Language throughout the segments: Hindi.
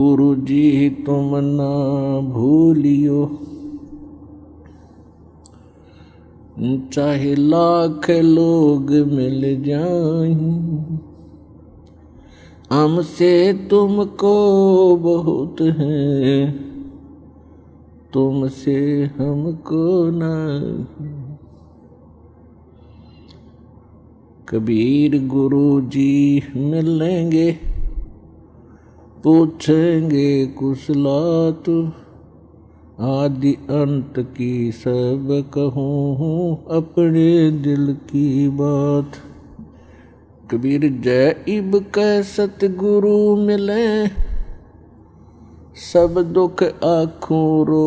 गुरु जी तुम ना भूलियो, चाहे लाख लोग मिल जाएं, हमसे तुमको बहुत है, तुमसे हमको ना। कबीर गुरु जी मिलेंगे, पूछेंगे कुशलात, आदि अंत की सब कहूँ अपने दिल की बात। कबीर जय इब कह सतगुरु मिले, सब दुख आँखों रो,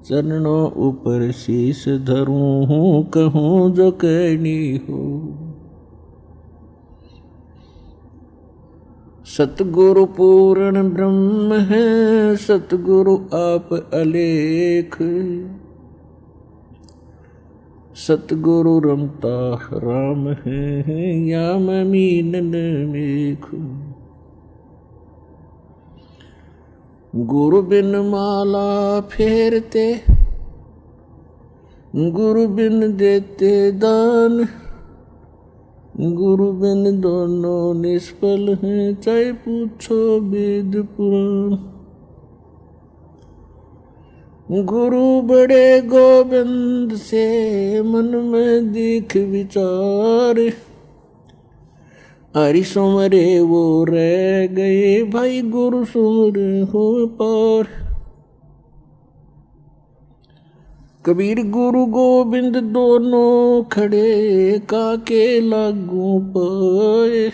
चरणों ऊपर शीश धरूँ कहूँ जो कहनी हो। सतगुरु पूर्ण ब्रह्म है, सतगुरु आप अलेख, सतगुरु रमता राम है या मीनन मेघ। गुरु बिन माला फेरते, गुरु बिन देते दान, गुरु बिन दोनों निष्फल हैं, चाहे पूछो वेद पुराण। गुरु बड़े गोविंद से मन में दीख विचार, हरि सुमरे वो रह गए भाई, गुरु सुमरे हो पार। कबीर गुरु गोविंद दोनों खड़े, काके लागू पाए,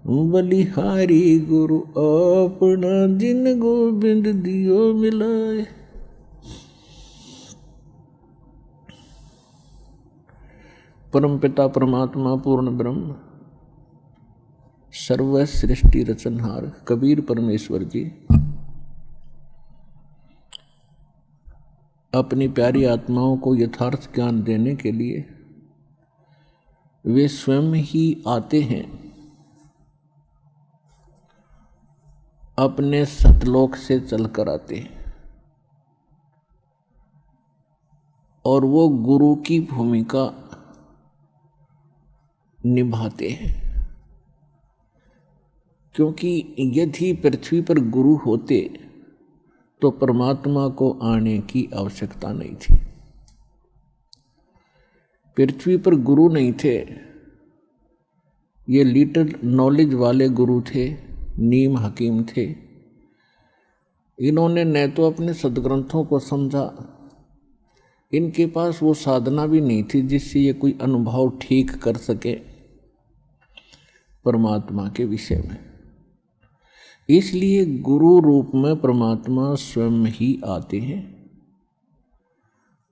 बलिहारी गुरु अपना, जिन गोविंद दियो मिलाए। परम पिता परमात्मा पूर्ण ब्रह्म, सर्व सृष्टि रचनहार कबीर परमेश्वर जी अपनी प्यारी आत्माओं को यथार्थ ज्ञान देने के लिए वे स्वयं ही आते हैं, अपने सतलोक से चलकर आते हैं और वो गुरु की भूमिका निभाते हैं। क्योंकि यदि पृथ्वी पर गुरु होते तो परमात्मा को आने की आवश्यकता नहीं थी। पृथ्वी पर गुरु नहीं थे, ये लिटिल नॉलेज वाले गुरु थे, नीम हकीम थे। इन्होंने न तो अपने सदग्रंथों को समझा, इनके पास वो साधना भी नहीं थी जिससे ये कोई अनुभव ठीक कर सके परमात्मा के विषय में। इसलिए गुरु रूप में परमात्मा स्वयं ही आते हैं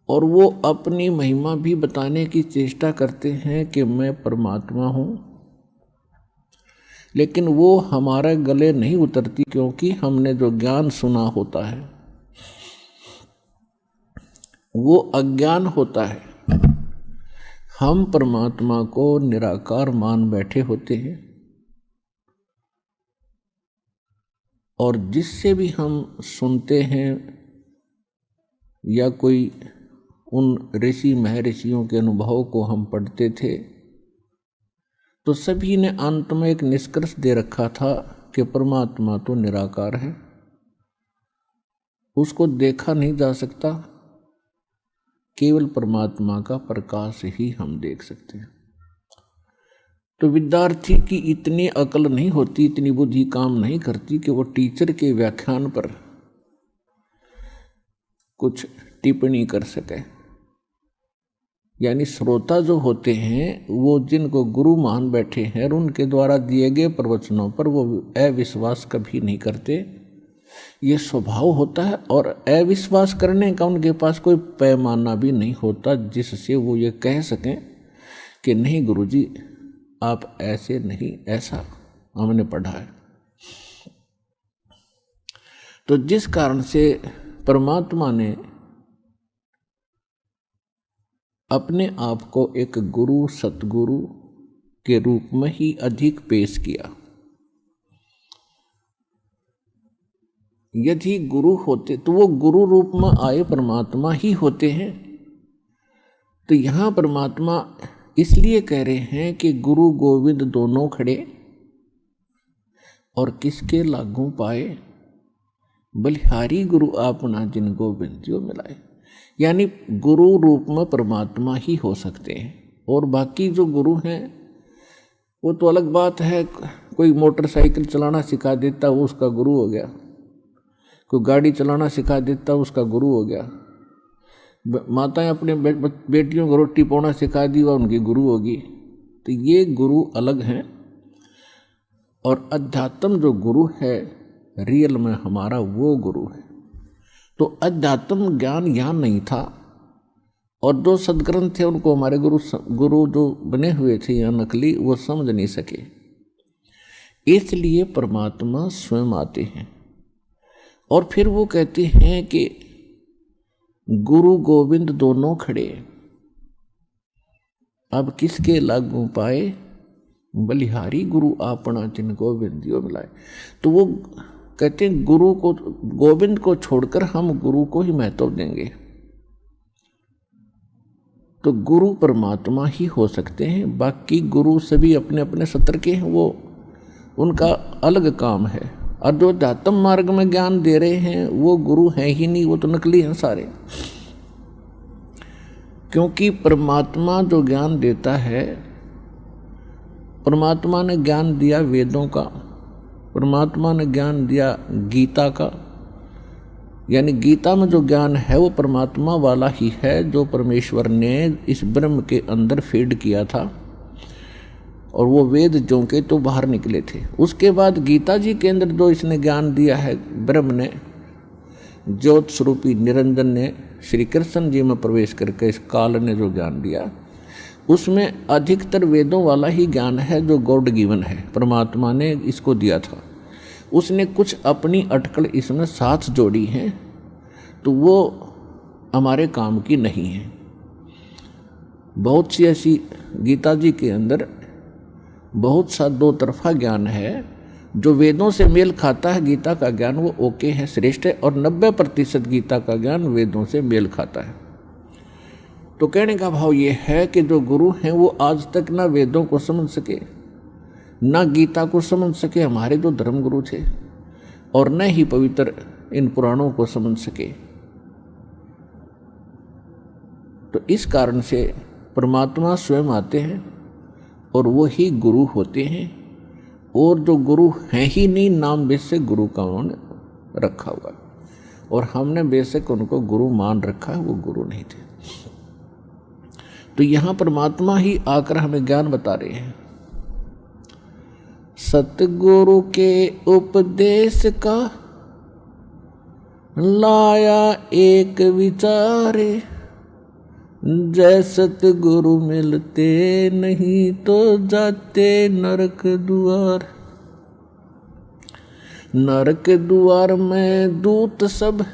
और वो अपनी महिमा भी बताने की चेष्टा करते हैं कि मैं परमात्मा हूँ, लेकिन वो हमारे गले नहीं उतरती, क्योंकि हमने जो ज्ञान सुना होता है वो अज्ञान होता है। हम परमात्मा को निराकार मान बैठे होते हैं और जिससे भी हम सुनते हैं या कोई उन ऋषि महर्षियों के अनुभव को हम पढ़ते थे तो सभी ने अंत में एक निष्कर्ष दे रखा था कि परमात्मा तो निराकार है, उसको देखा नहीं जा सकता, केवल परमात्मा का प्रकाश ही हम देख सकते हैं। तो विद्यार्थी की इतनी अकल नहीं होती, इतनी बुद्धि काम नहीं करती कि वो टीचर के व्याख्यान पर कुछ टिप्पणी कर सके। यानी श्रोता जो होते हैं वो जिनको गुरु मान बैठे हैं और उनके द्वारा दिए गए प्रवचनों पर वो अविश्वास कभी नहीं करते, ये स्वभाव होता है। और अविश्वास करने का उनके पास कोई पैमाना भी नहीं होता जिससे वो ये कह सकें कि नहीं गुरुजी आप ऐसे नहीं, ऐसा हमने पढ़ा है। तो जिस कारण से परमात्मा ने अपने आप को एक गुरु सतगुरु के रूप में ही अधिक पेश किया। यदि गुरु होते तो वो गुरु रूप में आए परमात्मा ही होते हैं। तो यहाँ परमात्मा इसलिए कह रहे हैं कि गुरु गोविंद दोनों खड़े और किसके लागू पाए, बलिहारी गुरु आपना जिन गोविंद जो मिलाए। यानी गुरु रूप में परमात्मा ही हो सकते हैं, और बाकी जो गुरु हैं वो तो अलग बात है। कोई मोटरसाइकिल चलाना सिखा देता वो उसका गुरु हो गया, कोई गाड़ी चलाना सिखा देता उसका गुरु हो गया, माताएं अपने बेटियों को रोटी पौना सिखा दी वह उनकी गुरु होगी। तो ये गुरु अलग हैं, और अध्यात्म जो गुरु है रियल में हमारा वो गुरु है। तो अध्यात्म ज्ञान यहाँ नहीं था, और जो सदग्रंथ थे उनको हमारे गुरु जो बने हुए थे यहाँ नकली, वो समझ नहीं सके। इसलिए परमात्मा स्वयं आते हैं और फिर वो कहते हैं कि गुरु गोविंद दोनों खड़े, अब किसके लागू पाए, बलिहारी गुरु आपना जिन गोविंद यो मिलाए। तो वो कहते हैं गुरु को, गोविंद को छोड़कर हम गुरु को ही महत्व देंगे। तो गुरु परमात्मा ही हो सकते हैं, बाकी गुरु सभी अपने अपने सत्र के हैं, वो उनका अलग काम है। और जो अध्यात्म मार्ग में ज्ञान दे रहे हैं वो गुरु हैं ही नहीं, वो तो नकली हैं सारे। क्योंकि परमात्मा जो ज्ञान देता है, परमात्मा ने ज्ञान दिया वेदों का, परमात्मा ने ज्ञान दिया गीता का, यानी गीता में जो ज्ञान है वो परमात्मा वाला ही है, जो परमेश्वर ने इस ब्रह्म के अंदर फीड किया था, और वो वेद जो के तो बाहर निकले थे। उसके बाद गीता जी के अंदर जो इसने ज्ञान दिया है ब्रह्म ने, ज्योत स्वरूपी निरंजन ने, श्री कृष्ण जी में प्रवेश करके इस काल ने जो ज्ञान दिया, उसमें अधिकतर वेदों वाला ही ज्ञान है जो गॉड गिवन है, परमात्मा ने इसको दिया था। उसने कुछ अपनी अटकल इसमें साथ जोड़ी हैं, तो वो हमारे काम की नहीं है। बहुत सी ऐसी गीता जी के अंदर बहुत सा दो तरफा ज्ञान है, जो वेदों से मेल खाता है गीता का ज्ञान वो ओके है, श्रेष्ठ है, और 90% गीता का ज्ञान वेदों से मेल खाता है। तो कहने का भाव ये है कि जो गुरु हैं वो आज तक ना वेदों को समझ सके, ना गीता को समझ सके, हमारे जो धर्म गुरु थे, और न ही पवित्र इन पुराणों को समझ सके। तो इस कारण से परमात्मा स्वयं आते हैं और वो ही गुरु होते हैं, और जो गुरु हैं ही नहीं, नाम बेशक गुरु का उन्होंने रखा हुआ, और हमने बेशक उनको गुरु मान रखा है, वो गुरु नहीं थे। तो यहाँ परमात्मा ही आकर हमें ज्ञान बता रहे हैं। सतगुरु के उपदेश का लाया एक विचारे, जय सतगुरु मिलते नहीं तो जाते नरक द्वार। नरक द्वार में दूत सब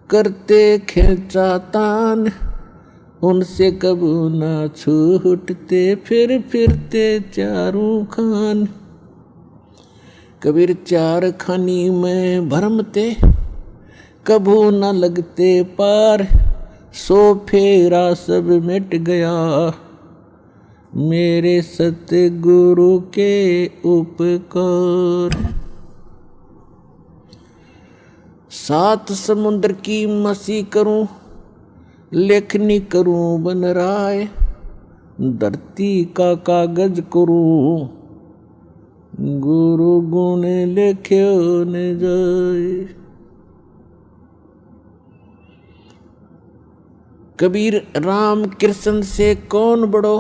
करते खींचा तान, उनसे कबू ना छूटते फिर फिरते चारों खान। कबीर चार खानी में भरमते कबू न लगते पार, सो फेरा सब मिट गया मेरे सतगुरु के उपकार। सात समुद्र की मसी करूं, लेखनी करूं बन राय, धरती का कागज करूं, गुरु गुण लिख्यो न जाए। कबीर राम कृष्ण से कौन बड़ो,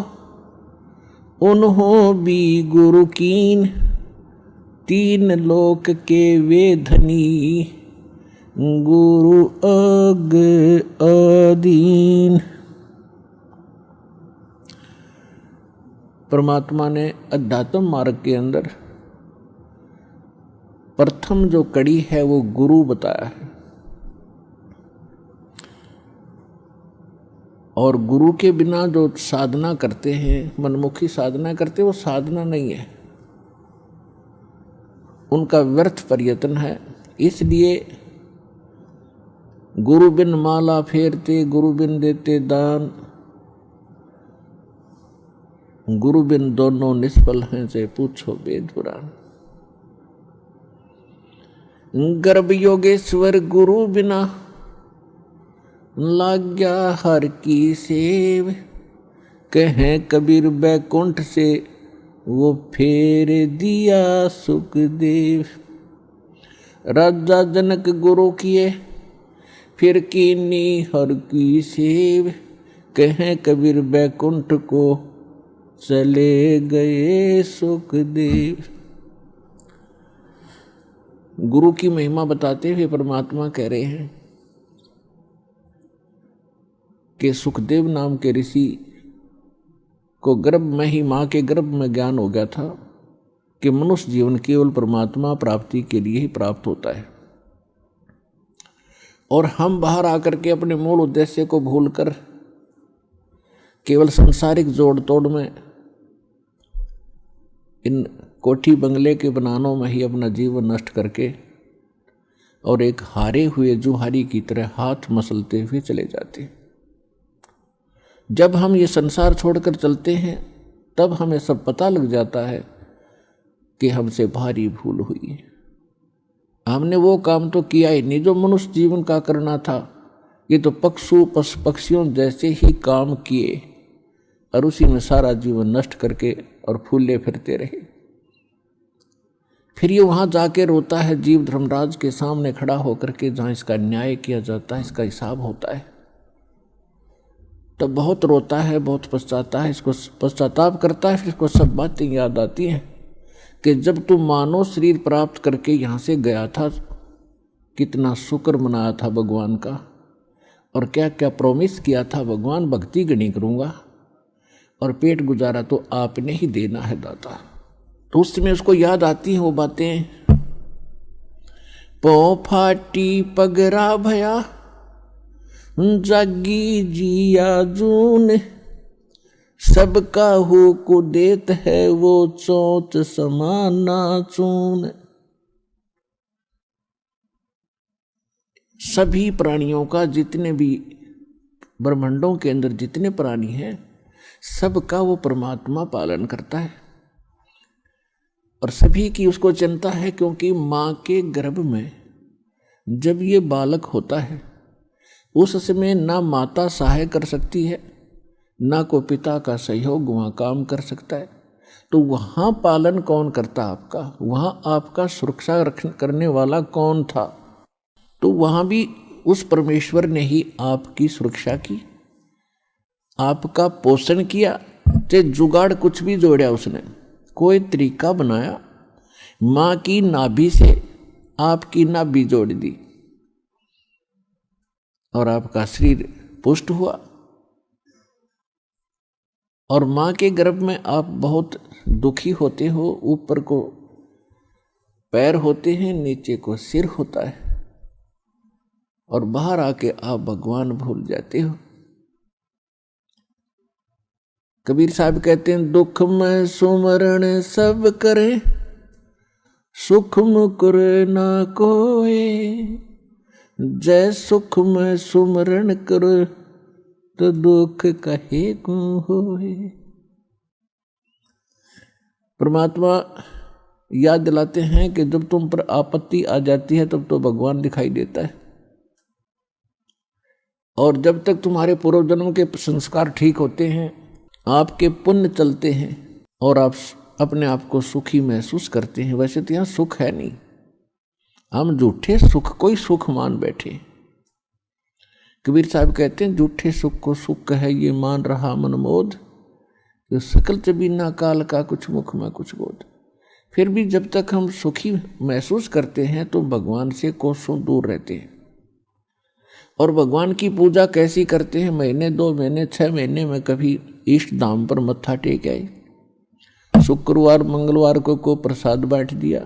उन्हों भी गुरु कीन, तीन लोक के वे धनी, गुरु अग अधीन। परमात्मा ने अध्यात्म मार्ग के अंदर प्रथम जो कड़ी है वो गुरु बताया है, और गुरु के बिना जो साधना करते हैं, मनमुखी साधना करते, वो साधना नहीं है, उनका व्यर्थ प्रयत्न है। इसलिए गुरु बिन माला फेरते, गुरु बिन देते दान, गुरु बिन दोनों निष्फल हैं, से पूछो वेद पुराण। गर्भ योगेश्वर गुरु बिना, लाग्या हर की सेव, कहें कबीर बैकुंठ से, वो फेर दिया सुखदेव। राजा जनक गुरु किए, फिर कीनी हर की सेव, कहें कबीर बैकुंठ को, चले गए सुखदेव। गुरु की महिमा बताते हुए परमात्मा कह रहे हैं कि सुखदेव नाम के ऋषि को गर्भ में ही, मां के गर्भ में ज्ञान हो गया था कि मनुष्य जीवन केवल परमात्मा प्राप्ति के लिए ही प्राप्त होता है, और हम बाहर आकर के अपने मूल उद्देश्य को भूलकर केवल सांसारिक जोड़ तोड़ में, इन कोठी बंगले के बनानों में ही अपना जीवन नष्ट करके और एक हारे हुए जुहारी की तरह हाथ मसलते हुए चले जाते। जब हम ये संसार छोड़कर चलते हैं तब हमें सब पता लग जाता है कि हमसे भारी भूल हुई है। हमने वो काम तो किया ही नहीं जो मनुष्य जीवन का करना था। ये तो पक्षियों जैसे ही काम किए और उसी में सारा जीवन नष्ट करके और फूले फिरते रहे। फिर ये वहाँ जाके रोता है जीव धर्मराज के सामने खड़ा होकर के, जहाँ इसका न्याय किया जाता है, इसका हिसाब होता है। तो बहुत रोता है, बहुत पछताता है, इसको पश्चाताप करता है। फिर इसको सब बातें याद आती हैं कि जब तू मानव शरीर प्राप्त करके यहाँ से गया था, कितना शुक्र मनाया था भगवान का, और क्या क्या प्रॉमिस किया था भगवान, भक्ति गणी करूँगा और पेट गुजारा तो आपने ही देना है दाता। तो उस समय उसको याद आती हैं वो बातें। पौ फाटी पगरा भया, जागी जिया जून, सबका हो को देत है वो चोट समाना चून। सभी प्राणियों का, जितने भी ब्रह्मांडों के अंदर जितने प्राणी हैं, सबका वो परमात्मा पालन करता है और सभी की उसको चिंता है। क्योंकि माँ के गर्भ में जब ये बालक होता है उस समय ना माता सहाय कर सकती है, ना को पिता का सहयोग वहाँ काम कर सकता है। तो वहाँ पालन कौन करता आपका, वहाँ आपका सुरक्षा करने वाला कौन था? तो वहाँ भी उस परमेश्वर ने ही आपकी सुरक्षा की, आपका पोषण किया। चाहे जुगाड़ कुछ भी जोड़ा उसने, कोई तरीका बनाया, माँ की नाभि से आपकी नाभि जोड़ दी और आपका शरीर पुष्ट हुआ। और माँ के गर्भ में आप बहुत दुखी होते हो, ऊपर को पैर होते हैं, नीचे को सिर होता है, और बाहर आके आप भगवान भूल जाते हो। कबीर साहब कहते हैं, दुख में सुमरण सब करे, सुख मुकुर ना कोई, जय सुख में सुमरण करो, तो दुख कहे को होए। परमात्मा याद दिलाते हैं कि जब तुम पर आपत्ति आ जाती है तब तो भगवान दिखाई देता है, और जब तक तुम्हारे पूर्व जन्म के संस्कार ठीक होते हैं, आपके पुण्य चलते हैं और आप अपने आप को सुखी महसूस करते हैं। वैसे तो यहाँ सुख है नहीं, हम झूठे सुख को ही सुख मान बैठे। कबीर साहब कहते हैं, झूठे सुख को सुख है ये मान रहा मनमोद, जो सकल चबीना काल का कुछ मुख में कुछ बोध। फिर भी जब तक हम सुखी महसूस करते हैं तो भगवान से कोसों दूर रहते हैं। और भगवान की पूजा कैसी करते हैं? महीने 2 महीने 6 महीने में कभी इष्ट धाम पर मत्था टेक आए, शुक्रवार मंगलवार को प्रसाद बांट दिया,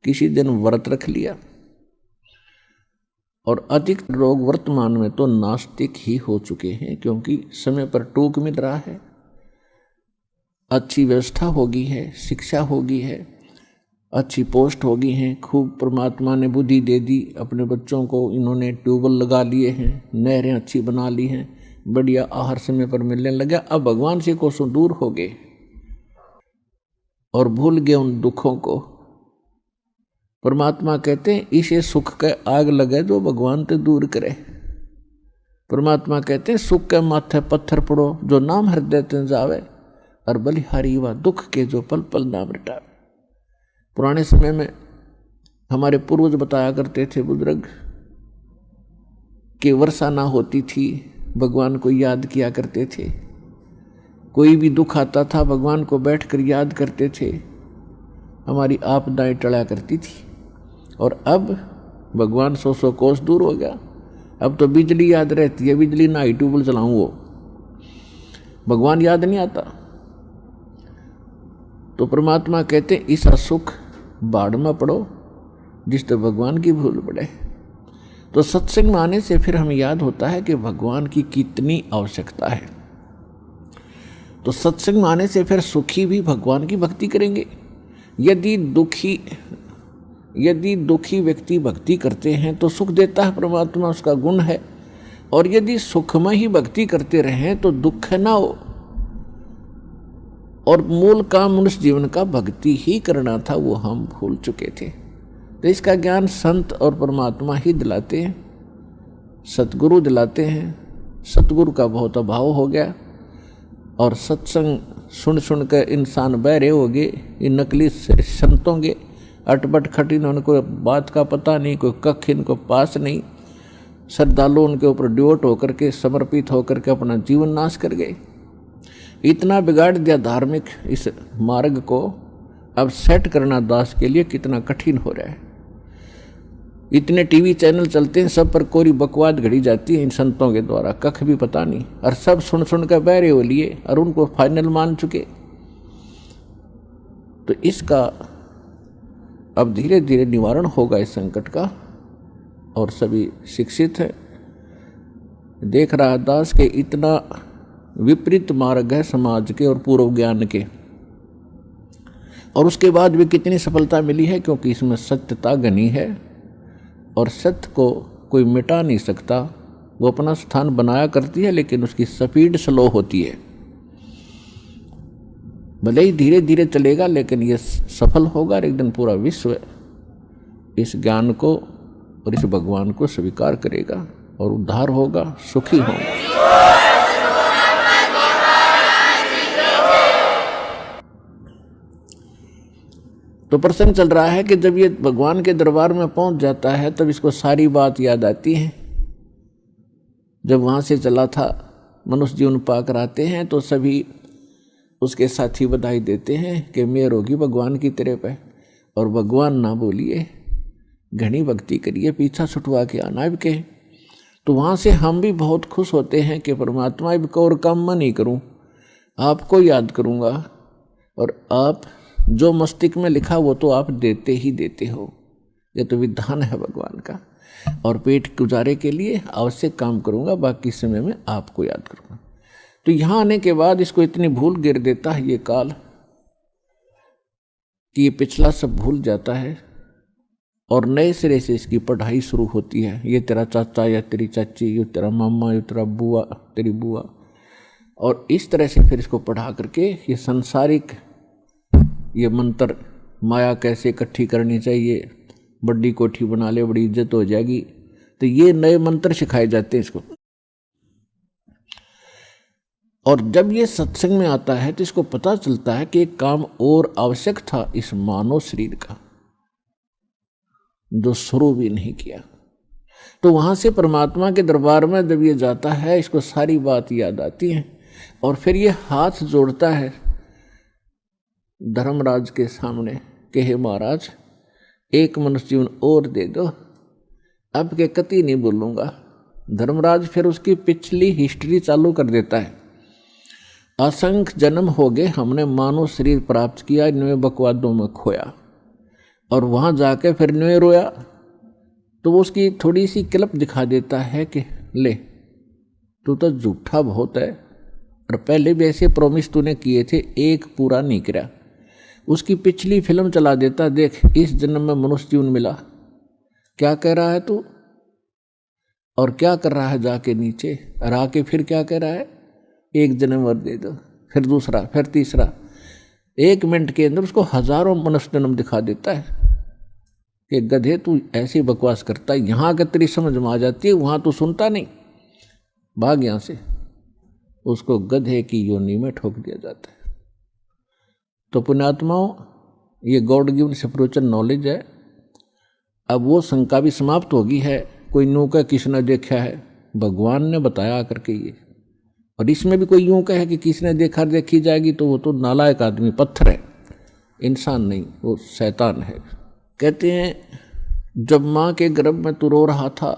किसी दिन व्रत रख लिया। और अधिक लोग वर्तमान में तो नास्तिक ही हो चुके हैं, क्योंकि समय पर टूक मिल रहा है, अच्छी व्यवस्था हो गई है, शिक्षा हो गई है, अच्छी पोस्ट हो गई हैं, खूब परमात्मा ने बुद्धि दे दी, अपने बच्चों को इन्होंने ट्यूबवेल लगा लिए हैं, नहरें अच्छी बना ली हैं, बढ़िया आहार समय पर मिलने लगा। अब भगवान से कोसों दूर हो गए और भूल गए उन दुखों को। परमात्मा कहते हैं इसे सुख के आग लगे जो भगवान ते दूर करे। परमात्मा कहते हैं सुख के माथे पत्थर पड़ो जो नाम हृदय ते जावे, और बलिहारी व दुख के जो पल पल नाम रटावे। पुराने समय में हमारे पूर्वज बताया करते थे बुजुर्ग कि वर्षा ना होती थी, भगवान को याद किया करते थे। कोई भी दुख आता था भगवान को बैठकर याद करते थे, हमारी आपदाएं टला करती थी। और अब भगवान 100 कोस दूर हो गया। अब तो बिजली याद रहती है, बिजली ना ही ट्यूबवेल चलाऊं वो भगवान याद नहीं आता। तो परमात्मा कहते ऐसा सुख बाढ़ में पड़ो जिस तो भगवान की भूल पड़े। तो सत्संग में आने से फिर हमें याद होता है कि भगवान की कितनी आवश्यकता है। तो सत्संग में आने से फिर सुखी भी भगवान की भक्ति करेंगे। यदि दुखी व्यक्ति भक्ति करते हैं तो सुख देता है परमात्मा, उसका गुण है। और यदि सुख में ही भक्ति करते रहें तो दुख ना हो। और मूल काम मनुष्य जीवन का भक्ति ही करना था, वो हम भूल चुके थे। तो इसका ज्ञान संत और परमात्मा ही दिलाते हैं, सतगुरु दिलाते हैं। सतगुरु का बहुत अभाव हो गया और सत्संग सुन सुन कर इंसान बहरे हो गए। ये नकली संतों के अटपट खटिन, उनको बात का पता नहीं, कोई कख इनको पास नहीं। श्रद्धालु उनके ऊपर डिवोट होकर के समर्पित होकर के अपना जीवन नाश कर गए। इतना बिगाड़ दिया धार्मिक इस मार्ग को, अब सेट करना दास के लिए कितना कठिन हो रहा है। इतने टीवी चैनल चलते हैं, सब पर कोरी बकवाद घड़ी जाती है इन संतों के द्वारा, कख भी पता नहीं, और सब सुन सुन कर बहरे हो लिए और उनको फाइनल मान चुके। तो इसका अब धीरे धीरे निवारण होगा इस संकट का। और सभी शिक्षित हैं, देख रहा दास के इतना विपरीत मार्ग है समाज के और पूर्व ज्ञान के, और उसके बाद भी कितनी सफलता मिली है, क्योंकि इसमें सत्यता घनी है और सत्य को कोई मिटा नहीं सकता। वो अपना स्थान बनाया करती है लेकिन उसकी स्पीड स्लो होती है। भले ही धीरे धीरे चलेगा लेकिन ये सफल होगा और एक दिन पूरा विश्व इस ज्ञान को और इस भगवान को स्वीकार करेगा और उद्धार होगा, सुखी होगा। तो प्रसंग चल रहा है कि जब ये भगवान के दरबार में पहुंच जाता है तब इसको सारी बात याद आती है। जब वहाँ से चला था, मनुष्य जीवन पाकर आते हैं तो सभी उसके साथी बधाई देते हैं कि मेहर होगी भगवान की तेरे पे, और भगवान ना बोलिए, घनी भक्ति करिए, पीछा छुटवा के आना अब के। तो वहाँ से हम भी बहुत खुश होते हैं कि परमात्मा अब को और काम मैं नहीं करूँ, आपको याद करूँगा, और आप जो मस्तिष्क में लिखा वो तो आप देते ही देते हो। ये तो विधान है भगवान का। और पेट गुजारे के लिए आवश्यक काम करूँगा, बाकी समय में आपको याद करूँगा। तो यहाँ आने के बाद इसको इतनी भूल गिर देता है ये काल कि ये पिछला सब भूल जाता है और नए सिरे से इसकी पढ़ाई शुरू होती है। ये तेरा चाचा या तेरी चाची, ये तेरा मामा, ये तेरा बुआ, तेरी बुआ, और इस तरह से फिर इसको पढ़ा करके ये सांसारिक ये मंत्र, माया कैसे इकट्ठी करनी चाहिए, बड़ी कोठी बना ले बड़ी इज्जत हो जाएगी, तो ये नए मंत्र सिखाए जाते हैं इसको। और जब ये सत्संग में आता है तो इसको पता चलता है कि एक काम और आवश्यक था इस मानव शरीर का, जो शुरू भी नहीं किया। तो वहां से परमात्मा के दरबार में जब ये जाता है, इसको सारी बात याद आती है और फिर ये हाथ जोड़ता है धर्मराज के सामने कि हे महाराज, एक मनुष्य जीवन और दे दो, अब के कति नहीं बोलूँगा। धर्मराज फिर उसकी पिछली हिस्ट्री चालू कर देता है। असंख्य जन्म हो गए, हमने मानव शरीर प्राप्त किया, इनमें बकवादों में खोया, और वहाँ जाके फिर इनमें रोया। तो वो उसकी थोड़ी सी क्लिप दिखा देता है कि ले, तू तो झूठा बहुत है, और पहले भी ऐसे प्रॉमिस तूने किए थे, एक पूरा नहीं करा। उसकी पिछली फिल्म चला देता, देख इस जन्म में मनुष्य जीवन मिला, क्या कह रहा है तू और क्या कर रहा है जाके नीचे, और आके फिर क्या कह रहा है, एक जन्म और दे दो, फिर दूसरा, फिर तीसरा। 1 मिनट के अंदर उसको हजारों मनुष्य जन्म दिखा देता है कि गधे तू ऐसी बकवास करता है, यहाँ के तेरी समझ में आ जाती है, वहाँ तू सुनता नहीं, भाग यहाँ से। उसको गधे की योनि में ठोक दिया जाता है। तो पुण्यात्माओं, ये गॉड गिवन स्पिरिचुअल नॉलेज है। अब वो शंका भी समाप्त होगी है, कोई यूँ कहे किसने देखा है, भगवान ने बताया करके ये। और इसमें भी कोई यूँ कहे कि किसने देखा देखी जाएगी, तो वो तो नालायक आदमी, पत्थर है, इंसान नहीं, वो शैतान है। कहते हैं जब माँ के गर्भ में तू रो रहा था,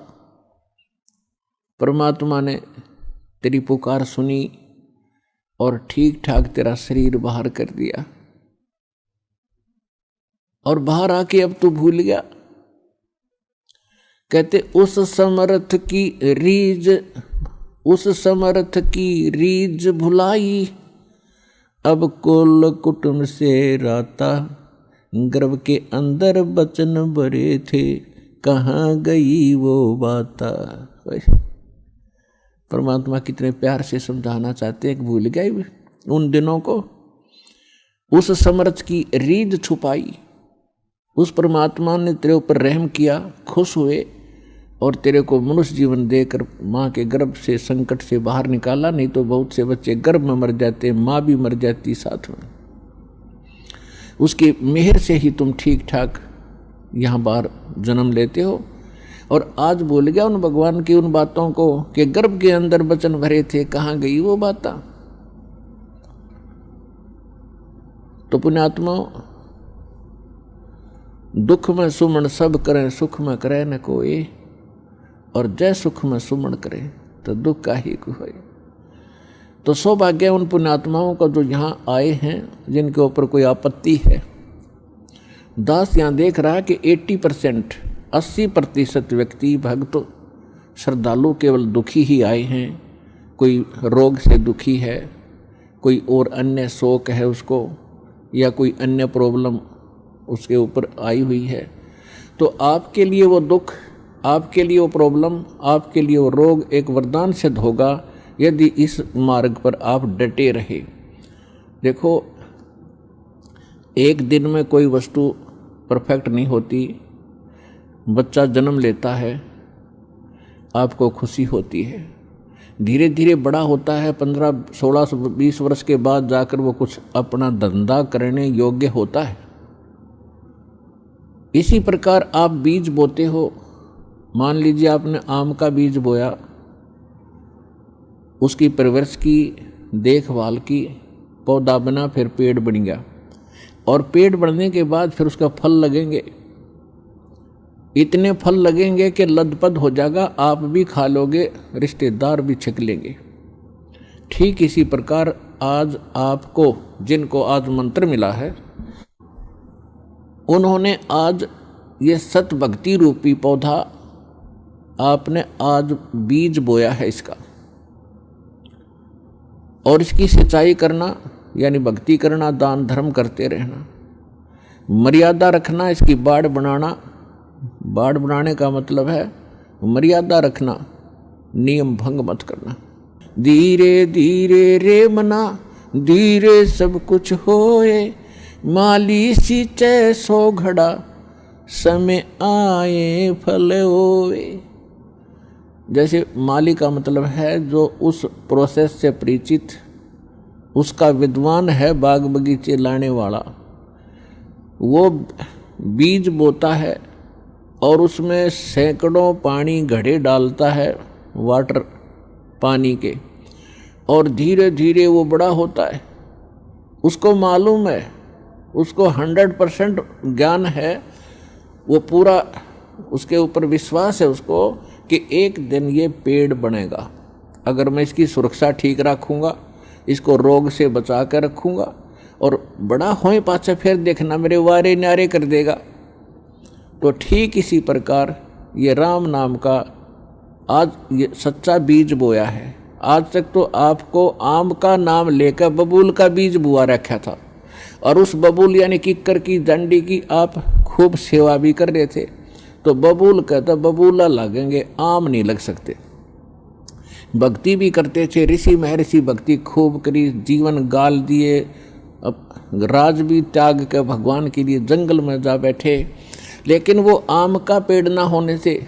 परमात्मा ने तेरी पुकार सुनी और ठीक ठाक तेरा शरीर बाहर कर दिया, और बाहर आके अब तू भूल गया। कहते उस समर्थ की रीज भुलाई, अब कुल कुटुंब से राता, गर्भ के अंदर बचन भरे थे, कहाँ गई वो बाता। परमात्मा कितने प्यार से समझाना चाहते हैं कि भूल गए उन दिनों को। उस समर्थ की रीझ छुपाई, उस परमात्मा ने तेरे ऊपर रहम किया, खुश हुए और तेरे को मनुष्य जीवन देकर माँ के गर्भ से संकट से बाहर निकाला। नहीं तो बहुत से बच्चे गर्भ में मर जाते, माँ भी मर जाती साथ में। उसकी मेहर से ही तुम ठीक ठाक यहाँ बाहर जन्म लेते हो। और आज भूल गया उन भगवान की उन बातों को कि गर्भ के अंदर वचन भरे थे, कहाँ गई वो बात। तो पुण्यात्मा, दुख में सुमन सब करें, सुख में करे न कोई, और जय सुख में सुमन करे तो दुख का ही कोई। तो सौभाग्य उन पुण्यात्माओं का जो यहाँ आए हैं, जिनके ऊपर कोई आपत्ति है। दास यहाँ देख रहा है कि 80% व्यक्ति भक्त श्रद्धालु केवल दुखी ही आए हैं। कोई रोग से दुखी है, कोई और अन्य शोक है उसको, या कोई अन्य प्रॉब्लम उसके ऊपर आई हुई है। तो आपके लिए वो दुख, आपके लिए वो प्रॉब्लम, आपके लिए वो रोग एक वरदान सिद्ध होगा यदि इस मार्ग पर आप डटे रहे। देखो, एक दिन में कोई वस्तु परफेक्ट नहीं होती। बच्चा जन्म लेता है, आपको खुशी होती है, धीरे धीरे बड़ा होता है, 15, 16, 20 वर्ष के बाद जाकर वो कुछ अपना धंधा करने योग्य होता है। इसी प्रकार आप बीज बोते हो। मान लीजिए आपने आम का बीज बोया, उसकी परवरिश की, देखभाल की, पौधा बना, फिर पेड़ बन गया, और पेड़ बढ़ने के बाद फिर उसका फल लगेंगे। इतने फल लगेंगे कि लदपद हो जाएगा, आप भी खा लोगे, रिश्तेदार भी छिक लेंगे। ठीक इसी प्रकार आज आपको, जिनको आज मंत्र मिला है, उन्होंने आज ये सत भक्ति रूपी पौधा आपने आज बीज बोया है इसका, और इसकी सिंचाई करना यानी भक्ति करना, दान धर्म करते रहना, मर्यादा रखना, इसकी बाड़ बनाना। बाड़ बनाने का मतलब है मर्यादा रखना, नियम भंग मत करना। धीरे धीरे रे मना, धीरे सब कुछ होए, माली सींचे सो घड़ा, समय आए फल होए। जैसे माली का मतलब है जो उस प्रोसेस से परिचित, उसका विद्वान है, बाग बगीचे लाने वाला। वो बीज बोता है और उसमें सैकड़ों पानी घड़े डालता है, वाटर पानी के, और धीरे धीरे वो बड़ा होता है। उसको मालूम है, उसको 100% ज्ञान है, वो पूरा उसके ऊपर विश्वास है उसको कि एक दिन ये पेड़ बनेगा। अगर मैं इसकी सुरक्षा ठीक रखूँगा, इसको रोग से बचा कर रखूँगा, और बड़ा होए पाछे फिर देखना मेरे वारे न्यारे कर देगा। तो ठीक इसी प्रकार ये राम नाम का आज ये सच्चा बीज बोया है। आज तक तो आपको आम का नाम लेकर बबूल का बीज बुआ रखा था, और उस बबूल यानी किक्कर की डंडी की आप खूब सेवा भी कर रहे थे, तो बबूल कहता बबूला लगेंगे, आम नहीं लग सकते। भक्ति भी करते थे, ऋषि महर्षि भक्ति खूब करी, जीवन गाल दिए, राज भी त्याग के भगवान के लिए जंगल में जा बैठे। लेकिन वो आम का पेड़ ना होने से,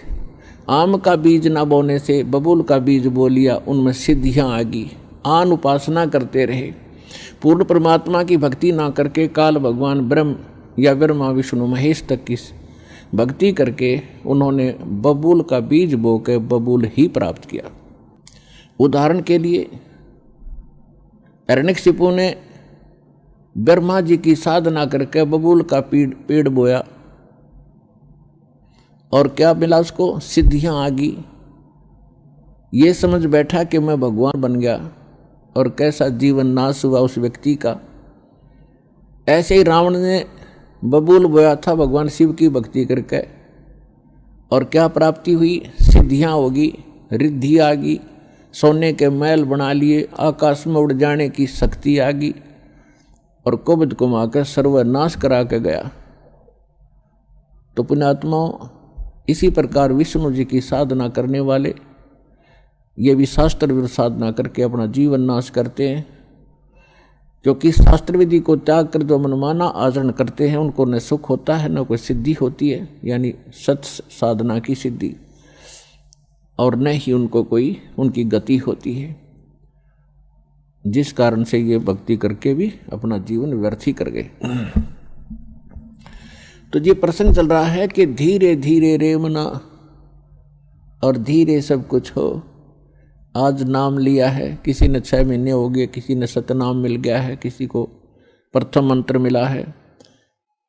आम का बीज ना बोने से बबूल का बीज बो लिया, उनमें सिद्धियां आ गई। आन उपासना करते रहे, पूर्ण परमात्मा की भक्ति ना करके काल भगवान ब्रह्म या ब्रह्मा विष्णु महेश तक की भक्ति करके उन्होंने बबूल का बीज बो के बबूल ही प्राप्त किया। उदाहरण के लिए हिरण्यकशिपु ने ब्रह्मा जी की साधना करके बबूल का पेड़ बोया और क्या मिला उसको? सिद्धियां आ गई। ये समझ बैठा कि मैं भगवान बन गया, और कैसा जीवन नाश हुआ उस व्यक्ति का। ऐसे ही रावण ने बबूल बोया था भगवान शिव की भक्ति करके, और क्या प्राप्ति हुई? सिद्धियां होगी, रिद्धि आ गई, सोने के महल बना लिए, आकाश में उड़ जाने की शक्ति आ गई, और कुबद को माकर सर्वनाश करा के गया। तो पुण्यात्माओं, इसी प्रकार विष्णु जी की साधना करने वाले ये भी शास्त्र विरुद्ध साधना करके अपना जीवन नाश करते हैं, क्योंकि शास्त्र विधि को त्याग कर जो मनमाना आचरण करते हैं उनको न सुख होता है न कोई सिद्धि होती है, यानी सत साधना की सिद्धि, और न ही उनको कोई उनकी गति होती है, जिस कारण से ये भक्ति करके भी अपना जीवन व्यर्थ ही कर गए। तो ये प्रसंग चल रहा है कि धीरे धीरे रे मना और धीरे सब कुछ हो। आज नाम लिया है, किसी ने 6 महीने हो गए, किसी ने सतनाम मिल गया है, किसी को प्रथम मंत्र मिला है,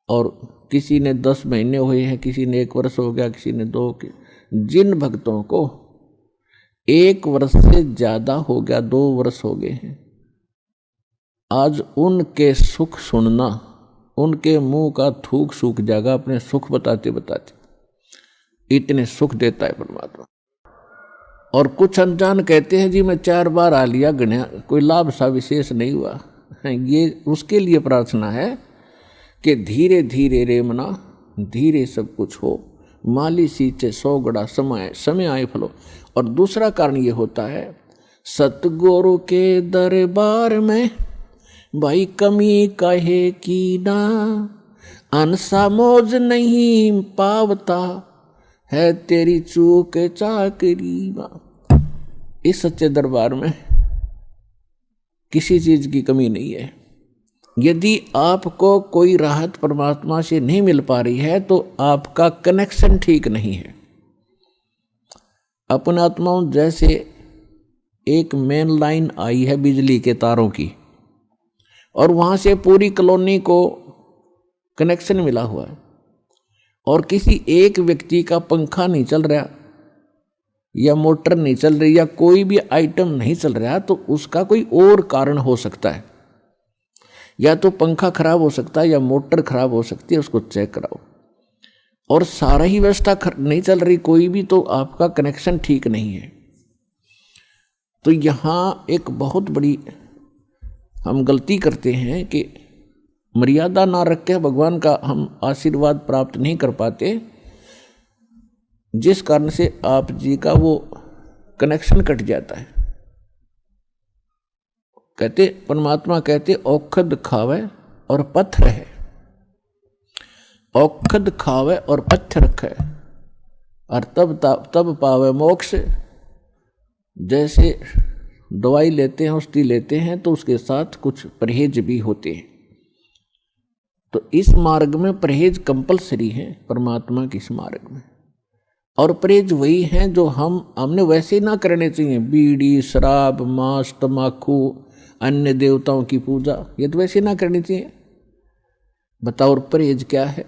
और किसी ने 10 महीने हुए हैं, किसी ने 1 वर्ष हो गया, किसी ने 2। जिन भक्तों को 1 वर्ष से ज़्यादा हो गया, 2 वर्ष हो गए हैं, आज उनके सुख सुनना, उनके मुंह का थूक सूख जाएगा अपने सुख बताते बताते। इतने सुख देता है परमात्मा। और कुछ अनजान कहते हैं जी मैं 4 बार आ लिया, गणिया कोई लाभ सा विशेष नहीं हुआ। ये उसके लिए प्रार्थना है कि धीरे धीरे रे मना, धीरे सब कुछ हो, माली सींचे 100 गड़ा समय आए फलो। और दूसरा कारण ये होता है, सतगुरु के दरबार में भाई कमी कहे की ना, अनसा मौज नहीं पावता है तेरी चूक चाकरी। इस सच्चे दरबार में किसी चीज की कमी नहीं है। यदि आपको कोई राहत परमात्मा से नहीं मिल पा रही है तो आपका कनेक्शन ठीक नहीं है। अपने आत्माओं, जैसे एक मेन लाइन आई है बिजली के तारों की, और वहां से पूरी कॉलोनी को कनेक्शन मिला हुआ है, और किसी एक व्यक्ति का पंखा नहीं चल रहा या मोटर नहीं चल रही या कोई भी आइटम नहीं चल रहा, तो उसका कोई और कारण हो सकता है। या तो पंखा खराब हो सकता है या मोटर खराब हो सकती है, उसको चेक कराओ। और सारा ही व्यवस्था नहीं चल रही कोई भी, तो आपका कनेक्शन ठीक नहीं है। तो यहाँ एक बहुत बड़ी हम गलती करते हैं कि मर्यादा ना रख के भगवान का हम आशीर्वाद प्राप्त नहीं कर पाते, जिस कारण से आप जी का वो कनेक्शन कट जाता है। कहते परमात्मा कहते औखद खावे और पत्थर है, औखद खावे और पत्थर रखे, और तब पावे मोक्ष। जैसे दवाई लेते हैं, औषधि लेते हैं, तो उसके साथ कुछ परहेज भी होते हैं। तो इस मार्ग में परहेज कंपलसरी है परमात्मा के इस मार्ग में। और परहेज वही हैं जो हमने वैसे ही ना करने चाहिए। बीड़ी, शराब, मांस, तम्बाकू, अन्य देवताओं की पूजा, ये तो वैसे ही ना करनी चाहिए। बताओ और परहेज क्या है?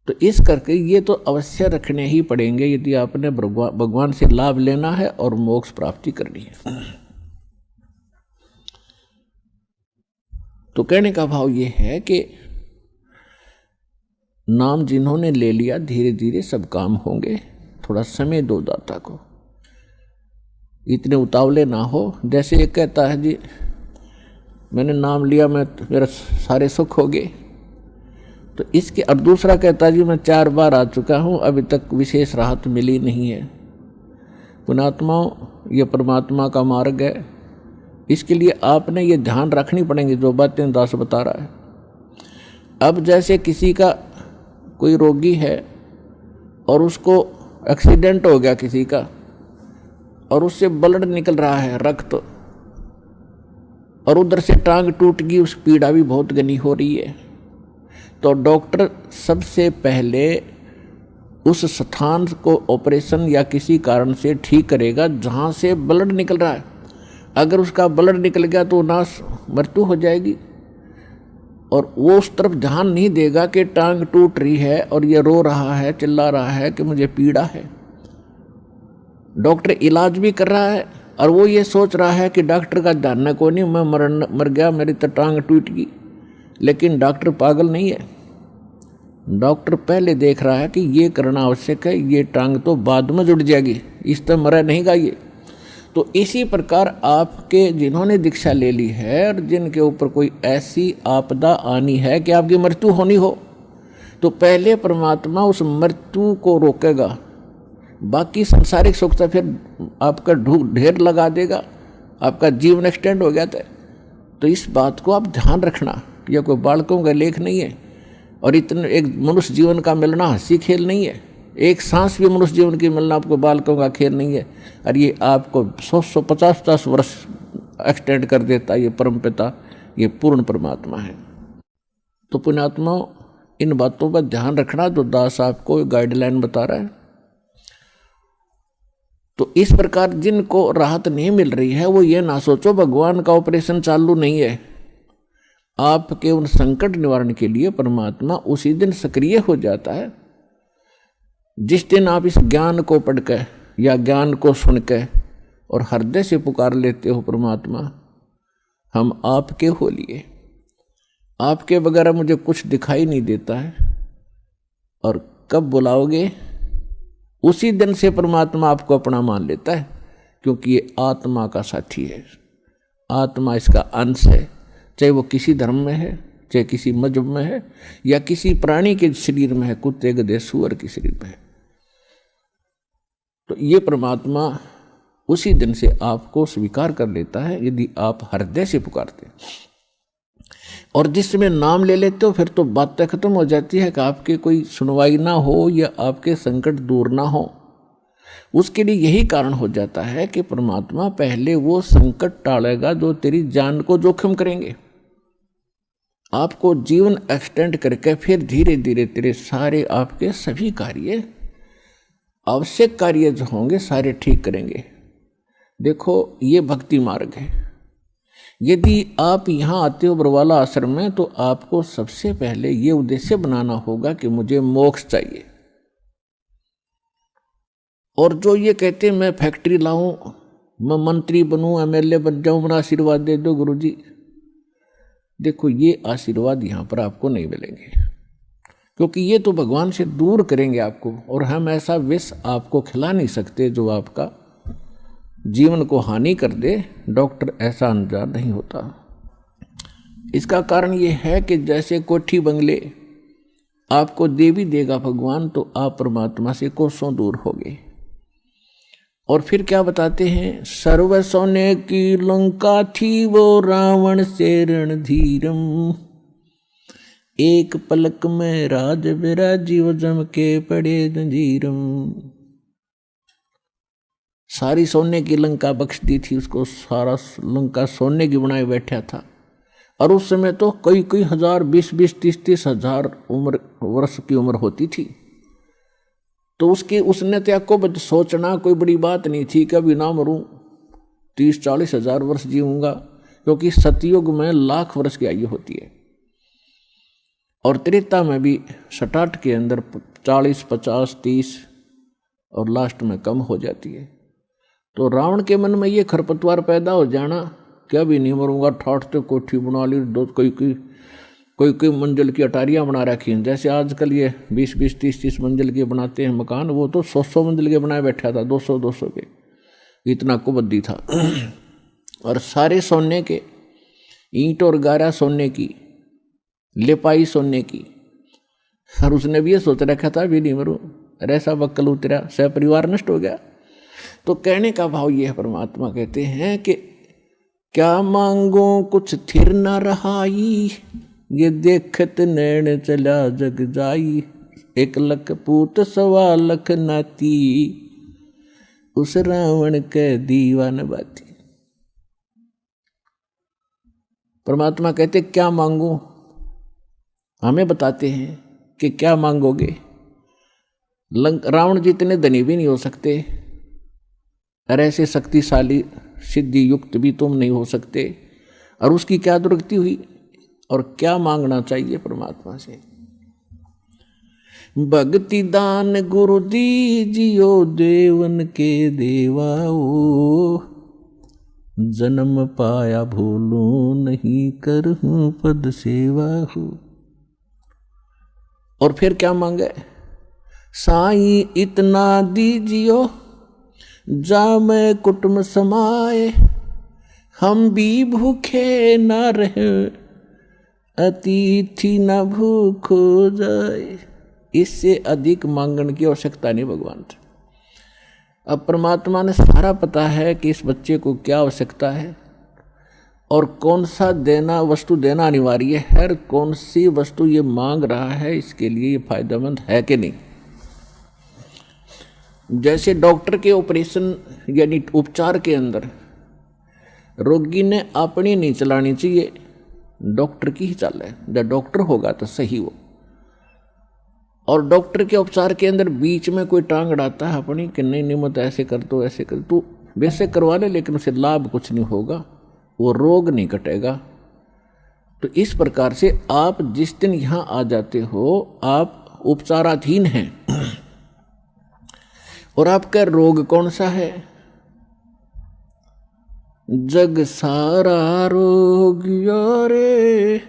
तो इस करके ये तो अवश्य रखने ही पड़ेंगे यदि आपने भगवान से लाभ लेना है और मोक्ष प्राप्ति करनी है। तो कहने का भाव ये है कि नाम जिन्होंने ले लिया, धीरे धीरे सब काम होंगे। थोड़ा समय दो दाता को, इतने उतावले ना हो। जैसे एक कहता है जी मैंने नाम लिया, मैं मेरा सारे सुख हो गए। तो इसके, और दूसरा कहता जी मैं 4 बार आ चुका हूँ, अभी तक विशेष राहत मिली नहीं है। पुण्यात्माओं, ये परमात्मा का मार्ग है, इसके लिए आपने ये ध्यान रखनी पड़ेंगी जो बातें दास बता रहा है। अब जैसे किसी का कोई रोगी है और उसको एक्सीडेंट हो गया किसी का, और उससे ब्लड निकल रहा है, रक्त, और उधर से टांग टूट गई, उस पीड़ा भी बहुत घनी हो रही है, तो डॉक्टर सबसे पहले उस स्थान को ऑपरेशन या किसी कारण से ठीक करेगा जहाँ से ब्लड निकल रहा है। अगर उसका ब्लड निकल गया तो मृत्यु हो जाएगी, और वो उस तरफ ध्यान नहीं देगा कि टांग टूट रही है और ये रो रहा है, चिल्ला रहा है कि मुझे पीड़ा है। डॉक्टर इलाज भी कर रहा है और वो ये सोच रहा है कि डॉक्टर का ध्यान को नहीं, मैं मर गया, मेरी तो टांग टूट गई। लेकिन डॉक्टर पागल नहीं है, डॉक्टर पहले देख रहा है कि ये करना आवश्यक है, ये टांग तो बाद में जुड़ जाएगी, इस तरह मरा नहीं गा ये। तो इसी प्रकार आपके जिन्होंने दीक्षा ले ली है और जिनके ऊपर कोई ऐसी आपदा आनी है कि आपकी मृत्यु होनी हो, तो पहले परमात्मा उस मृत्यु को रोकेगा, बाकी संसारिक सुख तो फिर आपका ढेर लगा देगा, आपका जीवन एक्सटेंड हो गया था। तो इस बात को आप ध्यान रखना, यह कोई बालकों का लेख नहीं है, और इतने एक मनुष्य जीवन का मिलना हंसी खेल नहीं है, एक सांस भी मनुष्य जीवन की मिलना आपको बालकों का खेल नहीं है। और ये आपको 100-150 वर्ष एक्सटेंड कर देता है ये परमपिता, ये पूर्ण परमात्मा है। तो पुण्यात्माओं, इन बातों पर ध्यान रखना जो दास आपको गाइडलाइन बता रहा है। तो इस प्रकार जिनको राहत नहीं मिल रही है वो ये ना सोचो भगवान का ऑपरेशन चालू नहीं है। आपके उन संकट निवारण के लिए परमात्मा उसी दिन सक्रिय हो जाता है जिस दिन आप इस ज्ञान को पढ़कर या ज्ञान को सुनकर और हृदय से पुकार लेते हो, परमात्मा हम आपके हो लिए, आपके बगैर मुझे कुछ दिखाई नहीं देता है। और कब बुलाओगे उसी दिन से परमात्मा आपको अपना मान लेता है, क्योंकि ये आत्मा का साथी है, आत्मा इसका अंश है, चाहे वो किसी धर्म में है, चाहे किसी मजहब में है, या किसी प्राणी के शरीर में है, कुत्ते गधे सूअर के शरीर में है। तो ये परमात्मा उसी दिन से आपको स्वीकार कर लेता है यदि आप हृदय से पुकारते हैं। और जिस समय नाम ले लेते हो फिर तो बातें खत्म हो जाती है कि आपके कोई सुनवाई ना हो या आपके संकट दूर ना हो। उसके लिए यही कारण हो जाता है कि परमात्मा पहले वो संकट टालेगा जो तेरी जान को जोखिम करेंगे, आपको जीवन एक्सटेंड करके फिर धीरे धीरे तेरे सारे आपके सभी कार्य, आवश्यक कार्य जो होंगे सारे ठीक करेंगे। देखो ये भक्ति मार्ग है। यदि आप यहाँ आते हो बरवाला आश्रम में तो आपको सबसे पहले ये उद्देश्य बनाना होगा कि मुझे मोक्ष चाहिए। और जो ये कहते हैं मैं फैक्ट्री लाऊं, मैं मंत्री बनूं, एमएलए बन जाऊं, मेरा आशीर्वाद दे दो गुरुजी, देखो ये आशीर्वाद यहाँ पर आपको नहीं मिलेंगे, क्योंकि ये तो भगवान से दूर करेंगे आपको, और हम ऐसा विष आपको खिला नहीं सकते जो आपका जीवन को हानि कर दे। डॉक्टर ऐसा अनजान नहीं होता। इसका कारण ये है कि जैसे कोठी बंगले आपको दे भी देगा भगवान, तो आप परमात्मा से कोसों दूर हो गए। और फिर क्या बताते हैं, सर्व सोने की लंका थी वो रावण से रणधीरम, एक पलक में राज विराजीव जम के पड़े जंजीरम। सारी सोने की लंका बख्श दी थी उसको, सारा लंका सोने की बनाए बैठा था। और उस समय तो कई कई हजार, 20-20, 30-30 हजार वर्ष की उम्र होती थी। तो उसने त्याग को सोचना कोई बड़ी बात नहीं थी, कभी ना मरूं, 30-40 हजार वर्ष जीऊंगा, क्योंकि सतयुग में 1,00,000 वर्ष की आयु होती है, और त्रेता में भी 67 के अंदर 40, 50, 30 और लास्ट में कम हो जाती है। तो रावण के मन में ये खरपतवार पैदा हो जाना, क्या भी नहीं मरूंगा, ठाठ तो कोठी बना ली, दो कोई मंजिल की अटारियाँ बना रखी हैं। जैसे आजकल ये 20-20, 30-30 मंजिल के बनाते हैं मकान, वो तो 100 मंजिल के बनाए बैठा था, 200 के, इतना कुबद्दी था। और सारे सोने के, ईंट और गारा सोने की, लिपाई सोने की। और उसने भी ये सोच रखा था भी नहीं मरूं, ऐसा बक्कल उतरा, सह परिवार नष्ट हो गया। तो कहने का भाव ये है, परमात्मा कहते हैं कि क्या मांगो कुछ थिर न रहाई, ये देखत नैन चला जग जाई। 1 लख पूत 1.25 लाख नाती, उस रावण के दीवान बाती। परमात्मा कहते क्या मांगो, हमें बताते हैं कि क्या मांगोगे। रावण जितने धनी भी नहीं हो सकते, और ऐसे शक्तिशाली सिद्धि युक्त भी तुम नहीं हो सकते। और उसकी क्या दुर्गति हुई, और क्या मांगना चाहिए परमात्मा से। भक्ति दान गुरु दीजियो, देवन के देवाओ, जन्म पाया भूलू नहीं, करहूं पद सेवा हो। और फिर क्या मांगे, साईं इतना दीजियो, जा मैं कुटुंब समाए, हम भी भूखे न रहे, अतिथि न भूख हो जाए। इससे अधिक मांगने की आवश्यकता नहीं भगवान से। अब परमात्मा ने सारा पता है कि इस बच्चे को क्या आवश्यकता है और कौन सा देना वस्तु देना अनिवार्य है, और कौन सी वस्तु ये मांग रहा है, इसके लिए ये फायदेमंद है कि नहीं। जैसे डॉक्टर के ऑपरेशन यानी उपचार के अंदर रोगी ने अपनी नहीं चलानी चाहिए, डॉक्टर की ही चाले। जब डॉक्टर होगा तो सही हो। और डॉक्टर के उपचार के अंदर बीच में कोई टांग अड़ाता है अपनी कि नहीं मत ऐसे कर दो, ऐसे कर दो, वैसे करवा ले, लेकिन उसे लाभ कुछ नहीं होगा, वो रोग नहीं कटेगा। तो इस प्रकार से आप जिस दिन यहाँ आ जाते हो, आप उपचाराधीन हैं, और आपका रोग कौन सा है, जग सारा रोग यारे,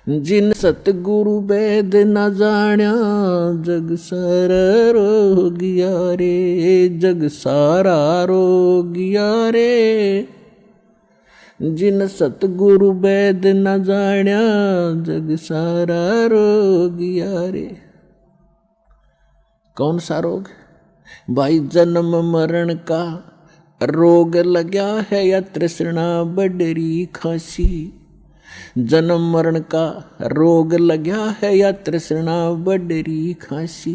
जिन सतगुरु वेद न जाण्या, जग सारा रोग यारे, जग सारा रोग यारे, जिन सतगुरु वेद न जाण्या, जग सारा रोग यारे। कौन सा रोग भाई, जन्म मरण का रोग लगा है, या तृष्णा बडरी खांसी। जन्म मरण का रोग लगा है, या तृष्णा बडरी खांसी।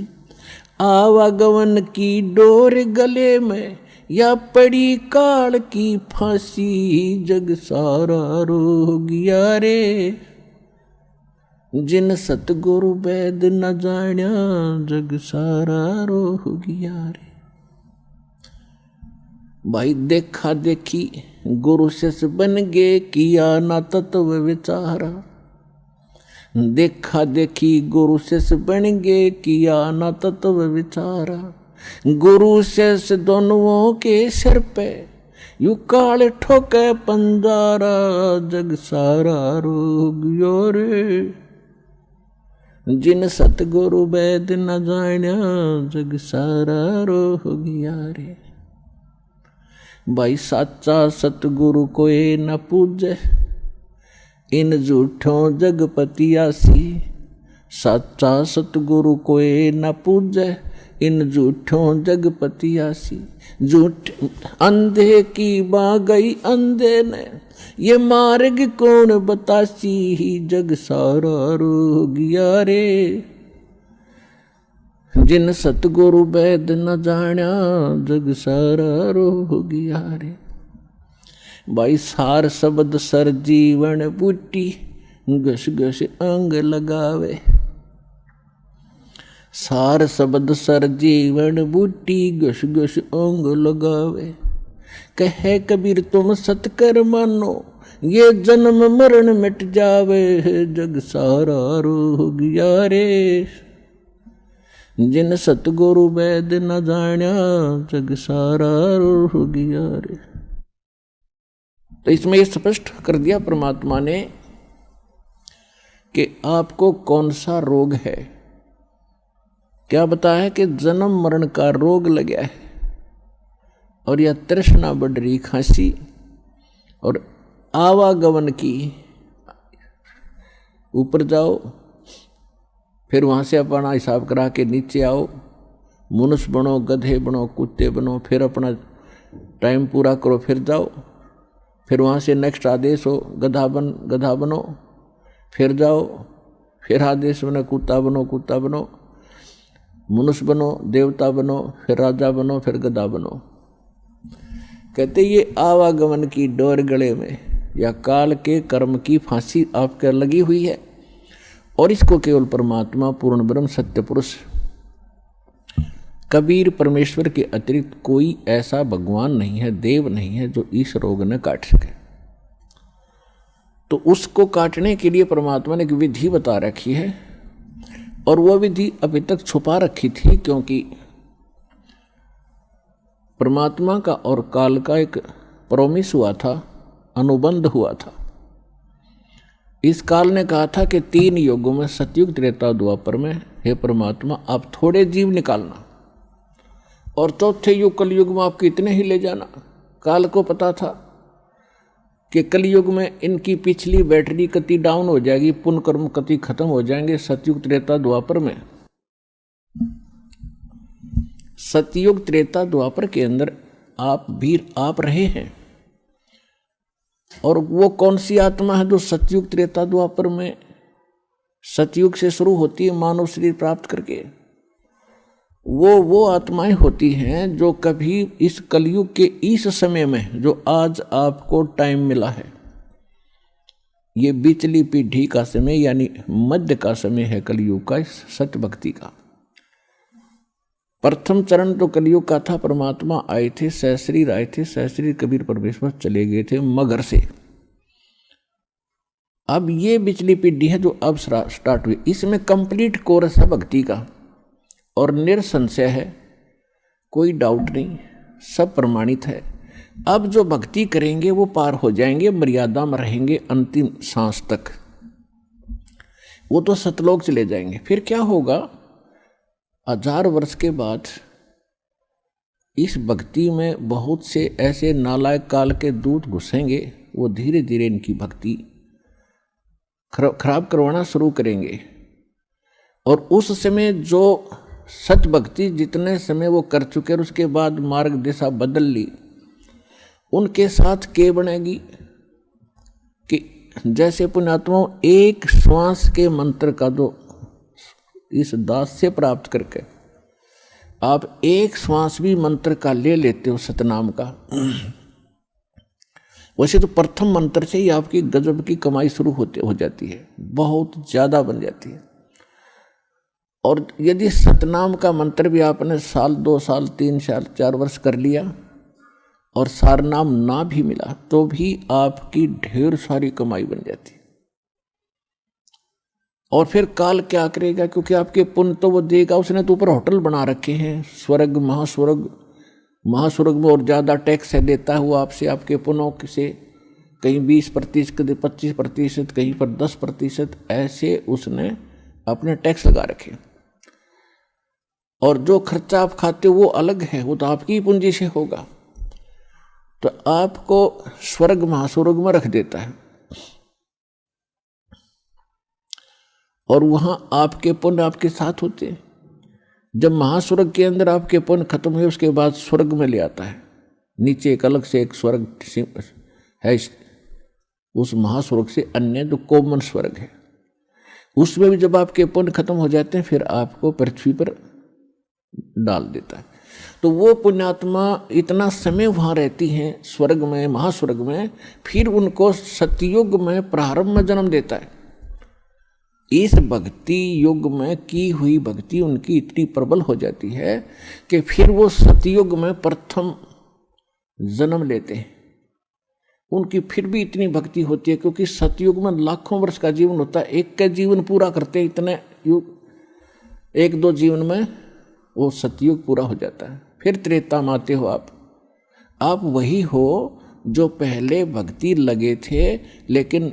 आवागमन की डोर गले में, या पड़ी काल की फांसी, जग सारा रोग यारे, जिन सतगुरु वेद न जाण्या, जग सारा रोग यारे। भाई देखा देखी गुरु शिष्य बन गे, किया ना तत्व विचारा। देखा देखी गुरु शिष्य बन गे, किया ना तत्व विचारा। गुरु शिष्य दोनों के सिर पे, यू काल ठोके पंजारा, जग सारा रोग यारे, जिन सतगुरु वेद न जाण्या, जग सारा रोग यारे। भाई साचा सतगुरु कोई न पूजे, इन झूठों जगपतियासी। साचा सतगुरु कोई न पूजे, इन झूठों जगपतियासी। झूठ अंधे की बाँ गई अंधे ने, ये मार्ग कौन बतासी, जग सारा रोग यारे, जिन सतगुरु वेद न जाण्या, जग सारा रोग यारे। भाई सार शब्द सर जीवन बूटी, घस घस अंग लगावे। सार शब्द सर जीवन बूटी, घस घस अंग लगावे। कहे कबीर तुम सतकर मानो, ये जन्म मरण मिट जावे, जग सारा रोग यारे, जिन सतगुरु वेद न जाण्या, जग सारा रोग यारे। तो इसमें ये स्पष्ट कर दिया परमात्मा ने कि आपको कौन सा रोग है। क्या बताया कि जन्म मरण का रोग लगा है, और यह तृष्णा बढ़ रही खांसी, और आवागमन की, ऊपर जाओ, फिर वहाँ से अपना हिसाब करा के नीचे आओ, मनुष्य बनो, गधे बनो, कुत्ते बनो, फिर अपना टाइम पूरा करो, फिर जाओ, फिर वहाँ से नेक्स्ट आदेश हो गधा बनो, फिर जाओ, फिर आदेश बनो कुत्ता बनो, मनुष्य बनो, देवता बनो, फिर राजा बनो, फिर गधा बनो। कहते ये आवागमन की डोर गले में या काल के कर्म की फांसी आपके लगी हुई है, और इसको केवल परमात्मा पूर्ण ब्रह्म सत्य पुरुष कबीर परमेश्वर के अतिरिक्त कोई ऐसा भगवान नहीं है, देव नहीं है जो इस रोग ने काट सके। तो उसको काटने के लिए परमात्मा ने एक विधि बता रखी है, और वह विधि अभी तक छुपा रखी थी, क्योंकि परमात्मा का और काल का एक प्रॉमिस हुआ था, अनुबंध हुआ था। इस काल ने कहा था कि 3 युगों में, सतयुग, त्रेता, द्वापर में, हे परमात्मा आप थोड़े जीव निकालना, और चौथे युग कलयुग में आप कितने ही ले जाना। काल को पता था कि कलयुग में इनकी पिछली बैटरी कति डाउन हो जाएगी, पुण्य कर्म कति खत्म हो जाएंगे। सतयुग, त्रेता, द्वापर में, सतयुग, त्रेता, द्वापर के अंदर आप रहे हैं, और वो कौन सी आत्मा है जो सतयुग, त्रेता, द्वापर में, सतयुग से शुरू होती है मानव शरीर प्राप्त करके, वो आत्माएं होती हैं जो कभी इस कलयुग के इस समय में, जो आज आपको टाइम मिला है, ये बिचली पीढ़ी का समय यानी मध्य का समय है कलयुग का, इस सत्य भक्ति का। प्रथम चरण तो कलयुग का था, परमात्मा आए थे, सहस्रीर आए थे, सहस्रीर कबीर परमेश्वर चले गए थे मगर से। अब ये बिचली पीढ़ी है जो अब स्टार्ट हुई, इसमें कंप्लीट कोर्स है भक्ति का, और निरसंशय है, कोई डाउट नहीं, सब प्रमाणित है। अब जो भक्ति करेंगे वो पार हो जाएंगे, मर्यादा में रहेंगे अंतिम सांस तक, वो तो सतलोक चले जाएंगे। फिर क्या होगा, 1000 वर्ष के बाद इस भक्ति में बहुत से ऐसे नालायक काल के दूत घुसेंगे, वो धीरे धीरे इनकी भक्ति खराब करवाना शुरू करेंगे, और उस समय जो सच भक्ति जितने समय वो कर चुके और उसके बाद मार्ग दिशा बदल ली, उनके साथ के बनेगी कि जैसे पुण्यात्माओं एक श्वास के मंत्र का जो इस दास से प्राप्त करके आप एक श्वास भी मंत्र का ले लेते हो सतनाम का, वैसे तो प्रथम मंत्र से ही आपकी गजब की कमाई शुरू हो जाती है, बहुत ज़्यादा बन जाती है। और यदि सतनाम का मंत्र भी आपने 1 2 साल 3 साल 4 वर्ष कर लिया और सारनाम ना भी मिला, तो भी आपकी ढेर सारी कमाई बन जाती है। और फिर काल क्या करेगा, क्योंकि आपके पुण्य तो वो देगा, उसने तो ऊपर होटल बना रखे हैं, स्वर्ग महास्वर्ग में, और ज़्यादा टैक्स देता है वो आपसे, आपके पुण्यों से, कहीं 20%, 25%, कहीं पर 10%, ऐसे उसने अपने टैक्स लगा रखे। और जो खर्चा आप खाते हो वो अलग है, वो तो आपकी पूंजी से होगा, तो आपको स्वर्ग महास्वर्ग में रख देता है, और वहां आपके पुण्य आपके साथ होते हैं। जब महास्वर्ग के अंदर आपके पुण्य खत्म हुए, उसके बाद स्वर्ग में ले आता है, नीचे एक अलग से एक स्वर्ग है, उस महास्वर्ग से अन्य जो कॉमन स्वर्ग है, उसमें भी जब आपके पुण्य खत्म हो जाते हैं, फिर आपको पृथ्वी पर डाल देता है। तो वो पुण्यात्मा इतना समय वहाँ रहती हैं स्वर्ग में, महास्वर्ग में, फिर उनको सतयुग में प्रारंभ में जन्म देता है। इस भक्ति युग में की हुई भक्ति उनकी इतनी प्रबल हो जाती है कि फिर वो सतयुग में प्रथम जन्म लेते हैं। उनकी फिर भी इतनी भक्ति होती है, क्योंकि सतयुग में लाखों वर्ष का जीवन होता है, एक का जीवन पूरा करते हैं, इतने युग 1-2 जीवन में वो सतयुग पूरा हो जाता है। फिर त्रेता में आते हो आप वही हो जो पहले भक्ति लगे थे, लेकिन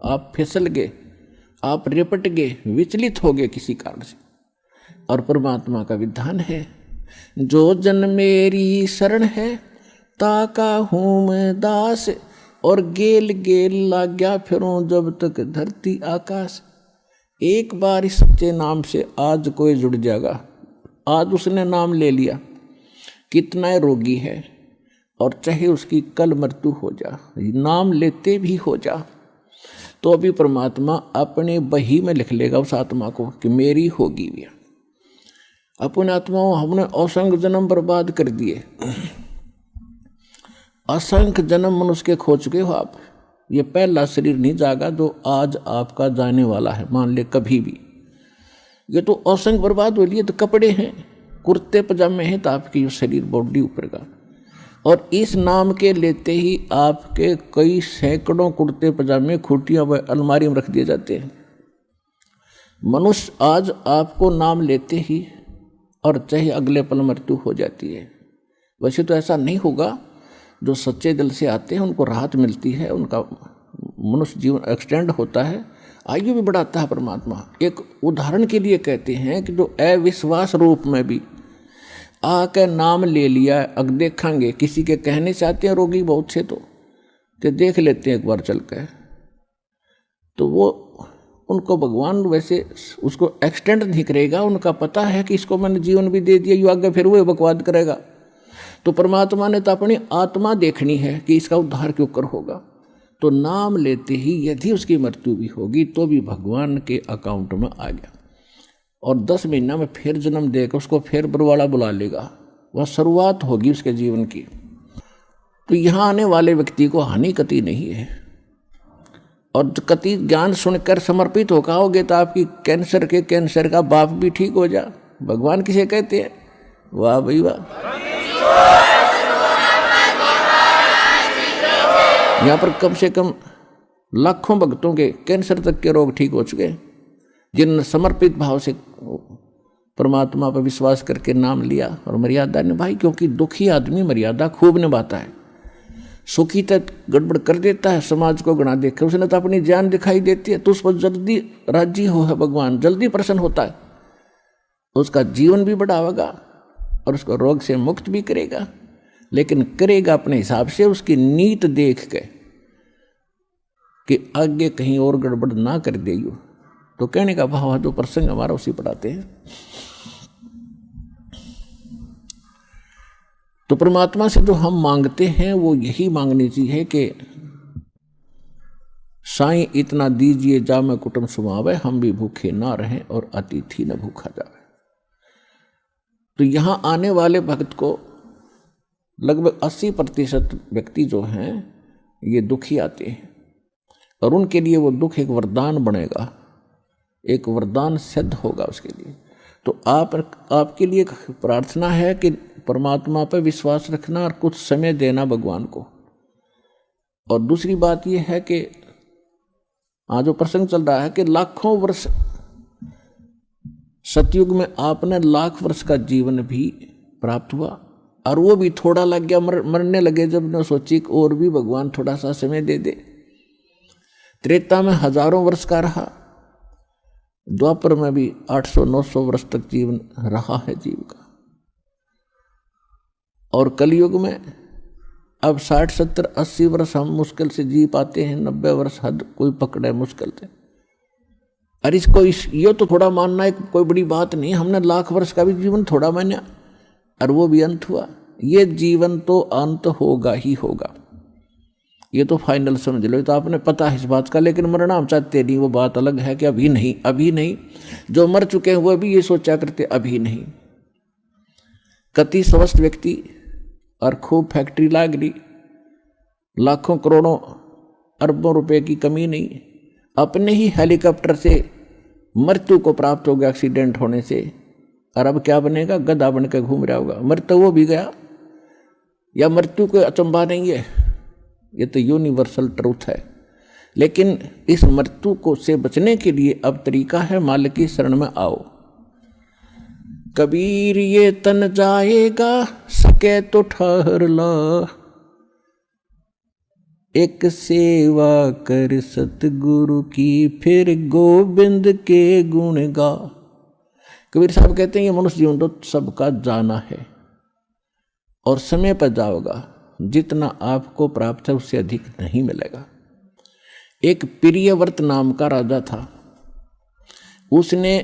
आप फिसल गए, आप रिपट गए, विचलित हो गए किसी कारण से। और परमात्मा का विधान है, जो जन मेरी शरण है ताका हूँ मैं दास, और गेल गेल लाग गया फिरों जब तक धरती आकाश। एक बार इस सच्चे नाम से आज कोई जुड़ जाएगा। आज उसने नाम ले लिया, कितना रोगी है और चाहे उसकी कल मृत्यु हो जा, नाम लेते भी हो जा, तो अभी परमात्मा अपने बही में लिख लेगा उस आत्मा को कि मेरी होगी भी। अपने आत्माओं हमने असंख्य जन्म बर्बाद कर दिए, असंख्य जन्म मनुष्य के खो चुके हो आप। ये पहला शरीर नहीं जागा जो आज आपका जाने वाला है, मान ले कभी भी। ये तो असंख्य बर्बाद हो लिए। तो कपड़े हैं, कुर्ते पजामे हैं, तो आपकी शरीर बॉडी ऊपर का, और इस नाम के लेते ही आपके कई सैकड़ों कुर्ते पजामे खूटियां व अलमारी में रख दिए जाते हैं। मनुष्य आज आपको नाम लेते ही और चाहे अगले पल मृत्यु हो जाती है। वैसे तो ऐसा नहीं होगा, जो सच्चे दिल से आते हैं उनको राहत मिलती है, उनका मनुष्य जीवन एक्सटेंड होता है, आयु भी बढ़ाता है परमात्मा। एक उदाहरण के लिए कहते हैं कि जो अविश्वास रूप में भी आके नाम ले लिया, अब देखेंगे किसी के कहने से आते हैं रोगी बहुत से तो देख लेते हैं एक बार चल के, तो वो उनको भगवान वैसे उसको एक्सटेंड नहीं करेगा। उनका पता है कि इसको मैंने जीवन भी दे दिया, यू आगे फिर वो बकवाद करेगा। तो परमात्मा ने तो अपनी आत्मा देखनी है कि इसका उद्धार क्यों कर होगा। तो नाम लेते ही यदि उसकी मृत्यु भी होगी तो भी भगवान के अकाउंट में आ गया, और 10 महीना में फिर जन्म देकर उसको फिर बरवाला बुला लेगा। वह शुरुआत होगी उसके जीवन की। तो यहाँ आने वाले व्यक्ति को हानि कति नहीं है, और कति ज्ञान सुनकर समर्पित होकर आओगे तो आपकी कैंसर का बाप भी ठीक हो जा। भगवान किसे कहते हैं? वाह भाई वाह। यहाँ पर कम से कम लाखों भक्तों के कैंसर तक के रोग ठीक हो चुके, जिन्होंने समर्पित भाव से परमात्मा पर विश्वास करके नाम लिया और मर्यादा निभाई। क्योंकि दुखी आदमी मर्यादा खूब निभाता है, सुखी तक गड़बड़ कर देता है, समाज को गणा देकर उसने तो अपनी जान दिखाई देती है, तो उस पर जल्दी राजी हो है भगवान, जल्दी प्रसन्न होता है, उसका जीवन भी बढ़ावेगा और उसको रोग से मुक्त भी करेगा। लेकिन करेगा अपने हिसाब से, उसकी नीत देख के कि आगे कहीं और गड़बड़ ना कर देगी। तो कहने का भाव है, जो प्रसंग हमारा उसी पढ़ाते हैं। तो परमात्मा से जो हम मांगते हैं वो यही मांगनी चाहिए कि साईं इतना दीजिए जा मैं कुटुंब सुमावे, हम भी भूखे ना रहें और अतिथि न भूखा जावे। तो यहाँ आने वाले भक्त को लगभग 80% व्यक्ति जो हैं ये दुखी आते हैं, और उनके लिए वो दुख एक वरदान बनेगा, एक वरदान सिद्ध होगा उसके लिए। तो आपके लिए प्रार्थना है कि परमात्मा पर विश्वास रखना और कुछ समय देना भगवान को। और दूसरी बात यह है कि आज जो प्रसंग चल रहा है कि लाखों वर्ष सतयुग में आपने लाख वर्ष का जीवन भी प्राप्त हुआ, और वो भी थोड़ा लग गया, मरने लगे जब न सोची और भी भगवान थोड़ा सा समय दे दे। त्रेता में हजारों वर्ष का रहा, द्वापर में भी 800-900 वर्ष तक जीवन रहा है जीव का, और कलयुग में अब 60-70-80 वर्ष हम मुश्किल से जी पाते हैं, 90 वर्ष हद कोई पकड़े मुश्किल से। अरे ये तो थोड़ा मानना एक कोई बड़ी बात नहीं, हमने लाख वर्ष का भी जीवन थोड़ा माना और वो भी अंत हुआ। ये जीवन तो अंत होगा ही होगा, ये तो फाइनल समझ लो, ये तो आपने पता है इस बात का। लेकिन मरना हम चाहते नहीं, वो बात अलग है कि अभी नहीं, अभी नहीं। जो मर चुके हैं वो भी ये सोचा करते अभी नहीं। कति स्वस्थ व्यक्ति और खूब फैक्ट्री लाग रही, लाखों करोड़ों अरबों रुपए की कमी नहीं, अपने ही हेलीकॉप्टर से मृत्यु को प्राप्त हो गया एक्सीडेंट होने से, और अब क्या बनेगा? गधा बन के घूम रहा होगा। मृत्यु वो भी गया, या मृत्यु कोई अचंभा नहीं है, ये तो यूनिवर्सल ट्रूथ है। लेकिन इस मृत्यु को से बचने के लिए अब तरीका है, मालिक की शरण में आओ। कबीर ये तन जाएगा, सके तो ठहर ला, एक सेवा कर सतगुरु की, फिर गोविंद के गुण गा। कबीर साहब कहते हैं ये मनुष्य जीवन तो सबका जाना है और समय पर जाओगा, जितना आपको प्राप्त है उससे अधिक नहीं मिलेगा। एक प्रियव्रत नाम का राजा था, उसने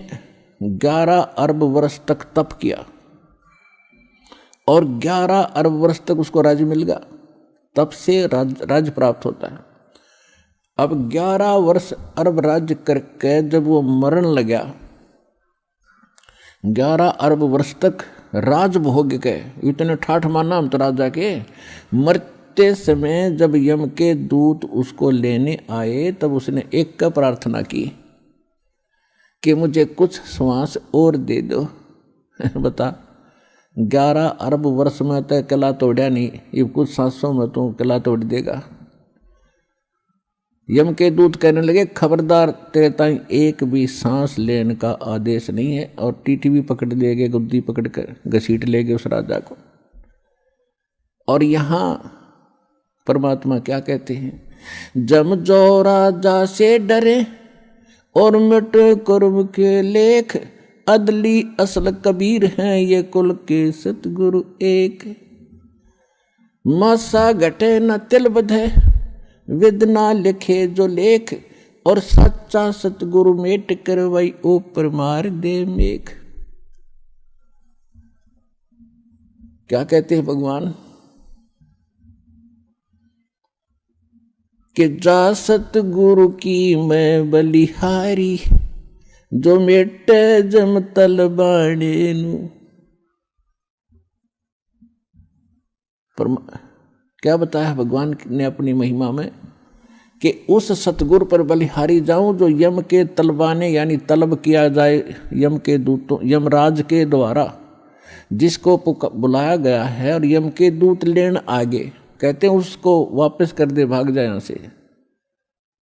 11 अरब वर्ष तक तप किया और 11 अरब वर्ष तक उसको राज्य मिल गया। तप से राज्य प्राप्त होता है। अब 11 वर्ष अरब राज्य करके जब वो मरण लगा, 11 अरब वर्ष तक राज भोग के इतने ठाठ माना हम तो राजा के, मरते समय जब यम के दूत उसको लेने आए तब उसने एक का प्रार्थना की कि मुझे कुछ श्वास और दे दो। बता, 11 अरब वर्ष में तो किला तोड़ा नहीं, ये कुछ सांसों में तो किला तोड़ देगा। यम के दूत कहने लगे, खबरदार, तेरे ताई एक भी सांस लेने का आदेश नहीं है, और टीटी भी पकड़ लेगे, गुद्दी पकड़ कर घसीट लेगे उस राजा को। और यहाँ परमात्मा क्या कहते हैं, जम जो राजा से डरे और मिट कर्म के लेख, अदली असल कबीर हैं ये कुल के सतगुरु एक। मासा घटे न तिल बधे, विद ना लिखे जो लेख, और सच्चा सतगुरु मेट करवाई ऊपर मार दे मेघ। क्या कहते हैं भगवान कि जा सतगुरु की मैं बलिहारी, जो मेटे जम तल बाणे नू। क्या बताया भगवान ने अपनी महिमा में कि उस सतगुरु पर बलिहारी जाऊं जो यम के तलबाने यानी तलब किया जाए यम के दूतों, यमराज के द्वारा जिसको बुलाया गया है, और यम के दूत लेन आगे कहते हैं उसको वापस कर दे, भाग जाए यहाँ से,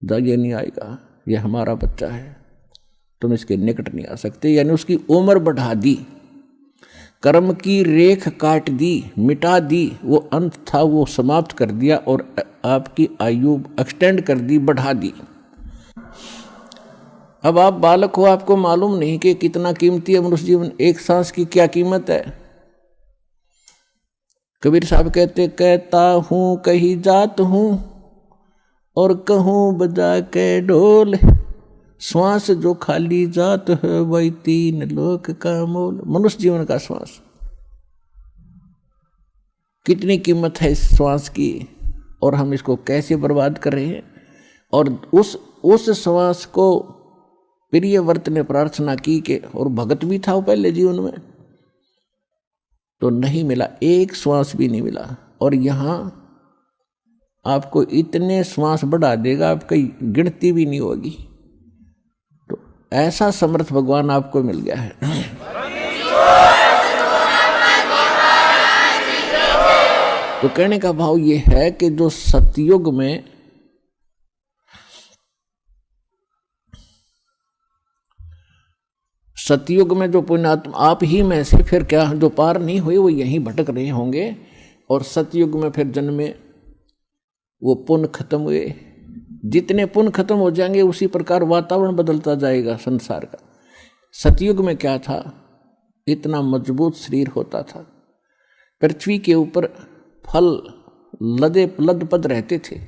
जा ये नहीं आएगा, ये हमारा बच्चा है, तुम इसके निकट नहीं आ सकते। यानी उसकी उम्र बढ़ा दी, कर्म की रेख काट दी, मिटा दी, वो अंत था वो समाप्त कर दिया, और आपकी आयु एक्सटेंड कर दी, बढ़ा दी। अब आप बालक हो, आपको मालूम नहीं कि कितना कीमती है मनुष्य जीवन, एक सांस की क्या कीमत है। कबीर साहब कहते, कहता हूँ कहीं जात हूँ और कहूँ बजा के ढोल, श्वास जो खाली जात है वही 3 लोक का मोल। मनुष्य जीवन का श्वास, कितनी कीमत है इस श्वास की, और हम इसको कैसे बर्बाद कर रहे हैं। और उस श्वास को प्रियव्रत ने प्रार्थना की कि, और भगत भी था वो पहले जीवन में, तो नहीं मिला, एक श्वास भी नहीं मिला। और यहाँ आपको इतने श्वास बढ़ा देगा, आपकी गिनती भी नहीं होगी। तो ऐसा समर्थ भगवान आपको मिल गया है। तो कहने का भाव ये है कि जो सतयुग में जो पुण्यात्मा आप ही में से फिर क्या जो पार नहीं हुए वो यहीं भटक रहे होंगे, और सतयुग में फिर जन्मे, वो पुण्य खत्म हुए। जितने पुण्य खत्म हो जाएंगे उसी प्रकार वातावरण बदलता जाएगा संसार का। सतयुग में क्या था, इतना मजबूत शरीर होता था, पृथ्वी के ऊपर फल लदपद रहते थे,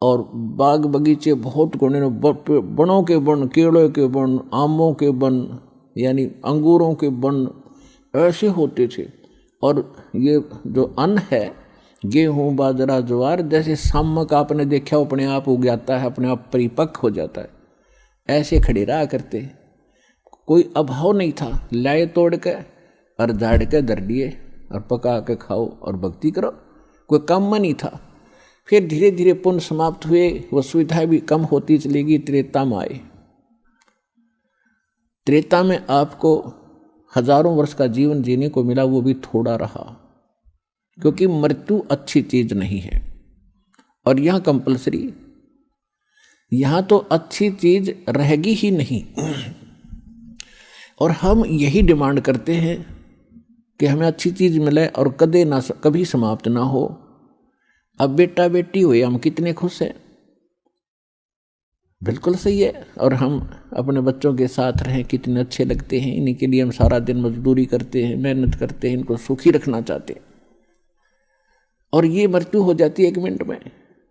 और बाग बगीचे बहुत गुणे, बनों के बन, केलों के बन, आमों के बन, यानी अंगूरों के बन ऐसे होते थे। और ये जो अन्न है, गेहूँ बाजरा ज्वार, जैसे सामक आपने देखा अपने आप उग जाता है, अपने आप परिपक्व हो जाता है, ऐसे खड़े रहा करते। कोई अभाव नहीं था, लाए तोड़ के और झाड़ के धर दिए और पका के खाओ और भक्ति करो, कोई काम नहीं था। फिर धीरे धीरे पुण्य समाप्त हुए, वो सुविधाएं भी कम होती चली गई, त्रेता में आए। त्रेता में आपको हजारों वर्ष का जीवन जीने को मिला, वो भी थोड़ा रहा, क्योंकि मृत्यु अच्छी चीज नहीं है। और यहाँ कंपलसरी, यहाँ तो अच्छी चीज रहेगी ही नहीं। और हम यही डिमांड करते हैं कि हमें अच्छी चीज मिले और कभी समाप्त ना हो। अब बेटा बेटी हुए, हम कितने खुश हैं, बिल्कुल सही है। और हम अपने बच्चों के साथ रहें, कितने अच्छे लगते हैं। इन्हीं के लिए हम सारा दिन मजदूरी करते हैं, मेहनत करते हैं, इनको सुखी रखना चाहते हैं। और ये मृत्यु हो जाती है 1 मिनट में।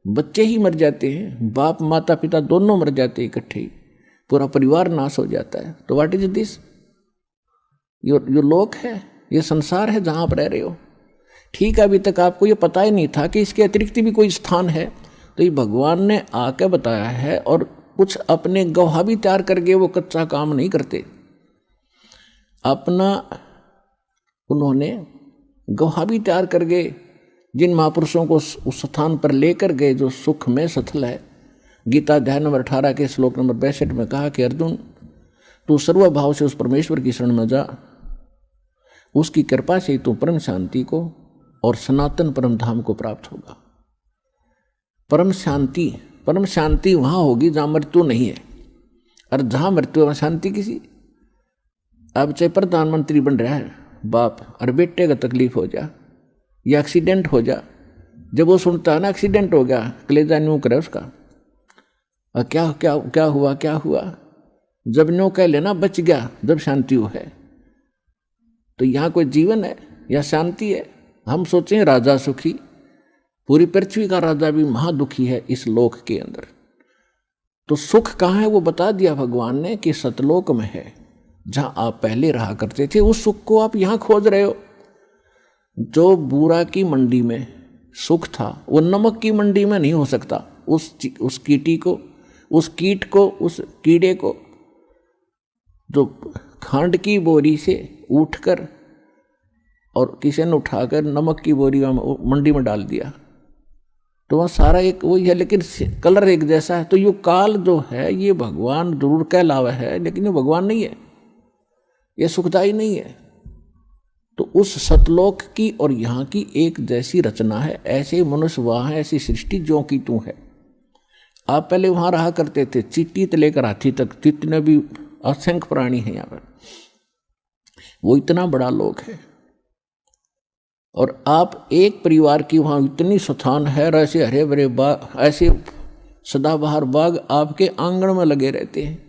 बच्चे ही मर जाते हैं, बाप माता पिता दोनों मर जाते हैं इकट्ठे ही, पूरा परिवार नाश हो जाता है। तो व्हाट इज दिस? यो लोक है, ये संसार है जहां आप रह रहे हो। ठीक है, अभी तक आपको ये पता ही नहीं था कि इसके अतिरिक्त भी कोई स्थान है, तो ये भगवान ने आके बताया है। और कुछ अपने गवाह भी तैयार करके वो कच्चा काम नहीं करते, अपना उन्होंने गवाह भी तैयार करके जिन महापुरुषों को उस स्थान पर लेकर गए जो सुख में सथल है। गीता अध्याय नंबर 18 के श्लोक नंबर 62 में कहा कि अर्जुन, तू सर्वभाव से उस परमेश्वर की शरण में जा, उसकी कृपा से तू परम शांति को और सनातन परम धाम को प्राप्त होगा। परम शांति वहां होगी जहां मृत्यु नहीं है, और जहां मृत्यु वहां शांति किसी। अब चाहे प्रधानमंत्री बन रहा है बाप, और बेटे का तकलीफ हो जा या एक्सीडेंट हो जा, जब वो सुनता है ना एक्सीडेंट हो गया, कलेजा न्यू करे उसका, और क्या क्या क्या हुआ क्या हुआ, जब न्यू कह लेना बच गया, जब शांति हो है। तो यहाँ कोई जीवन है या शांति है? हम सोचें राजा सुखी, पूरी पृथ्वी का राजा भी महादुखी है इस लोक के अंदर। तो सुख कहाँ है वो बता दिया भगवान ने कि सतलोक में है, जहां आप पहले रहा करते थे। उस सुख को आप यहां खोज रहे हो। जो बूरा की मंडी में सुख था वो नमक की मंडी में नहीं हो सकता। उस कीट को, उस कीड़े को जो खांड की बोरी से उठकर और किसी ने उठाकर नमक की बोरी मंडी में डाल दिया, तो वह सारा एक वही है, लेकिन कलर एक जैसा है। तो ये काल जो है ये भगवान जरूर कहलावा है, लेकिन ये भगवान नहीं है, ये सुखदाई नहीं है। तो उस सतलोक की और यहाँ की एक जैसी रचना है। ऐसे मनुष्य वहाँ है, ऐसी सृष्टि जो की तू है। आप पहले वहाँ रहा करते थे, चींटी से लेकर हाथी तक जितने भी असंख्य प्राणी हैं यहाँ पर, वो इतना बड़ा लोक है। और आप एक परिवार की वहाँ इतनी स्थान है, ऐसे हरे भरे बाग, ऐसे सदाबहार बाग आपके आंगन में लगे रहते हैं।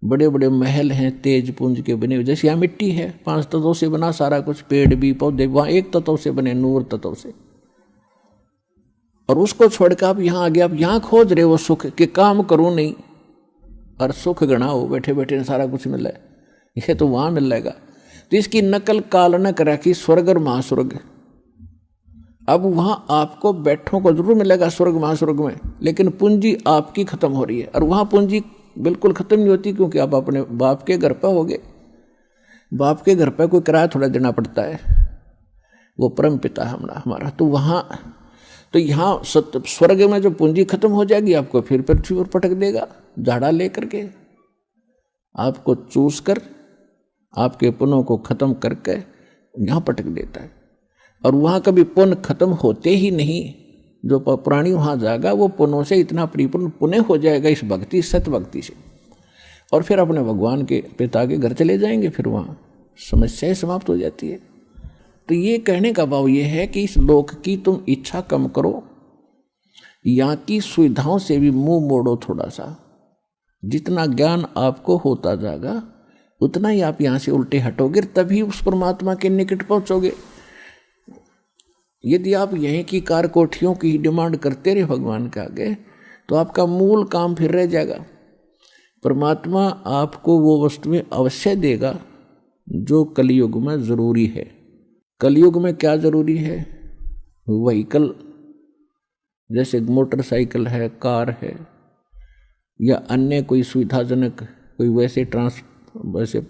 बड़े बड़े महल हैं तेज पुंज के बने हुए, जैसे यहाँ मिट्टी है 5 तत्वों से बना सारा कुछ, पेड़ भी पौधे, वहाँ 1 तत्व से बने, नूर तत्व से। और उसको छोड़कर आप यहाँ आ गए, आप यहाँ खोज रहे हो सुख के, काम करूँ नहीं और सुख गणा हो, बैठे बैठे सारा कुछ मिल रहा है, ये तो वहाँ मिल जाएगा। तो इसकी नकल काल न करा कि स्वर्ग और महास्वर्ग। अब वहां आपको बैठों को जरूर मिलेगा स्वर्ग महास्वर्ग में, लेकिन पूंजी आपकी खत्म हो रही है। और वहां पूंजी बिल्कुल खत्म नहीं होती, क्योंकि आप अपने बाप के घर पर हो गए। बाप के घर पर कोई किराया थोड़ा देना पड़ता है, वो परम पिता है हमारा। तो यहाँ स्वर्ग में जो पूंजी खत्म हो जाएगी, आपको फिर पृथ्वी पर पटक देगा, झाड़ा लेकर के आपको चूस कर आपके पुण्यों को खत्म करके यहाँ पटक देता है। और वहाँ कभी पुण्य खत्म होते ही नहीं। जो प्राणी वहाँ जाएगा वो पुण्यों से इतना परिपूर्ण पुण्य हो जाएगा इस भक्ति, सत भक्ति से, और फिर अपने भगवान के पिता के घर चले जाएंगे। फिर वहाँ समस्याएं समाप्त हो जाती है। तो ये कहने का भाव ये है कि इस लोक की तुम इच्छा कम करो, यहाँ की सुविधाओं से भी मुंह मोड़ो थोड़ा सा। जितना ज्ञान आपको होता जाएगा उतना ही आप यहाँ से उल्टे हटोगे, तभी उस परमात्मा के निकट पहुँचोगे। यदि आप यहीं की कार कोठियों की डिमांड करते रहे भगवान के आगे, तो आपका मूल काम फिर रह जाएगा। परमात्मा आपको वो वस्तुएं अवश्य देगा जो कलयुग में ज़रूरी है। कलयुग में क्या ज़रूरी है? व्हीकल, जैसे मोटरसाइकिल है, कार है, या अन्य कोई सुविधाजनक कोई वैसे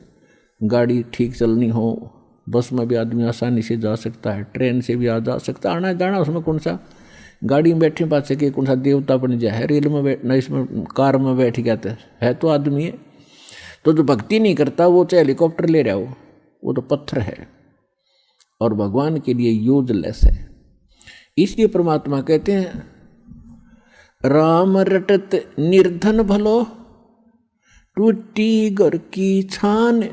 गाड़ी ठीक चलनी हो। बस में भी आदमी आसानी से जा सकता है, ट्रेन से भी जा सकता है, आना जाना उसमें कौन सा गाड़ी में बैठे बात से कि कौन सा देवता बन जाए, रेल में न इसमें कार में बैठ गया है तो आदमी है। तो जो भक्ति नहीं करता वो चाहे हेलीकॉप्टर ले रहा हो, वो तो पत्थर है और भगवान के लिए यूजलेस है। इसलिए परमात्मा कहते हैं, राम रटत निर्धन भलो, टूटी घर की छान,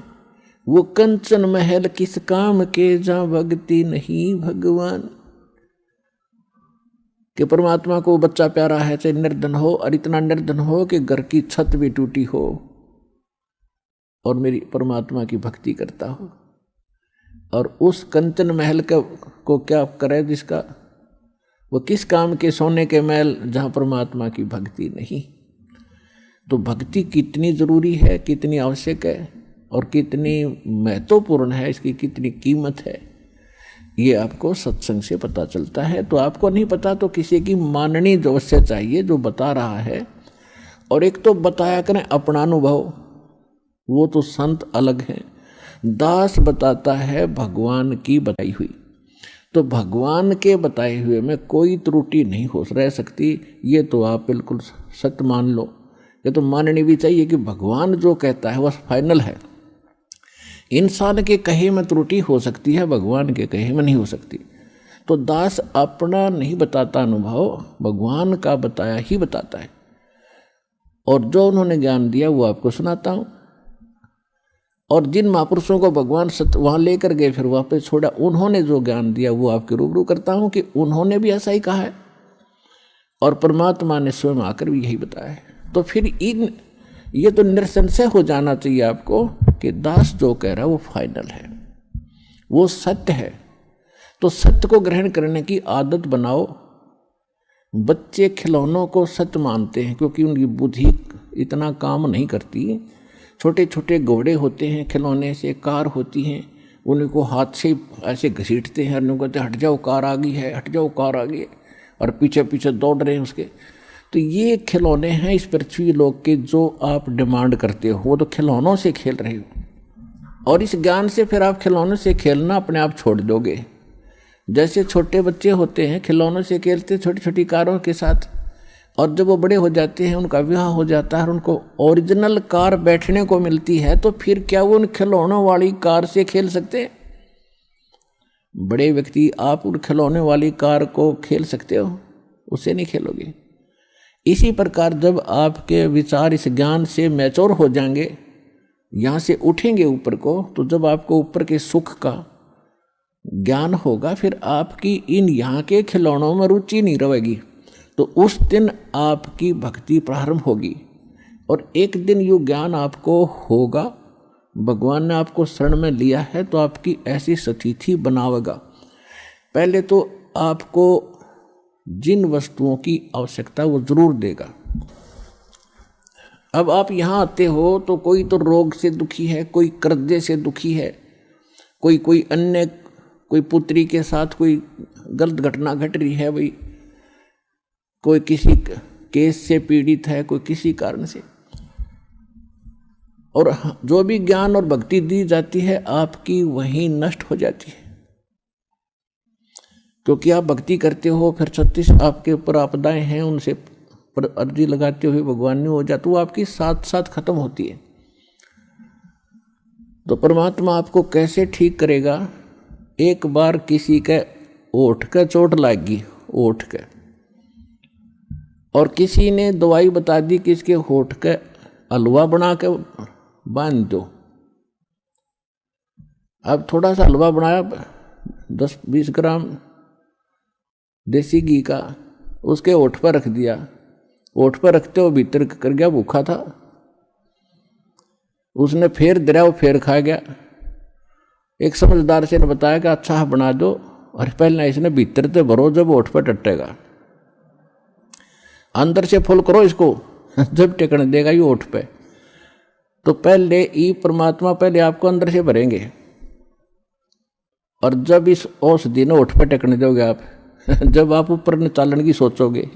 वो कंचन महल किस काम के, जहां भक्ति नहीं भगवान। कि परमात्मा को बच्चा प्यारा है, चाहे निर्धन हो, और इतना निर्धन हो कि घर की छत भी टूटी हो, और मेरी परमात्मा की भक्ति करता हो। और उस कंचन महल को क्या करे जिसका वो किस काम के सोने के महल जहाँ परमात्मा की भक्ति नहीं। तो भक्ति कितनी जरूरी है, कितनी आवश्यक है और कितनी महत्वपूर्ण है, इसकी कितनी कीमत है, ये आपको सत्संग से पता चलता है। तो आपको नहीं पता तो किसी की माननी अवश्य चाहिए जो बता रहा है। और एक तो बताया करें अपना अनुभव, वो तो संत अलग है। दास बताता है भगवान की बताई हुई, तो भगवान के बताए हुए में कोई त्रुटि नहीं हो रह सकती। ये तो आप बिल्कुल सत्य मान लो। ये तो माननी भी चाहिए कि भगवान जो कहता है वह फाइनल है। इंसान के कहे में त्रुटि हो सकती है, भगवान के कहे में नहीं हो सकती। तो दास अपना नहीं बताता अनुभव, भगवान का बताया ही बताता है। और जो उन्होंने ज्ञान दिया वो आपको सुनाता हूँ। और जिन महापुरुषों को भगवान सत्य वहाँ लेकर गए फिर वापस छोड़ा, उन्होंने जो ज्ञान दिया वो आपके रूबरू करता हूँ कि उन्होंने भी ऐसा ही कहा है और परमात्मा ने स्वयं आकर भी यही बताया है। तो फिर ये तो निसंशय हो जाना चाहिए आपको कि दास जो कह रहा है वो फाइनल है, वो सत्य है। तो सत्य को ग्रहण करने की आदत बनाओ। बच्चे खिलौनों को सत्य मानते हैं क्योंकि उनकी बुद्धि इतना काम नहीं करती। छोटे छोटे घोड़े होते हैं खिलौने से, कार होती हैं, उनको हाथ से ऐसे घसीटते हैं, उनको कहते हट जाओ कार आ गई है, हट जाओ कार आ गई है, और पीछे पीछे दौड़ रहे हैं उसके। तो ये खिलौने हैं इस पृथ्वी लोक के जो आप डिमांड करते हो, वो तो खिलौनों से खेल रहे हो। और इस ज्ञान से फिर आप खिलौनों से खेलना अपने आप छोड़ दोगे। जैसे छोटे बच्चे होते हैं खिलौनों से खेलते छोटी छोटी कारों के साथ, और जब वो बड़े हो जाते हैं, उनका विवाह हो जाता है और उनको ओरिजिनल कार बैठने को मिलती है, तो फिर क्या वो उन खिलौनों वाली कार से खेल सकते हैं? बड़े व्यक्ति आप उन खिलौने वाली कार को खेल सकते हो? उससे नहीं खेलोगे। इसी प्रकार जब आपके विचार इस ज्ञान से मैच्योर हो जाएंगे, यहाँ से उठेंगे ऊपर को, तो जब आपको ऊपर के सुख का ज्ञान होगा फिर आपकी इन यहाँ के खिलौनों में रुचि नहीं रहेगी। तो उस दिन आपकी भक्ति प्रारंभ होगी और एक दिन ये ज्ञान आपको होगा। भगवान ने आपको शरण में लिया है तो आपकी ऐसी स्थिति बनावेगा। पहले तो आपको जिन वस्तुओं की आवश्यकता वो जरूर देगा। अब आप यहाँ आते हो तो कोई तो रोग से दुखी है, कोई कर्जे से दुखी है, कोई अन्य कोई पुत्री के साथ कोई गलत घटना घट रही है, भाई कोई किसी केस से पीड़ित है, कोई किसी कारण से। और जो भी ज्ञान और भक्ति दी जाती है आपकी वहीं नष्ट हो जाती है, क्योंकि आप भक्ति करते हो, फिर 36 आपके ऊपर आपदाएं हैं, उनसे पर अर्जी लगाते हुए भगवान ने हो जाती, वो आपकी साथ साथ खत्म होती है। तो परमात्मा आपको कैसे ठीक करेगा? एक बार किसी के ओठ का चोट लगी, ओठ के, और किसी ने दवाई बता दी कि इसके होठ का हलवा बना के बांध दो। अब थोड़ा सा हलवा बनाया 10-20 ग्राम देसी घी का, उसके ओठ पर रख दिया। ओठ पर रखते हो भीतर कर गया, भूखा था, उसने फिर दरिया फिर खा गया। एक समझदार से ने बताया कि अच्छा बना दो, और पहले इसने भीतर से भरो, जब ओठ पर टटेगा अंदर से फुल करो इसको, जब टेकने देगा ये ओठ पे। तो पहले ये परमात्मा पहले आपको अंदर से भरेंगे, और जब इस औषधि ने ओठ पे टेकने दोगे आप, जब आप ऊपर न चालन की सोचोगे,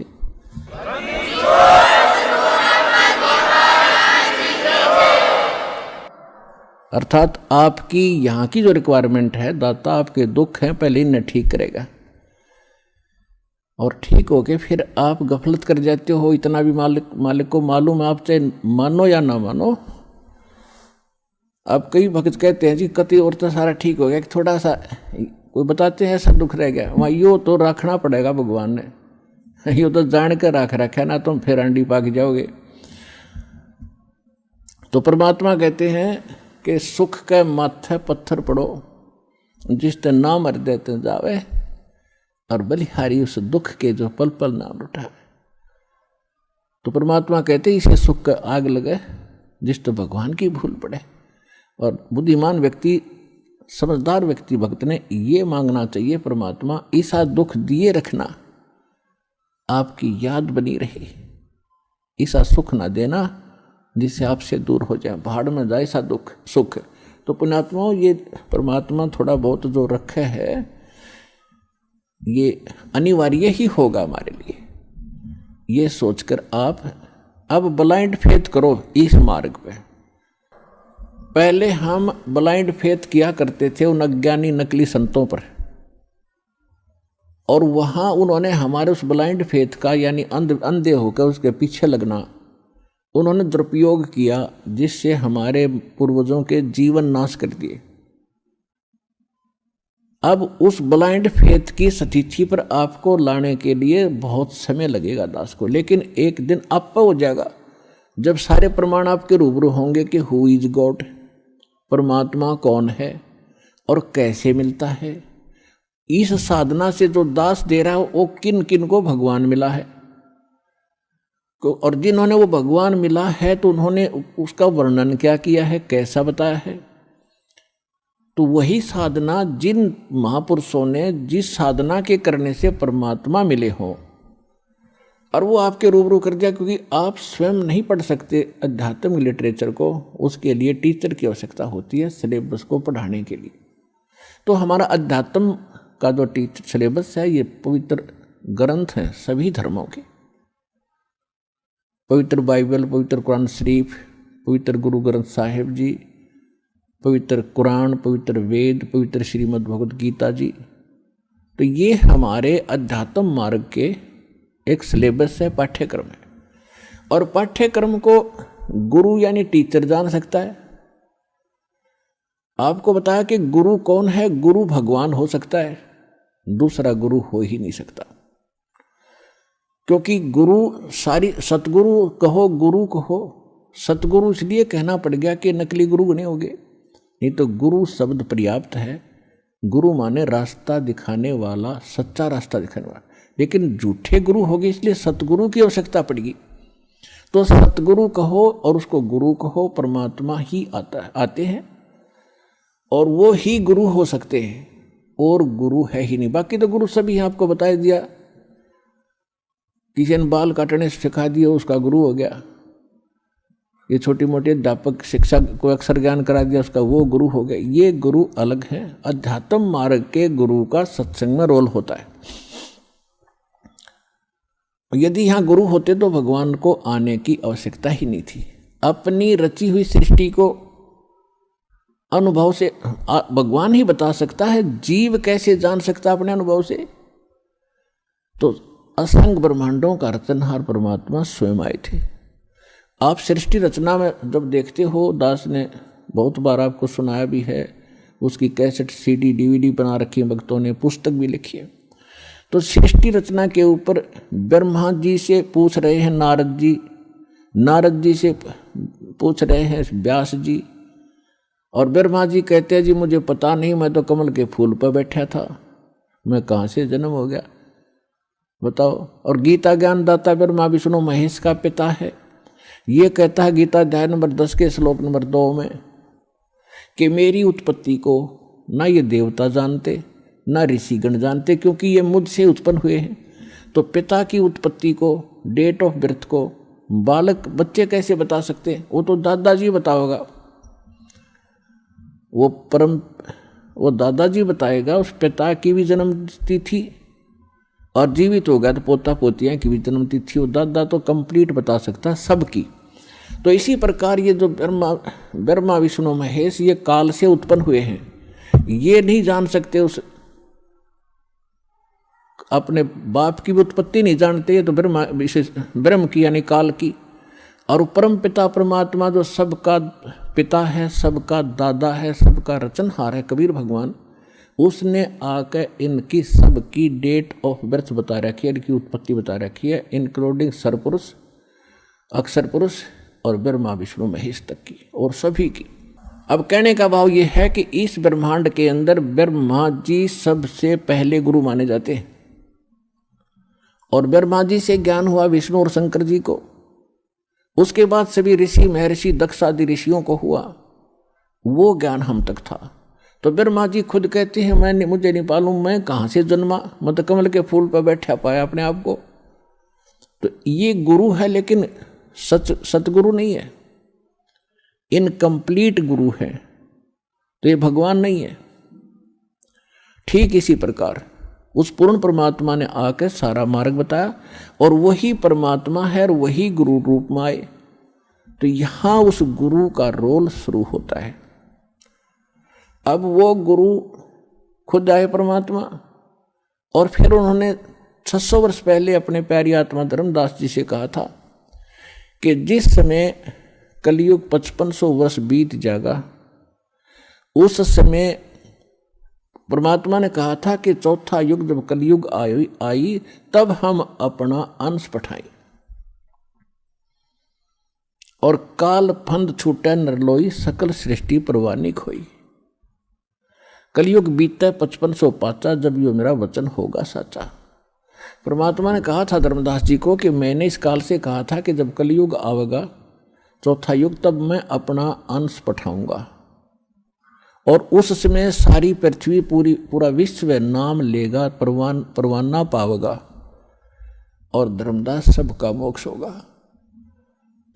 अर्थात आपकी यहाँ की जो रिक्वायरमेंट है, दाता आपके दुख हैं पहले इन्हें ठीक करेगा। और ठीक होके फिर आप गफलत कर जाते हो, इतना भी मालिक को मालूम है, आप चाहे मानो या ना मानो। अब कई भक्त कहते हैं जी कति और तो सारा ठीक हो गया, कि थोड़ा सा कोई बताते हैं ऐसा दुख रह गया, वहाँ यो तो रखना पड़ेगा भगवान ने, यो तो जान कर रख रखा ना, तुम फिर अंडी पाक जाओगे। तो परमात्मा कहते हैं कि सुख के माथे पत्थर पड़ो, जिसते नाम हृदय ते जावे, और बलिहारी उस दुख के जो पल पल नाम उठावे। तो परमात्मा कहते इसे सुख का आग लगे जिस तो भगवान की भूल पड़े। और बुद्धिमान व्यक्ति, समझदार व्यक्ति, भक्त ने ये मांगना चाहिए, परमात्मा ऐसा दुख दिए रखना आपकी याद बनी रहे, ऐसा सुख ना देना जिससे आपसे दूर हो जाए, भाड़ में जाए ऐसा दुख सुख। तो पुण्यात्माओं, ये परमात्मा थोड़ा बहुत जो रखे है ये अनिवार्य ही होगा हमारे लिए, ये सोचकर आप अब ब्लाइंड फेथ करो इस मार्ग पे। पहले हम ब्लाइंड फेथ किया करते थे उन अज्ञानी नकली संतों पर, और वहां उन्होंने हमारे उस ब्लाइंड फेथ का यानी अंधे होकर उसके पीछे लगना उन्होंने दुरुपयोग किया, जिससे हमारे पूर्वजों के जीवन नाश कर दिए। अब उस ब्लाइंड फेथ की स्थिति पर आपको लाने के लिए बहुत समय लगेगा दास को, लेकिन एक दिन आप हो जाएगा जब सारे प्रमाण आपके रूबरू होंगे कि हु इज गॉड, परमात्मा कौन है और कैसे मिलता है। इस साधना से जो दास दे रहा है वो किन किन को भगवान मिला है, और जिन्होंने वो भगवान मिला है तो उन्होंने उसका वर्णन क्या किया है, कैसा बताया है। तो वही साधना जिन महापुरुषों ने जिस साधना के करने से परमात्मा मिले हों और वो आपके रूबरू कर दिया, क्योंकि आप स्वयं नहीं पढ़ सकते अध्यात्म लिटरेचर को, उसके लिए टीचर की आवश्यकता होती है सिलेबस को पढ़ाने के लिए। तो हमारा अध्यात्म का जो टीचर सिलेबस है ये पवित्र ग्रंथ हैं सभी धर्मों के, पवित्र बाइबल, पवित्र कुरान शरीफ, पवित्र गुरु ग्रंथ साहिब जी, पवित्र कुरान, पवित्र वेद, पवित्र श्रीमद् भगवद गीता जी। तो ये हमारे अध्यात्म मार्ग के एक सिलेबस है, पाठ्यक्रम है। और पाठ्यक्रम को गुरु यानी टीचर जान सकता है। आपको बताया कि गुरु कौन है, गुरु भगवान हो सकता है, दूसरा गुरु हो ही नहीं सकता। क्योंकि गुरु सारी सतगुरु कहो, गुरु कहो, सतगुरु इसलिए कहना पड़ गया कि नकली गुरु नहीं होंगे, नहीं तो गुरु शब्द पर्याप्त है। गुरु माने रास्ता दिखाने वाला, सच्चा रास्ता दिखाने वाला। लेकिन झूठे गुरु हो गए इसलिए सतगुरु की आवश्यकता पड़ेगी। तो सतगुरु कहो और उसको गुरु कहो, परमात्मा ही आते हैं और वो ही गुरु हो सकते हैं, और गुरु है ही नहीं। बाकी तो गुरु सभी आपको बता दिया, किसी ने बाल काटने सिखा दिया उसका गुरु हो गया, ये छोटी मोटी अध्यापक शिक्षा को अक्षर ज्ञान करा दिया उसका वो गुरु हो गया। ये गुरु अलग है। अध्यात्म मार्ग के गुरु का सत्संग में रोल होता है। यदि यहाँ गुरु होते तो भगवान को आने की आवश्यकता ही नहीं थी। अपनी रची हुई सृष्टि को अनुभव से भगवान ही बता सकता है, जीव कैसे जान सकता अपने अनुभव से। तो असंख्य ब्रह्मांडों का रचनहार परमात्मा स्वयं आए थे। आप सृष्टि रचना में जब देखते हो, दास ने बहुत बार आपको सुनाया भी है, उसकी कैसेट सीडी डीवीडी बना रखी है भक्तों ने, पुस्तक भी लिखी है। तो सृष्टि रचना के ऊपर ब्रह्मा जी से पूछ रहे हैं नारद जी, नारद जी से पूछ रहे हैं व्यास जी, और ब्रह्मा जी कहते हैं जी मुझे पता नहीं, मैं तो कमल के फूल पर बैठा था, मैं कहाँ से जन्म हो गया बताओ। और गीता ज्ञानदाता ब्रह्मा विष्णु महेश का पिता है। ये कहता है गीता अध्याय नंबर 10 के श्लोक नंबर 2 में कि मेरी उत्पत्ति को ना ये देवता जानते ना ऋषिगण जानते, क्योंकि ये मुझसे उत्पन्न हुए हैं। तो पिता की उत्पत्ति को, डेट ऑफ बर्थ को बालक बच्चे कैसे बता सकते हैं? वो तो दादाजी बताओगा, वो दादाजी बताएगा। उस पिता की भी जन्म तिथि, और जीवित हो गया तो पोता पोतियाँ की भी जन्म तिथि, वो दादा तो कंप्लीट बता सकता है सबकी। तो इसी प्रकार ये जो ब्रह्मा विष्णु महेश ये काल से उत्पन्न हुए हैं, ये नहीं जान सकते, उस अपने बाप की भी उत्पत्ति नहीं जानते। तो ब्रह्म की यानी काल की, और परम पिता परमात्मा जो सबका पिता है, सबका दादा है, सबका रचनहार है, कबीर भगवान, उसने आकर इनकी सबकी डेट ऑफ बर्थ बता रखी है, इनकी उत्पत्ति बता रखी है, इंक्लूडिंग सरपुरुष, अक्षर पुरुष और ब्रह्मा विष्णु महेश तक की, और सभी की। अब कहने का भाव ये है कि इस ब्रह्मांड के अंदर ब्रह्मा जी सबसे पहले गुरु माने जाते हैं, और ब्रह्मा जी से ज्ञान हुआ विष्णु और शंकर जी को, उसके बाद सभी ऋषि महर्षि दक्ष आदि ऋषियों को हुआ, वो ज्ञान हम तक था। तो ब्रह्मा जी खुद कहते हैं मुझे नहीं मालूम मैं कहाँ से जन्मा, मैं तो कमल के फूल पर बैठा पाया अपने आप को, तो ये गुरु है लेकिन सतगुरु नहीं है, इनकम्प्लीट गुरु है, तो ये भगवान नहीं है। ठीक इसी प्रकार उस पूर्ण परमात्मा ने आकर सारा मार्ग बताया और वही परमात्मा है और वही गुरु रूप में आए। तो यहां उस गुरु का रोल शुरू होता है। अब वो गुरु खुद आए परमात्मा, और फिर उन्होंने 600 वर्ष पहले अपने प्यारी आत्मा धर्मदास जी से कहा था कि जिस समय कलयुग 5500 वर्ष बीत जाएगा, उस समय परमात्मा ने कहा था कि चौथा युग जब कलयुग आई तब हम अपना अंश पठाएं और काल फंद छूटे नरलोई सकल सृष्टि परवानी खोई। कलयुग बीता 5500 पाचा जब यो मेरा वचन होगा साचा। परमात्मा ने कहा था धर्मदास जी को कि मैंने इस काल से कहा था कि जब कलयुग आवेगा चौथा युग तब मैं अपना अंश पठाऊंगा और उस समय सारी पृथ्वी पूरा विश्व नाम लेगा, परवाना पावेगा और धर्मदास सबका मोक्ष होगा।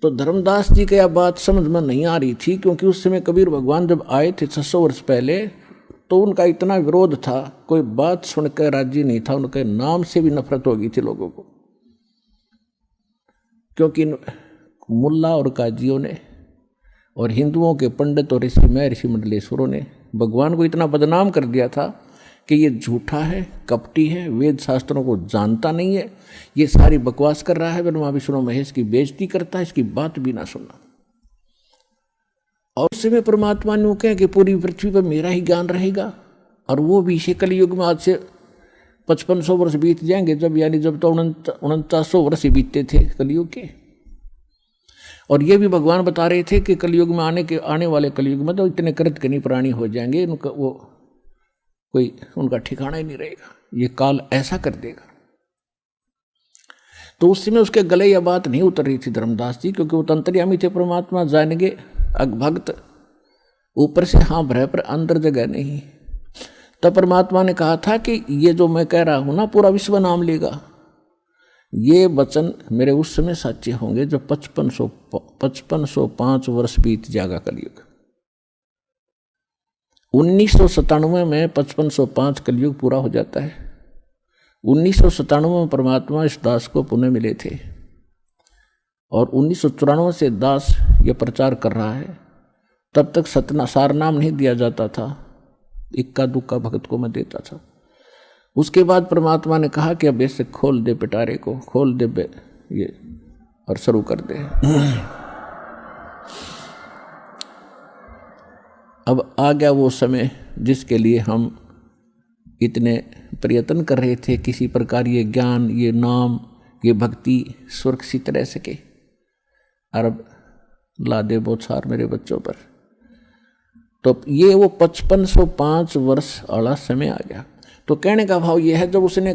तो धर्मदास जी की यह बात समझ में नहीं आ रही थी, क्योंकि उस समय कबीर भगवान जब आए थे 600 वर्ष पहले तो उनका इतना विरोध था, कोई बात सुनकर राजी नहीं था, उनके नाम से भी नफरत हो गई थी लोगों को, क्योंकि मुल्ला और काजियों ने और हिंदुओं के पंडित और ऋषि मंडलेश्वरों ने भगवान को इतना बदनाम कर दिया था कि ये झूठा है, कपटी है, वेद शास्त्रों को जानता नहीं है, ये सारी बकवास कर रहा है, ब्रह्मा विष्णु महेश की बेइज्जती करता है, इसकी बात भी ना सुनना। और उस समय परमात्मा ने कहा कि पूरी पृथ्वी पर मेरा ही ज्ञान रहेगा, और वो भी इसे कलयुग में आज से 5500 वर्ष बीत जाएंगे, जब तो 4900 वर्ष ही बीतते थे कलयुग के। और ये भी भगवान बता रहे थे कि कलयुग में आने वाले कलयुग में तो इतने कृतघ्नी प्राणी हो जाएंगे, उनका वो कोई उनका ठिकाना ही नहीं रहेगा, ये काल ऐसा कर देगा। तो उस समय उसके गले यह बात नहीं उतर रही थी धर्मदास जी, क्योंकि वो तंत्रियामी थे, परमात्मा जानेंगे भक्त ऊपर से हाँ भरे पर अंदर जगह नहीं। तब परमात्मा ने कहा था कि ये जो मैं कह रहा हूं ना पूरा विश्व नाम लेगा, ये वचन मेरे उस समय सच्चे होंगे जब 5505 वर्ष बीत जाएगा कलयुग। 1997 में 5505 कलयुग पूरा हो जाता है। 1997 में परमात्मा इस दास को पुनः मिले थे और 1994 से दास ये प्रचार कर रहा है। तब तक सार नाम नहीं दिया जाता था, इक्का दुक्का भक्त को मैं देता था। उसके बाद परमात्मा ने कहा कि अब ऐसे खोल दे पिटारे को, खोल दे ये और शुरू कर दे। अब आ गया वो समय जिसके लिए हम इतने प्रयत्न कर रहे थे, किसी प्रकार ये ज्ञान, ये नाम, ये भक्ति सुरक्षित रह सके। अरब ला दे बोछार मेरे बच्चों पर। तो ये वो 5505 वर्ष वाला समय आ गया। तो कहने का भाव ये है, जब उसने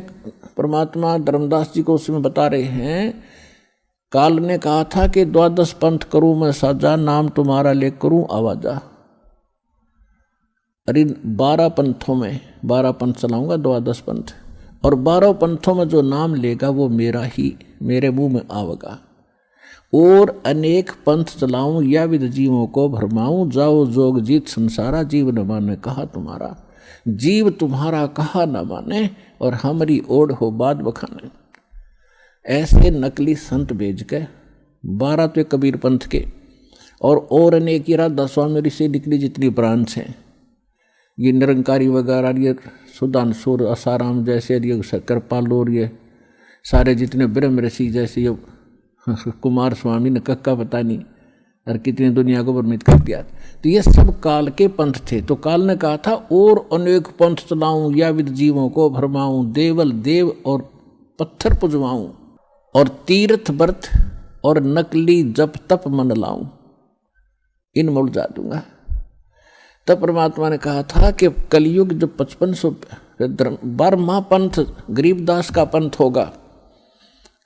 परमात्मा धर्मदास जी को उसमें बता रहे हैं, काल ने कहा था कि 12 पंथ करूं मैं साजा, नाम तुम्हारा ले करूं आवाजा। अरे 12 पंथों में 12 पंथ चलाऊंगा, 12 पंथ, और 12 पंथों में जो नाम लेगा वो मेरा ही, मेरे मुंह में आवेगा। और अनेक पंथ चलाऊं या विद जीवों को भरमाऊं, जाओ जोग जीत संसारा, जीव न माने कहा तुम्हारा। जीव तुम्हारा कहा न माने और हमारी ओढ़ हो बात बखाने। ऐसे नकली संत भेज के 12 तो कबीर पंथ के और अनेक ये राधा स्वामी ऋषि निकली जितनी ब्रांच हैं, ये निरंकारी वगैरह, ये सुधांशुर आसाराम जैसे, ये कृपाल और ये सारे जितने ब्रह्म ऋषि जैसे, ये कुमार स्वामी ने कक्का पता नहीं और कितनी दुनिया को भ्रमित कर दिया। तो ये सब काल के पंथ थे। तो काल ने कहा था और अनेक पंथ चलाऊं या विद जीवों को भरमाऊं, देवल देव और पत्थर पुजवाऊं, और तीर्थ व्रत और नकली जप तप मन लाऊं, इन में उलझा दूंगा। तब परमात्मा ने कहा था कि कलयुग जब 5500 12वां पंथ गरीबदास का पंथ होगा।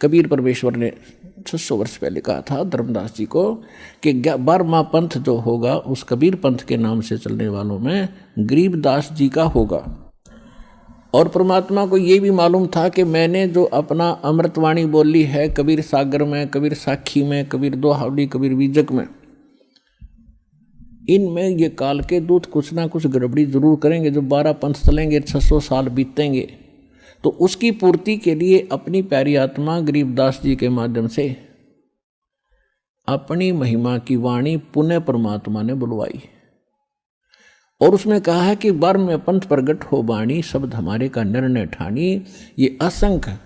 कबीर परमेश्वर ने 600 वर्ष पहले कहा था धर्मदास जी को कि 12वां पंथ जो होगा उस कबीर पंथ के नाम से चलने वालों में गरीबदास जी का होगा। और परमात्मा को ये भी मालूम था कि मैंने जो अपना अमृतवाणी बोली है कबीर सागर में, कबीर साखी में, कबीर दोहावली, कबीर बीजक में, इनमें ये काल के दूत कुछ ना कुछ गड़बड़ी जरूर करेंगे। जो 12 पंथ चलेंगे, 600 साल बीतेंगे, तो उसकी पूर्ति के लिए अपनी प्यारी आत्मा गरीबदास जी के माध्यम से अपनी महिमा की वाणी पुनः परमात्मा ने बुलवाई। और उसमें कहा है कि बार में पंथ प्रगट हो बाणी, शब्द हमारे का निर्णय ठानी। ये असंख्य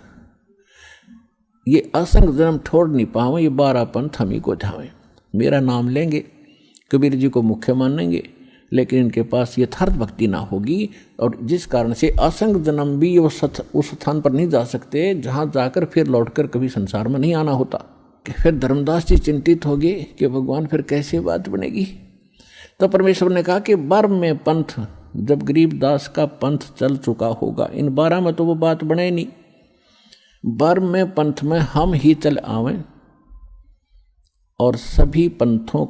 जन्म छोड़ नहीं पावे, ये 12 पंथ हम ही को धावे। मेरा नाम लेंगे, कबीर जी को मुख्य मानेंगे, लेकिन इनके पास यथार्थ भक्ति ना होगी, और जिस कारण से असंख्य जन्म भी वो उस स्थान पर नहीं जा सकते जहाँ जाकर फिर लौटकर कभी संसार में नहीं आना होता। कि फिर धर्मदास जी चिंतित हो गए कि भगवान फिर कैसे बात बनेगी। तो परमेश्वर ने कहा कि 12 में पंथ, जब गरीबदास का पंथ चल चुका होगा, इन 12 में तो वो बात बने नहीं, 12 में पंथ में हम ही चल आवें और सभी पंथों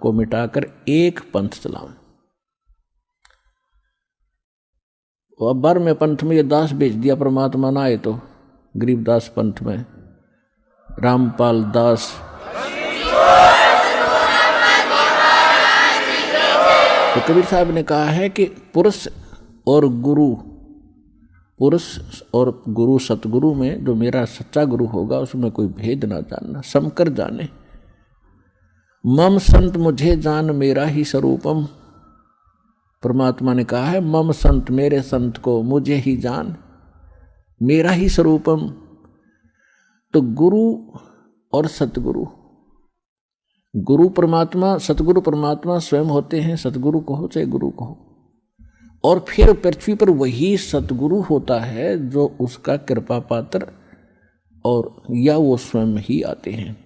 को मिटाकर एक पंथ चलावें। और 12 में पंथ में ये दास भेज दिया परमात्मा ना आए तो गरीबदास पंथ में रामपाल दास, तो कबीर साहब ने कहा है कि पुरुष और गुरु सतगुरु में जो मेरा सच्चा गुरु होगा उसमें कोई भेद ना जानना, समकर जाने। मम संत मुझे जान मेरा ही स्वरूपम, परमात्मा ने कहा है मम संत, मेरे संत को मुझे ही जान, मेरा ही स्वरूपम। तो गुरु और सतगुरु, गुरु परमात्मा, सतगुरु परमात्मा स्वयं होते हैं, सतगुरु कहो चाहे गुरु कहो। और फिर पृथ्वी पर वही सतगुरु होता है जो उसका कृपा पात्र, और या वो स्वयं ही आते हैं।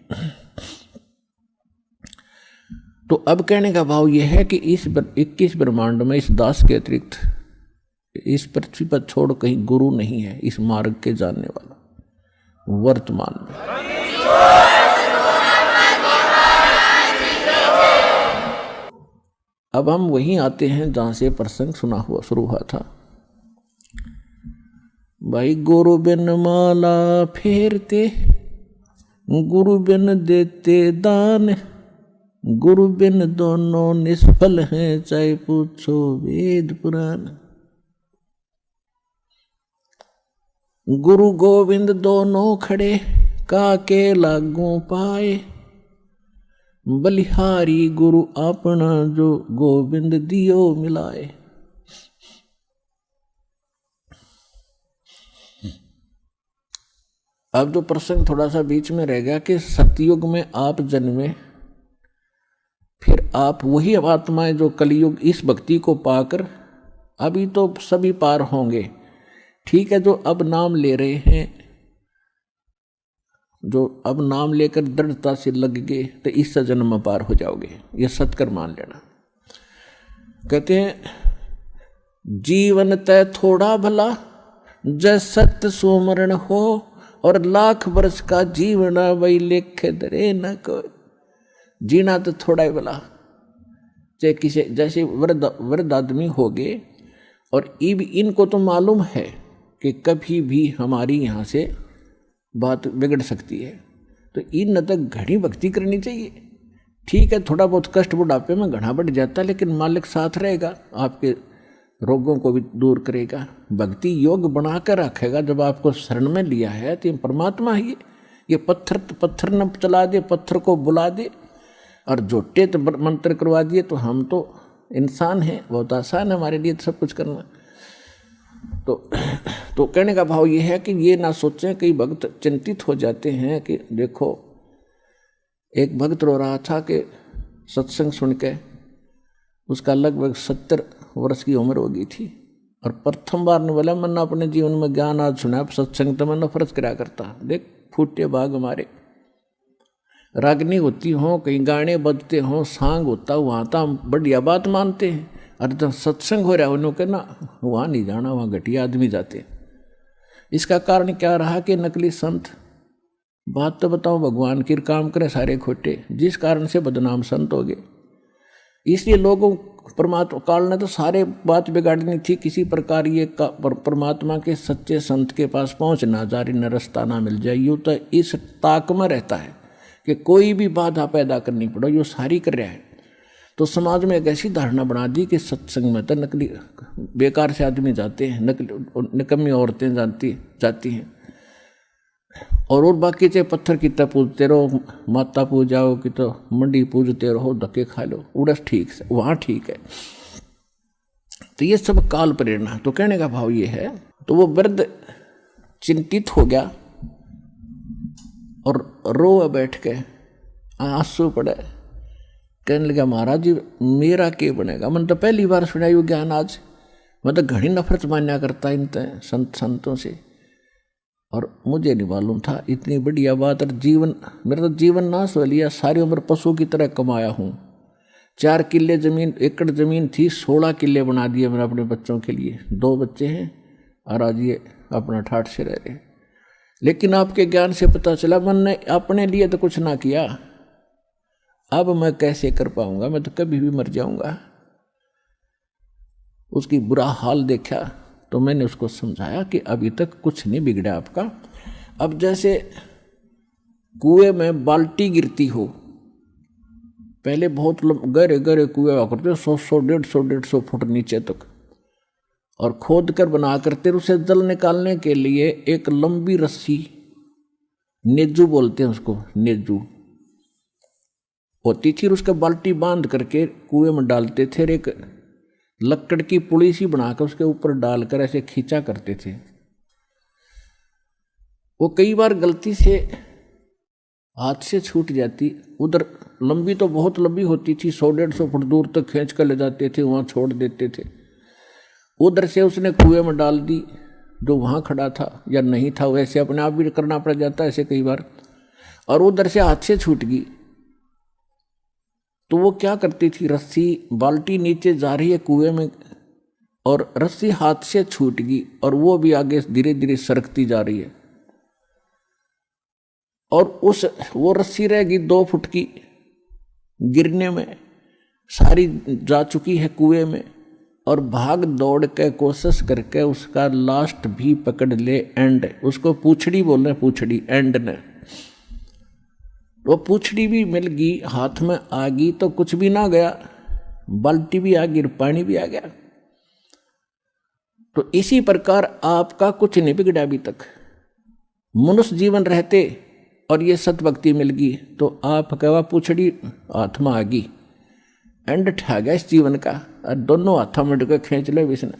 तो अब कहने का भाव यह है कि इस 21 ब्रह्मांड में इस दास के अतिरिक्त इस पृथ्वी पर छोड़ कहीं गुरु नहीं है इस मार्ग के जानने वाला वर्तमान में। अब हम वहीं आते हैं जहां से प्रसंग शुरू हुआ था। भाई गुरु बिन माला फेरते, गुरु बिन देते दान, गुरु बिन दोनों निष्फल हैं, चाहे पूछो वेद पुराण। गुरु गोविंद दोनों खड़े, काके लागू पाए, बलिहारी गुरु अपना जो गोविंद दियो मिलाए। अब जो प्रसंग थोड़ा सा बीच में रह गया कि सतयुग में आप जन्मे, फिर आप वही आत्माएं जो कलयुग इस भक्ति को पाकर अभी तो सभी पार होंगे, ठीक है, जो अब नाम ले रहे हैं, जो अब नाम लेकर दृढ़ता से लग गए, तो इस जन्म में पार हो जाओगे, ये सत्कर मान लेना। कहते हैं जीवन तय थोड़ा भला, जय सत्य सुमरण हो, और लाख वर्ष का जीवन वही लेख दरे न को। जीना तो थोड़ा ही भला, चाहे किसी जैसे वृद्ध आदमी हो गए, और इनको तो मालूम है कि कभी भी हमारी यहाँ से बात बिगड़ सकती है, तो इन तक घनी भक्ति करनी चाहिए। ठीक है, थोड़ा बहुत कष्ट बुढ़ापे में घना बढ़ जाता है, लेकिन मालिक साथ रहेगा, आपके रोगों को भी दूर करेगा, भक्ति योग बनाकर रखेगा। जब आपको शरण में लिया है तो ये परमात्मा ही, ये पत्थर न चला दे, पत्थर को बुला दे, और झोटे तो मंत्र करवा दिए, तो हम तो इंसान हैं, बहुत आसान है हमारे लिए तो सब कुछ करना। तो कहने का भाव ये है कि ये ना सोचें, कई भक्त चिंतित हो जाते हैं कि देखो एक भक्त रो रहा था कि सत्संग सुन के उसका लगभग 70 वर्ष की उम्र हो गई थी, और प्रथम बार ने बोला मैंने अपने जीवन में ज्ञान आज सुना, सत्संग तो मैं नफरत करा करता। देख फूटे भाग हमारे, रागनी होती हो, कहीं गाने बजते हों, सांग होता, वहाँ तो हम बढ़िया बात मानते हैं, और जब सत्संग हो रहा है उन्होंने कहना वहाँ नहीं जाना, वहाँ घटिया आदमी जाते। इसका कारण क्या रहा कि नकली संत, बात तो बताओ, भगवान की काम करे सारे खोटे, जिस कारण से बदनाम संत हो गए। इसलिए लोगों परमात्मा काल ने तो सारे बात बिगाड़नी थी, किसी प्रकार ये परमात्मा के सच्चे संत के पास पहुंचना, जारी न रास्ता ना मिल जाए। यूँ तो इस ताक में रहता है कि कोई भी बाधा पैदा करनी पड़े, यो सारी कर रहा है। तो समाज में एक ऐसी धारणा बना दी कि सत्संग में तो नकली बेकार से आदमी जाते हैं, नकली निकम्मी औरतें जाती हैं, और बाकी चाहे पत्थर की तरह पूजते रहो, माता पूजाओ कि तो मंडी पूजते रहो, धक्के खा लो, उड़स ठीक है, वहाँ ठीक है। तो ये सब काल प्रेरणा। तो कहने का भाव ये है, तो वो वृद्ध चिंतित हो गया और रो बैठ के आंसू पड़े, कहने लगा महाराज जी मेरा क्या बनेगा। मैंने तो पहली बार सुना ये ज्ञान आज, मैं तो घनी नफरत मान्या करता इन संतों से, और मुझे नहीं मालूम था इतनी बढ़िया बात। और जीवन मेरा तो जीवन नाश हो लिया, सारी उम्र पशु की तरह कमाया हूँ। 4 किले जमीन, एकड़ जमीन थी, 16 किले बना दिए मैंने अपने बच्चों के लिए। 2 बच्चे हैं और आज ये अपना ठाठ से रह रहे। लेकिन आपके ज्ञान से पता चला मैंने अपने लिए तो कुछ ना किया, अब मैं कैसे कर पाऊंगा, मैं तो कभी भी मर जाऊंगा। उसकी बुरा हाल देखा तो मैंने उसको समझाया कि अभी तक कुछ नहीं बिगड़ा आपका। अब जैसे कुएं में बाल्टी गिरती हो, पहले बहुत गहरे गहरे कुएं हुआ करते, 100 150 फुट नीचे तक, और खोद कर बना करते, उसे जल निकालने के लिए एक लंबी रस्सी, नेजू बोलते हैं उसको, नेजू होती थी, उसका बाल्टी बांध करके कुएं में डालते थे। एक लकड़ की पुली सी बनाकर उसके ऊपर डालकर ऐसे खींचा करते थे। वो कई बार गलती से हाथ से छूट जाती, उधर लंबी तो बहुत लंबी होती थी, 100 150 फुट दूर तक खींच कर ले जाते थे, वहाँ छोड़ देते थे। उधर से उसने कुएं में डाल दी, जो वहाँ खड़ा था या नहीं था, वैसे अपने आप भी करना पड़ जाता ऐसे कई बार, और उधर से हाथ से छूट गई। तो वो क्या करती थी, रस्सी, बाल्टी नीचे जा रही है कुएं में और रस्सी हाथ से छूट गई, और वो भी आगे धीरे धीरे सरकती जा रही है, और वो रस्सी रहेगी 2 फुट की, गिरने में सारी जा चुकी है कुएं में, और भाग दौड़ के कोशिश करके उसका लास्ट भी पकड़ ले, एंड, उसको पूछड़ी बोल रहे, पूछड़ी, एंड ने वो पूछड़ी भी मिल गई, हाथ में आ गई, तो कुछ भी ना गया, बाल्टी भी आ गई, पानी भी आ गया। तो इसी प्रकार आपका कुछ नहीं बिगड़ा अभी तक। मनुष्य जीवन रहते और ये सतभक्ति मिल गई तो आप कहवा पूछड़ी हाथ में आ गई, एंड ठा गया इस जीवन का, और दोनों हाथों में डुके खींच लो विष्णु,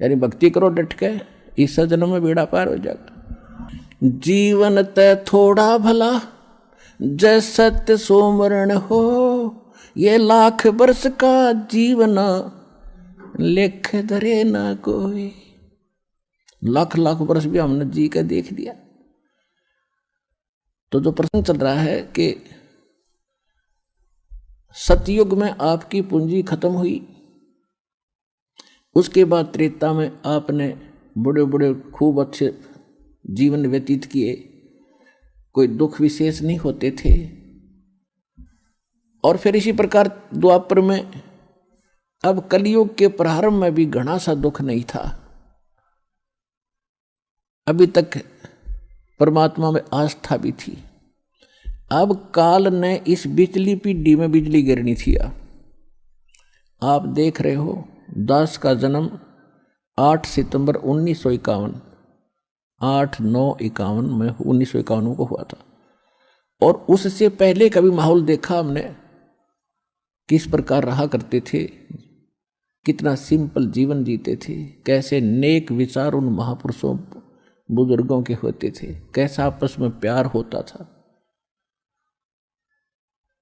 यानी भक्ति करो डट के, इस जन्म में बेड़ा पार हो जाएगा। जीवन ते थोड़ा भला जय सत्य सोमरण हो, ये लाख वर्ष का जीवन लेख धरे ना कोई। लाख वर्ष भी हमने जी के देख लिया। तो जो प्रश्न चल रहा है कि सतयुग में आपकी पूंजी खत्म हुई, उसके बाद त्रेता में आपने बड़े बड़े खूब अच्छे जीवन व्यतीत किए, कोई दुख विशेष नहीं होते थे, और फिर इसी प्रकार द्वापर में, अब कलयुग के प्रारंभ में भी घना सा दुख नहीं था। अभी तक परमात्मा में आस्था भी थी। अब काल ने इस बिजली पीढ़ी में बिजली गिरनी थी। आप देख रहे हो, दास का जन्म 8 सितंबर 1951, 8/9/51 में 1951 को हुआ था, और उससे पहले कभी माहौल देखा हमने, किस प्रकार रहा करते थे, कितना सिंपल जीवन जीते थे, कैसे नेक विचार उन महापुरुषों बुजुर्गों के होते थे, कैसा आपस में प्यार होता था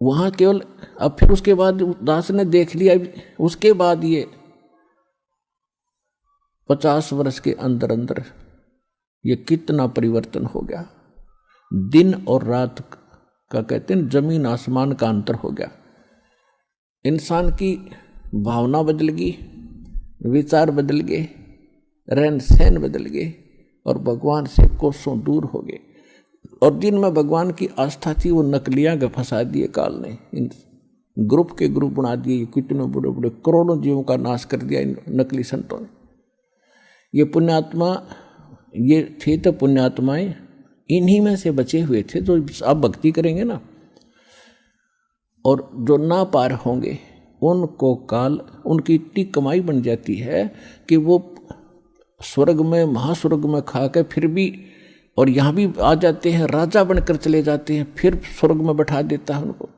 वहां केवल। अब फिर उसके बाद दास ने देख लिया, उसके बाद ये 50 वर्ष के अंदर अंदर ये कितना परिवर्तन हो गया। दिन और रात का कहते हैं, जमीन आसमान का अंतर हो गया। इंसान की भावना बदल गई, विचार बदल गए, रहन सहन बदल गए, और भगवान से कोसों दूर हो गए। और जिनमें भगवान की आस्था थी वो नकलियां के फंसा दिए काल ने, इन ग्रुप के ग्रुप बना दिए, कितने बड़े बड़े करोड़ों जीवों का नाश कर दिया इन नकली संतों ने। ये पुण्यात्मा ये थे तो पुण्यात्माएं इन्हीं में से बचे हुए थे जो अब भक्ति करेंगे ना, और जो ना पार होंगे उनको काल उनकी इतनी कमाई बन जाती है कि वो स्वर्ग में महास्वर्ग में खा के फिर भी, और यहाँ भी आ जाते हैं, राजा बनकर चले जाते हैं, फिर स्वर्ग में बैठा देता है उनको,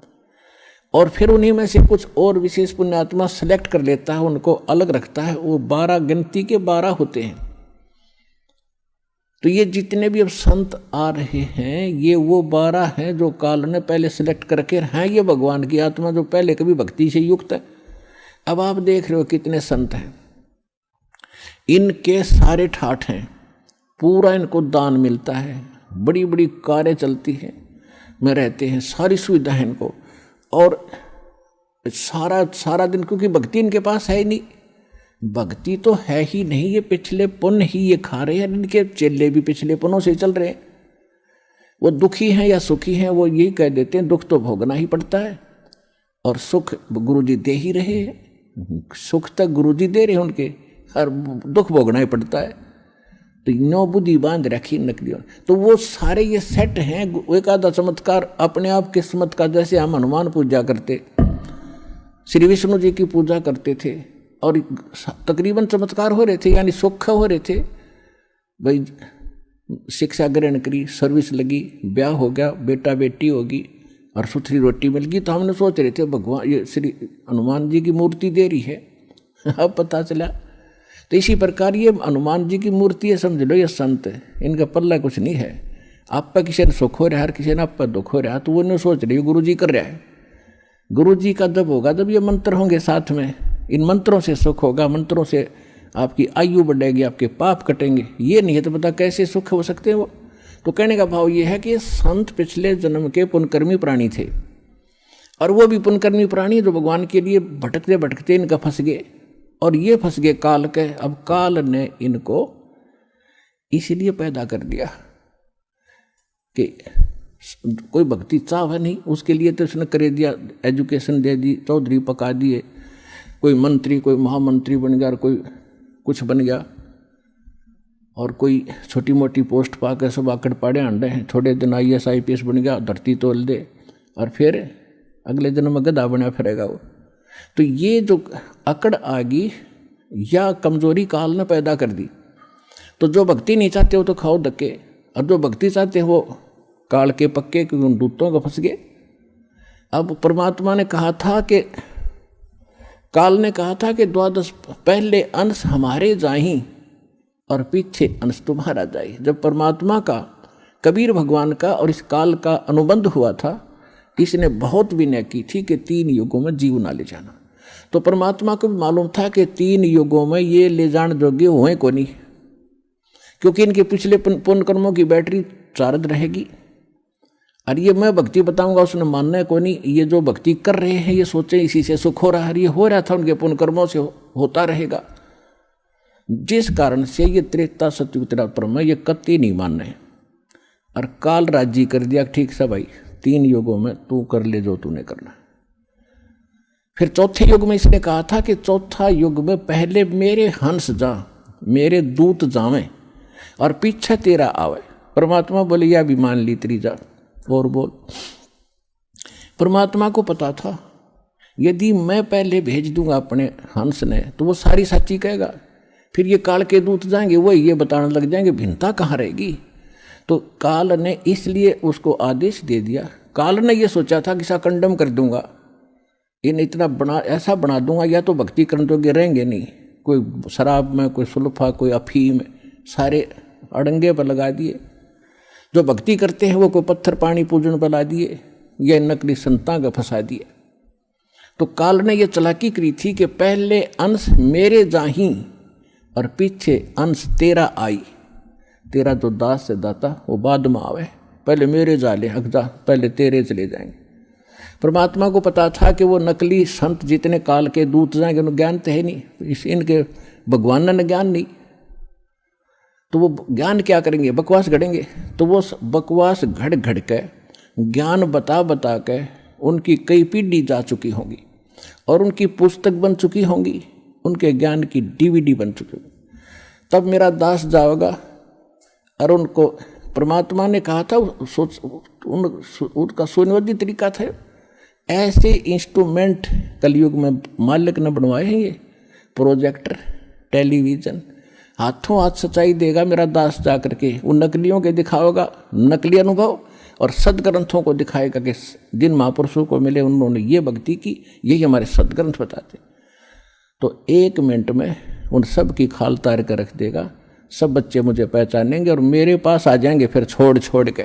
और फिर उन्हीं में से कुछ और विशेष पुण्यात्मा सेलेक्ट कर लेता है, उनको अलग रखता है। वो 12 गिनती के 12 होते हैं। तो ये जितने भी अब संत आ रहे हैं ये वो 12 हैं जो काल ने पहले सेलेक्ट करके हैं, ये भगवान की आत्मा जो पहले कभी भक्ति से युक्त है। अब आप देख रहे हो कितने संत हैं, इनके सारे ठाठ हैं, पूरा इनको दान मिलता है, बड़ी बड़ी कारें चलती हैं में रहते हैं, सारी सुविधा है इनको, और सारा दिन, क्योंकि भक्ति इनके पास है ही नहीं, भक्ति तो है ही नहीं, ये पिछले पुण्य ही ये खा रहे हैं। इनके चेले भी पिछले पुण्यों से चल रहे हैं। वो दुखी हैं या सुखी हैं वो यही कह देते हैं, दुख तो भोगना ही पड़ता है, और सुख गुरुजी दे ही रहे हैं, सुख तक गुरुजी दे रहे हैं उनके, और दुख भोगना ही पड़ता है। तो नौ बुद्धि बांध रखी नकली। तो वो सारे ये सेट हैं। एक आधा चमत्कार अपने आप किस्मत का, जैसे हम हनुमान पूजा करते, श्री विष्णु जी की पूजा करते थे, और तकरीबन चमत्कार हो रहे थे, यानी सुख हो रहे थे। भाई शिक्षा ग्रहण करी, सर्विस लगी, ब्याह हो गया, बेटा बेटी होगी, और सुथरी रोटी मिल गई, तो हमने सोच रहे थे भगवान ये श्री हनुमान जी की मूर्ति दे रही है। अब पता चला। तो इसी प्रकार ये हनुमान जी की मूर्ति है, समझ लो ये संत है, इनका पल्ला कुछ नहीं है। आप पर किसी ने सुख हो रहा है, हर किसी ने आप पर दुख हो रहा है, तो वो नहीं सोच रही गुरु जी कर रहा है। गुरु जी का जब होगा जब ये मंत्र होंगे साथ में, इन मंत्रों से सुख होगा, मंत्रों से आपकी आयु बढ़ेगी, आपके पाप कटेंगे। ये नहीं है तो पता कैसे सुख हो सकते हैं वो। तो कहने का भाव ये है कि संत पिछले जन्म के पुण्यकर्मी प्राणी थे, और वो भी पुण्यकर्मी प्राणी जो भगवान के लिए भटकते भटकते इनका फंस गए, और ये फंस गए काल के। अब काल ने इनको इसीलिए पैदा कर दिया कि कोई भक्ति चाह नहीं, उसके लिए तो उसने कर दिया, एजुकेशन दे दी, चौधरी पका दिए, कोई मंत्री कोई महामंत्री बन गया, और कोई कुछ बन गया, और कोई छोटी मोटी पोस्ट पाकर सब आकड़ पाड़े अंडे हैं, थोड़े दिन IAS IPS बन गया, धरती तोल दे, और फिर अगले जन्म में गधा बना फिरेगा वो। तो ये जो अकड़ आ गई या कमजोरी काल ने पैदा कर दी। तो जो भक्ति नहीं चाहते वो तो खाओ धक्के, और जो भक्ति चाहते हैं वो काल के पक्के दूतों को फंस गए। अब परमात्मा ने कहा था कि काल ने कहा था कि 12 पहले अंश हमारे जाही और पीछे अंश तुम्हारा जाए। जब परमात्मा का, कबीर भगवान का और इस काल का अनुबंध हुआ था, इसने बहुत विनय की थी कि 3 युगों में जीव ना ले जाना। तो परमात्मा को भी मालूम था कि 3 युगों में ये ले जाने योग्य हुए को नहीं, क्योंकि इनके पिछले पुण्य कर्मों की बैटरी चार्ज रहेगी। और ये मैं भक्ति बताऊंगा उसने मानना है को नहीं। ये जो भक्ति कर रहे हैं ये सोचे इसी से सुख हो रहा है, ये हो रहा था उनके पुण्य कर्मों से होता रहेगा, जिस कारण से ये त्रेता सतयुग त्रेता में ये कत्ती नहीं मान रहे। और काल राजी कर दिया, ठीक से भाई 3 युगों में तू कर ले जो तूने करना। फिर चौथे युग में इसने कहा था कि चौथा युग में पहले मेरे हंस जा, मेरे दूत जावें, और पीछे तेरा आवे। परमात्मा बोले या भी मान ली तेरी जा, और बोल। परमात्मा को पता था यदि मैं पहले भेज दूंगा अपने हंस ने तो वो सारी सच्ची कहेगा, फिर ये काल के दूत जाएंगे वो ये बताने लग जाएंगे, भिन्नता कहाँ रहेगी। तो काल ने इसलिए उसको आदेश दे दिया। काल ने ये सोचा था कि सा कंडम कर दूंगा, इन्हें इतना ऐसा बना दूंगा या तो भक्ति करने योग्य रहेंगे नहीं, कोई शराब में, कोई सुल्फा, कोई अफीम, सारे अड़ंगे पर लगा दिए। जो भक्ति करते हैं वो कोई पत्थर पानी पूजन पर ला दिए, या नकली संतां का फंसा दिए। तो काल ने यह चालाकी करी थी कि पहले अंश मेरे जाही और पीछे अंश तेरा आई। तेरा जो दास से दाता वो बाद में आवे, पहले मेरे जाले हक जा, पहले तेरे चले जाएंगे। परमात्मा को पता था कि वो नकली संत जितने काल के दूत जाएंगे उन्हें ज्ञान तो है नहीं, इनके भगवान ने ज्ञान नहीं, तो वो ज्ञान क्या करेंगे, बकवास गढ़ेंगे। तो वो बकवास घड़ घड़ के ज्ञान बता बता के उनकी कई पीढ़ी जा चुकी होंगी और उनकी पुस्तक बन चुकी होंगी, उनके ज्ञान की DVD बन चुकी होगी। तब मेरा दास जाएगा और उनको परमात्मा ने कहा था, उनका सुनियोजित तरीका था, ऐसे इंस्ट्रूमेंट कलयुग में मालिक ने बनवाए हैं, ये प्रोजेक्टर, टेलीविजन, हाथों हाथ सच्चाई देगा मेरा दास जा करके। वो नकलियों के दिखाएगा नकली अनुभव और सदग्रंथों को दिखाएगा कि जिन महापुरुषों को मिले उन्होंने ये भक्ति की, यही हमारे सदग्रंथ बताते। तो 1 मिनट में उन सब की खाल तार कर रख देगा। सब बच्चे मुझे पहचानेंगे और मेरे पास आ जाएंगे फिर छोड़ छोड़ के।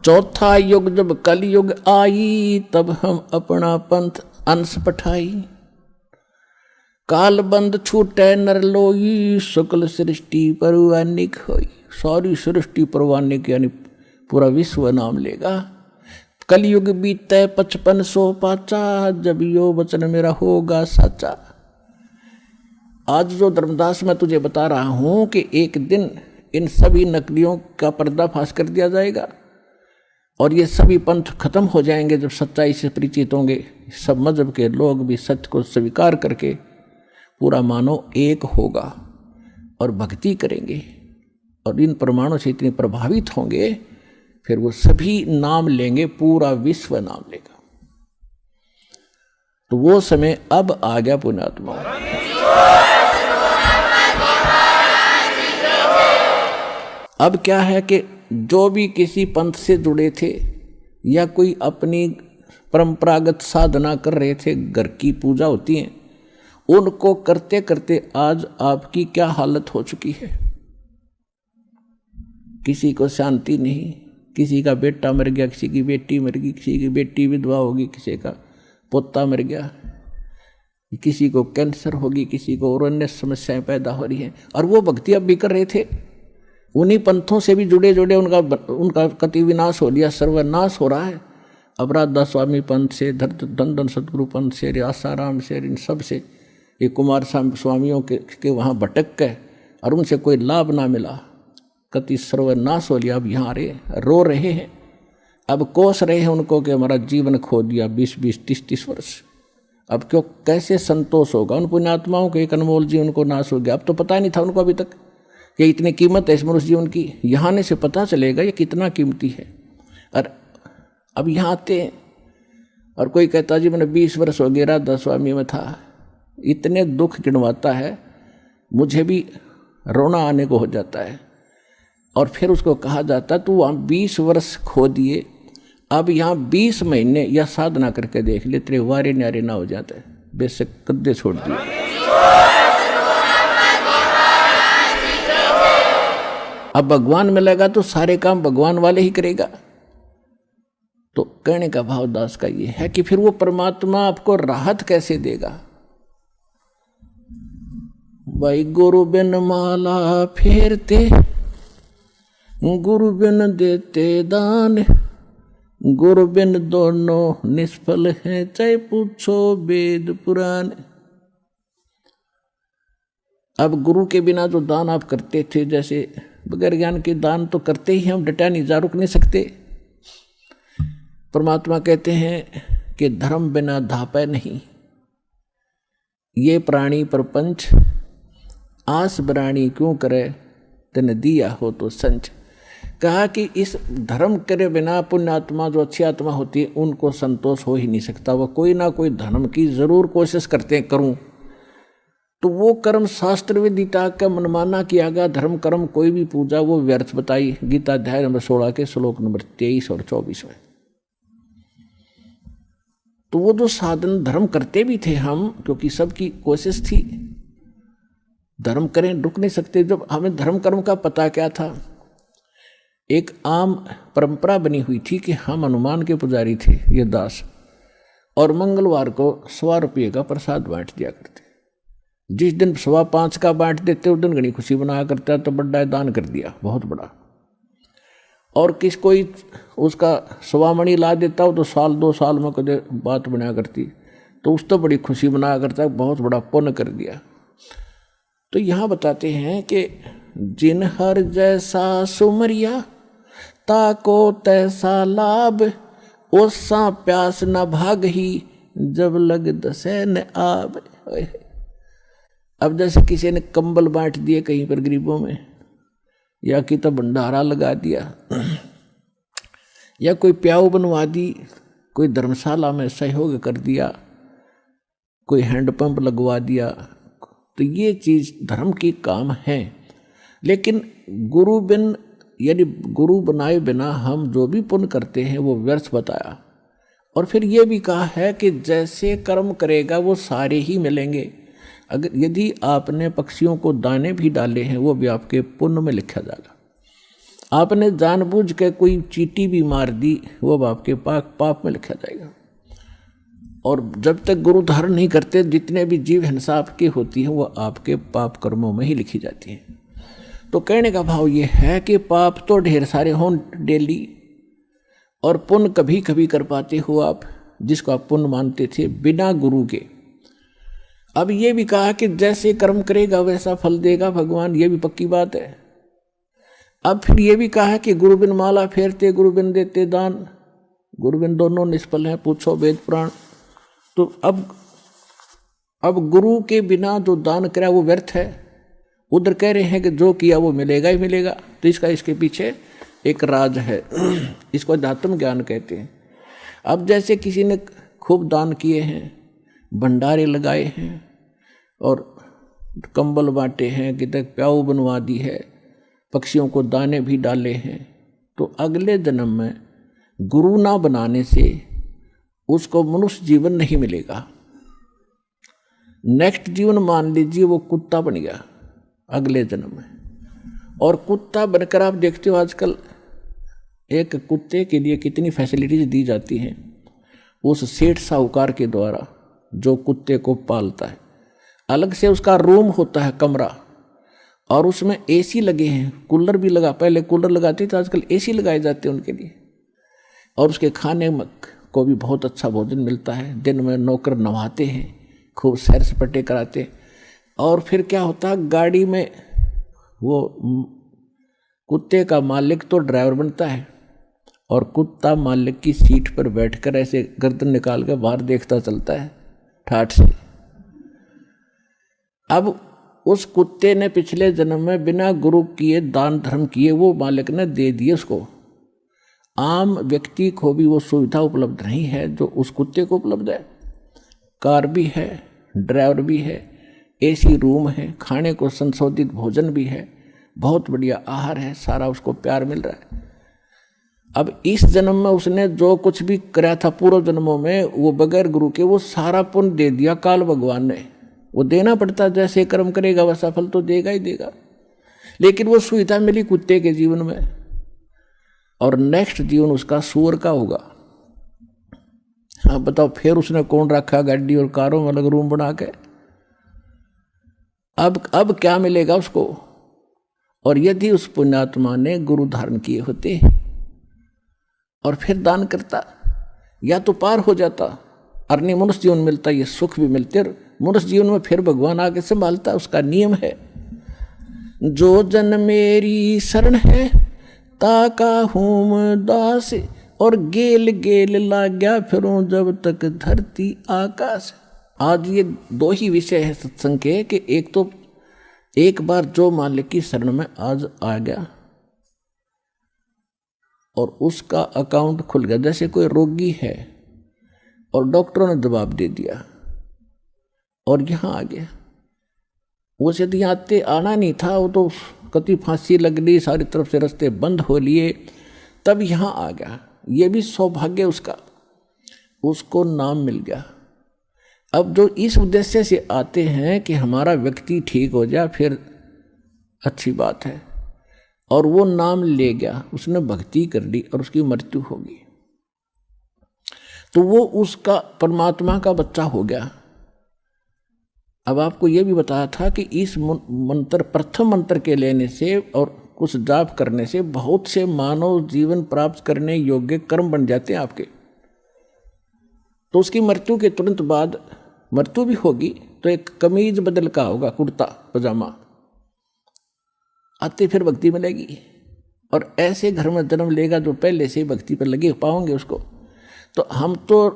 चौथा युग जब कलयुग आई, तब हम अपना पंथ अंश पठाई। काल बंद छूटे नर लोई, शुक्ल सृष्टि परवानिक होई। सारी सृष्टि परवानिक यानी पूरा विश्व नाम लेगा। कलयुग बीते 5500 पाचा, जब यो वचन मेरा होगा साचा। आज जो धर्मदास मैं तुझे बता रहा हूं कि एक दिन इन सभी नकलियों का पर्दाफाश कर दिया जाएगा और ये सभी पंथ खत्म हो जाएंगे जब सच्चाई से परिचित होंगे। सब मजहब के लोग भी सत्य को स्वीकार करके पूरा मानव एक होगा और भक्ति करेंगे और इन प्रमाणों से इतने प्रभावित होंगे, फिर वो सभी नाम लेंगे, पूरा विश्व नाम लेगा। तो वो समय अब आ गया पुण्यात्मा। अब क्या है कि जो भी किसी पंथ से जुड़े थे या कोई अपनी परंपरागत साधना कर रहे थे, घर की पूजा होती है, उनको करते करते आज आपकी क्या हालत हो चुकी है। किसी को शांति नहीं, किसी का बेटा मर गया, किसी की बेटी मर गई, किसी की बेटी विधवा होगी, किसी का पोता मर गया, किसी को कैंसर होगी, किसी को और अन्य समस्याएं पैदा हो रही हैं। और वो भक्ति अब भी कर रहे थे, उन्हीं पंथों से भी जुड़े जुड़े उनका कति विनाश हो लिया, सर्वनाश हो रहा है। अब राधा स्वामी पंथ से, धन सतगुरु पंथ से, आसाराम से, इन सब से, ये कुमार स्वामियों के वहाँ भटक गए और उनसे कोई लाभ ना मिला, कति सर्वनाश हो लिया। अब यहाँ रो रहे हैं, अब कोस रहे हैं उनको कि हमारा जीवन खो दिया 20-20, 30-30 वर्ष। अब क्यों, कैसे संतोष होगा उन पुण्यात्माओं के, एक अनमोल जीवन को नाश हो गया। अब तो पता नहीं था उनको अभी तक कि इतनी कीमत है इस मनुष्य जीवन की। यहाँ आने से पता चलेगा ये कितना कीमती है। और अब यहाँ आते हैं और कोई कहता जी मैंने 20 वर्ष हो गया राधा स्वामी में था, इतने दुख गिनवाता है, मुझे भी रोना आने को हो जाता है। और फिर उसको कहा जाता तू वहाँ 20 वर्ष खो दिए, अब यहाँ 20 महीने या साधना करके देख ले, तेरे वारे न्यारे ना हो जाते, बेशक कद्दे छोड़ दिए। अब भगवान मिलेगा तो सारे काम भगवान वाले ही करेगा। तो कहने का भाव दास का ये है कि फिर वो परमात्मा आपको राहत कैसे देगा। भाई गुरु बिन माला फेरते, गुरु बिन देते दान, गुरु बिन दोनों निष्फल हैं, चाहे पूछो वेद पुराण। अब गुरु के बिना जो दान आप करते थे, जैसे बगैर ज्ञान के दान तो करते ही हम, डटा नहीं, जा रुक नहीं सकते। परमात्मा कहते हैं कि धर्म बिना धापै नहीं, ये प्राणी प्रपंच आस बराणी क्यों करे, तन दिया हो तो संच। कहा कि इस धर्म करे बिना पुण्यात्मा जो अच्छी आत्मा होती है उनको संतोष हो ही नहीं सकता। वह कोई ना कोई धर्म की जरूर कोशिश करते हैं करूं, तो वो कर्म शास्त्र विदिता का मनमाना किया गया धर्म कर्म, कोई भी पूजा वो व्यर्थ बताई। गीता अध्याय नंबर 16 के श्लोक नंबर 23 और 24 में। तो वो जो साधन धर्म करते भी थे हम, क्योंकि सबकी कोशिश थी धर्म करें, रुक नहीं सकते। जब हमें धर्म कर्म का पता क्या था, एक आम परंपरा बनी हुई थी कि हम हनुमान के पुजारी थे ये दास, और मंगलवार को 100 रुपये का प्रसाद बांट दिया करते। जिस दिन 5.25 का बांट देते उस दिन घनी खुशी बनाया करता, तो बड़ा दान कर दिया, बहुत बड़ा। और किस कोई उसका 100 मणि ला देता हो तो 1-2 साल में कदे बात बनाया करती, तो उस तो बड़ी खुशी बनाया करता, बहुत बड़ा पुण्य कर दिया। तो यहाँ बताते हैं कि जिन हर जैसा सुमरिया, ताको तैसा लाभ, ओसा प्यास न भाग ही, जब लग दसे न आब। अब जैसे किसी ने कंबल बांट दिए कहीं पर गरीबों में, या कि तो भंडारा लगा दिया, या कोई प्याऊ बनवा दी, कोई धर्मशाला में सहयोग कर दिया, कोई हैंडपंप लगवा दिया, तो ये चीज धर्म की काम है। लेकिन गुरु बिन यानी गुरु बनाए बिना हम जो भी पुण्य करते हैं वो व्यर्थ बताया। और फिर ये भी कहा है कि जैसे कर्म करेगा वो सारे ही मिलेंगे। अगर यदि आपने पक्षियों को दाने भी डाले हैं वो भी आपके पुण्य में लिखा जाएगा। आपने जानबूझ के कोई चींटी भी मार दी वो भी आपके पाप में लिखा जाएगा। और जब तक गुरु धारण नहीं करते जितने भी जीव हिंसा आपकी होती है वो आपके पाप कर्मों में ही लिखी जाती है। तो कहने का भाव ये है कि पाप तो ढेर सारे हों डेली, और पुण्य कभी कभी कर पाते हो आप, जिसको आप पुण्य मानते थे बिना गुरु के। अब ये भी कहा कि जैसे कर्म करेगा वैसा फल देगा भगवान, ये भी पक्की बात है। अब फिर ये भी कहा कि गुरु बिन माला फेरते गुरु बिन देते दान, गुरु बिन दोनों निष्फल हैं, पूछो वेद पुराण। तो अब गुरु के बिना जो दान करा वो व्यर्थ है। उधर कह रहे हैं कि जो किया वो मिलेगा ही मिलेगा। तो इसके पीछे एक राज है, इसको अध्यात्म ज्ञान कहते हैं। अब जैसे किसी ने खूब दान किए हैं, भंडारे लगाए हैं और कंबल बांटे हैं, कितने प्याऊ बनवा दी है, पक्षियों को दाने भी डाले हैं, तो अगले जन्म में गुरु ना बनाने से उसको मनुष्य जीवन नहीं मिलेगा। नेक्स्ट जीवन मान लीजिए वो कुत्ता बन गया अगले जन्म में। और कुत्ता बनकर आप देखते हो आजकल एक कुत्ते के लिए कितनी फैसिलिटीज दी जाती हैं उस सेठ साहूकार के द्वारा जो कुत्ते को पालता है। अलग से उसका रूम होता है, कमरा, और उसमें एसी लगे हैं, कूलर भी लगा, पहले कूलर लगाते थे, आजकल एसी लगाए जाते हैं उनके लिए। और उसके खाने को भी बहुत अच्छा भोजन मिलता है। दिन में नौकर नवाते हैं, खूब सैर सपाटे कराते। और फिर क्या होता है, गाड़ी में वो कुत्ते का मालिक तो ड्राइवर बनता है और कुत्ता मालिक की सीट पर बैठकर ऐसे गर्दन निकाल कर बाहर देखता चलता है ठाठ से। अब उस कुत्ते ने पिछले जन्म में बिना गुरु किए दान धर्म किए वो मालिक ने दे दिए उसको। आम व्यक्ति को भी वो सुविधा उपलब्ध नहीं है जो उस कुत्ते को उपलब्ध है। कार भी है, ड्राइवर भी है, एसी रूम है, खाने को संशोधित भोजन भी है, बहुत बढ़िया आहार है, सारा उसको प्यार मिल रहा है। अब इस जन्म में उसने जो कुछ भी कराया था पूर्व जन्मों में वो बगैर गुरु के वो सारा पुण्य दे दिया काल भगवान ने। वो देना पड़ता, जैसे कर्म करेगा वैसा फल तो देगा ही देगा। लेकिन वो सुविधा मिली कुत्ते के जीवन में, और नेक्स्ट जीवन उसका सूअर का होगा। हाँ बताओ, फिर उसने कौन रखा गाड़ी और कारों में अलग रूम बना के। अब क्या मिलेगा उसको। और यदि उस पुण्यात्मा ने गुरु धारण किए होते और फिर दान करता, या तो पार हो जाता, अर्नी मनुष्य जीवन मिलता, ये सुख भी मिलते, और मनुष्य जीवन में फिर भगवान आगे संभालता। उसका नियम है, जो जन मेरी शरण है ताका हूँ दास, और गेल गेल लाग्या फिरूं जब तक धरती आकाश। आज ये दो ही विषय है सत्संग के, कि एक तो एक बार जो मालिक की शरण में आज आ गया और उसका अकाउंट खुल गया। जैसे कोई रोगी है और डॉक्टरों ने जवाब दे दिया और यहाँ आ गया, वो यदि आते आना नहीं था, वो तो कति फांसी लग ली, सारी तरफ से रास्ते बंद हो लिए, तब यहाँ आ गया। ये भी सौभाग्य उसका, उसको नाम मिल गया। अब जो इस उद्देश्य से आते हैं कि हमारा व्यक्ति ठीक हो जाए, फिर अच्छी बात है, और वो नाम ले गया, उसने भक्ति कर ली और उसकी मृत्यु होगी, तो वो उसका परमात्मा का बच्चा हो गया। अब आपको ये भी बताया था कि इस मंत्र, प्रथम मंत्र के लेने से और कुछ जाप करने से बहुत से मानव जीवन प्राप्त करने योग्य कर्म बन जाते हैं आपके। तो उसकी मृत्यु के तुरंत बाद मृत्यु भी होगी तो एक कमीज बदल का होगा, कुर्ता पजामा, आते फिर भक्ति मिलेगी। और ऐसे घर में जन्म लेगा जो पहले से ही भक्ति पर लगे पाओगे उसको। तो हम तो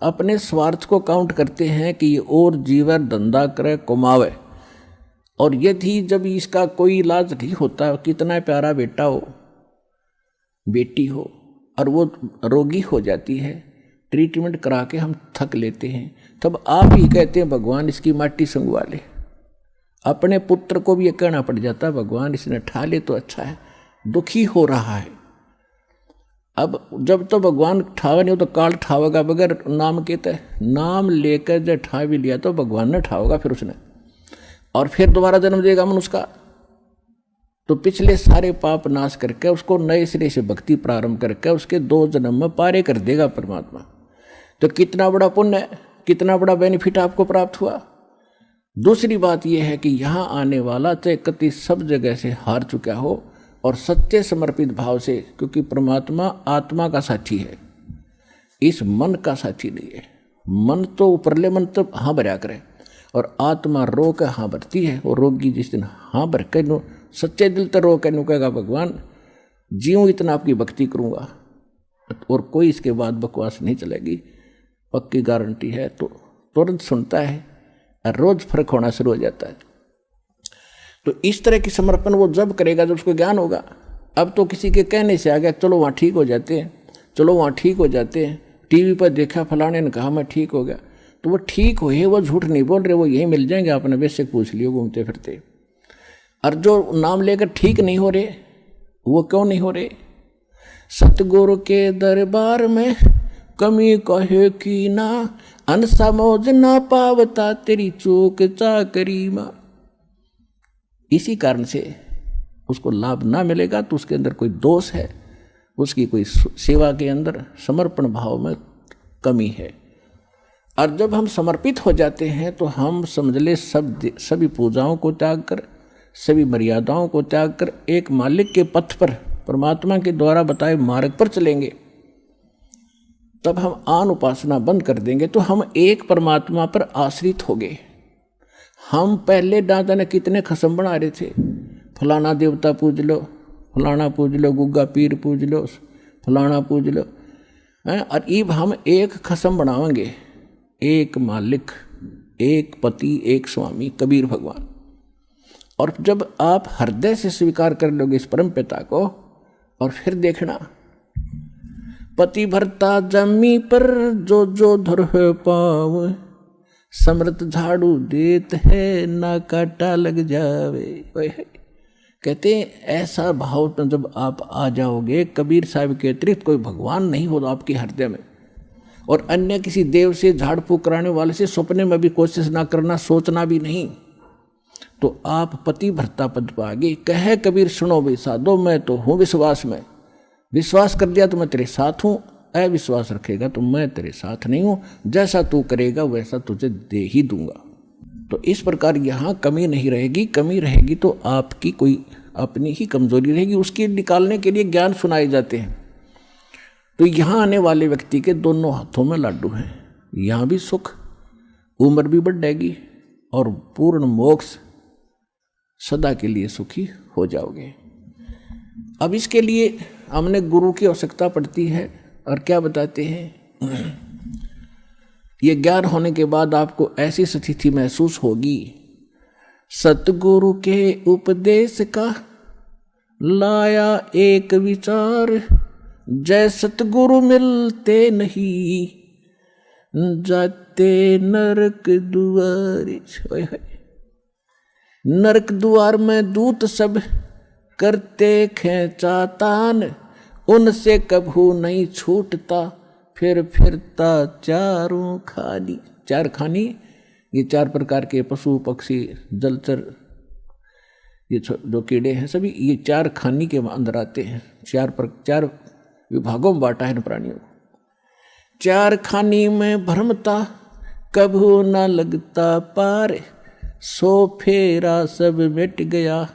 अपने स्वार्थ को काउंट करते हैं कि ये और जीवन धंधा करे कमावे, और यदि जब इसका कोई इलाज नहीं होता, कितना प्यारा बेटा हो बेटी हो और वो रोगी हो जाती है, ट्रीटमेंट करा के हम थक लेते हैं, तब आप ही कहते हैं भगवान इसकी माटी संगवा ले। अपने पुत्र को भी ये कहना पड़ जाता भगवान इसने ठा ले तो अच्छा है, दुखी हो रहा है। अब जब तो भगवान ठावा नहीं हो तो काल ठावेगा बगैर नाम के तय। नाम लेकर जब ठा भी लिया तो भगवान ने ठावेगा फिर उसने, और फिर दोबारा जन्म देगा मनुष्य का। तो पिछले सारे पाप नाश करके उसको नए सिरे से भक्ति प्रारंभ करके उसके 2 जन्म में पारे कर देगा परमात्मा। तो कितना बड़ा पुण्य है, कितना बड़ा बेनिफिट आपको प्राप्त हुआ। दूसरी बात यह है कि यहाँ आने वाला चाहे कति सब जगह से हार चुका हो और सच्चे समर्पित भाव से, क्योंकि परमात्मा आत्मा का साथी है, इस मन का साथी नहीं है। मन तो ऊपरले मन तो हाँ भरा करे, और आत्मा रो के हाँ भरती है। और रोगी जिस दिन हाँ भर के नो सच्चे दिल तो रो के नु कहेगा भगवान जीऊँ इतना आपकी भक्ति करूँगा, और कोई इसके बाद बकवास नहीं चलेगी, पक्की गारंटी है। तो तुरंत सुनता है और रोज फर्क होना शुरू हो जाता है। तो इस तरह की समर्पण वो जब करेगा जब उसको ज्ञान होगा। अब तो किसी के कहने से आ गया चलो वहाँ ठीक हो जाते हैं, चलो वहाँ ठीक हो जाते हैं, टीवी पर देखा फलाने ने कहा मैं ठीक हो गया, तो वो ठीक हुए, वो झूठ नहीं बोल रहे, वो यही मिल जाएंगे। आपने बेशक पूछ लियो घूमते फिरते। और जो नाम लेकर ठीक नहीं हो रहे, वो क्यों नहीं हो रहे? सतगुरु के दरबार में कमी कहे की ना, अनसमोज ना पावता तेरी चूक चाकरी माँ। इसी कारण से उसको लाभ ना मिलेगा तो उसके अंदर कोई दोष है, उसकी कोई सेवा के अंदर समर्पण भाव में कमी है। और जब हम समर्पित हो जाते हैं तो हम समझ ले सभी पूजाओं को त्याग कर, सभी मर्यादाओं को त्याग कर एक मालिक के पथ पर, परमात्मा के द्वारा बताए मार्ग पर चलेंगे। तब हम आन उपासना बंद कर देंगे तो हम एक परमात्मा पर आश्रित हो गए। हम पहले दादा ने कितने खसम बना रहे थे, फलाना देवता पूज लो, फलाना पूज लो, गुग्गा पीर पूज लो, फलाना पूज लो। और अब हम एक खसम बनाएंगे, एक मालिक, एक पति, एक स्वामी, कबीर भगवान। और जब आप हृदय से स्वीकार कर लोगे इस परम पिता को, और फिर देखना पति भरता जमी पर जो जो धर पाव, समृत झाड़ू देत है ना काटा लग जावे। कहते हैं ऐसा भाव में जब आप आ जाओगे, कबीर साहब के अतिरिक्त कोई भगवान नहीं होगा आपके हृदय में, और अन्य किसी देव से झाड़ फूक कराने वाले से सपने में भी कोशिश ना करना, सोचना भी नहीं, तो आप पति भरता पद पाओगे। कहे कबीर सुनो भाई साधो, मैं तो हूँ विश्वास में, विश्वास कर दिया तो मैं तेरे साथ हूँ, अविश्वास रखेगा तो मैं तेरे साथ नहीं हूँ, जैसा तू करेगा वैसा तुझे दे ही दूंगा। तो इस प्रकार यहाँ कमी नहीं रहेगी। कमी रहेगी तो आपकी कोई अपनी ही कमजोरी रहेगी, उसके निकालने के लिए ज्ञान सुनाए जाते हैं। तो यहाँ आने वाले व्यक्ति के दोनों हाथों में लाडू हैं, यहाँ भी सुख, उम्र भी बढ़ेगी और पूर्ण मोक्ष, सदा के लिए सुखी हो जाओगे। अब इसके लिए हमने गुरु की आवश्यकता पड़ती है। और क्या बताते हैं, ये ज्ञान होने के बाद आपको ऐसी स्थिति महसूस होगी, सतगुरु के उपदेश का लाया एक विचार, जय सतगुरु मिलते नहीं जाते नरक दुआर। नरक द्वार में दूत सब करते खेचातान, उनसे कभू नहीं छूटता, फिर फिरता चारों खानी। चार खानी, ये 4 प्रकार के पशु पक्षी जलचर, ये जो कीड़े हैं सभी ये 4 खानी के अंदर आते हैं। 4 विभागों में बांटा है प्राणियों को। 4 खानी में भ्रमता कभू न लगता पार, सो फेरा सब मिट गया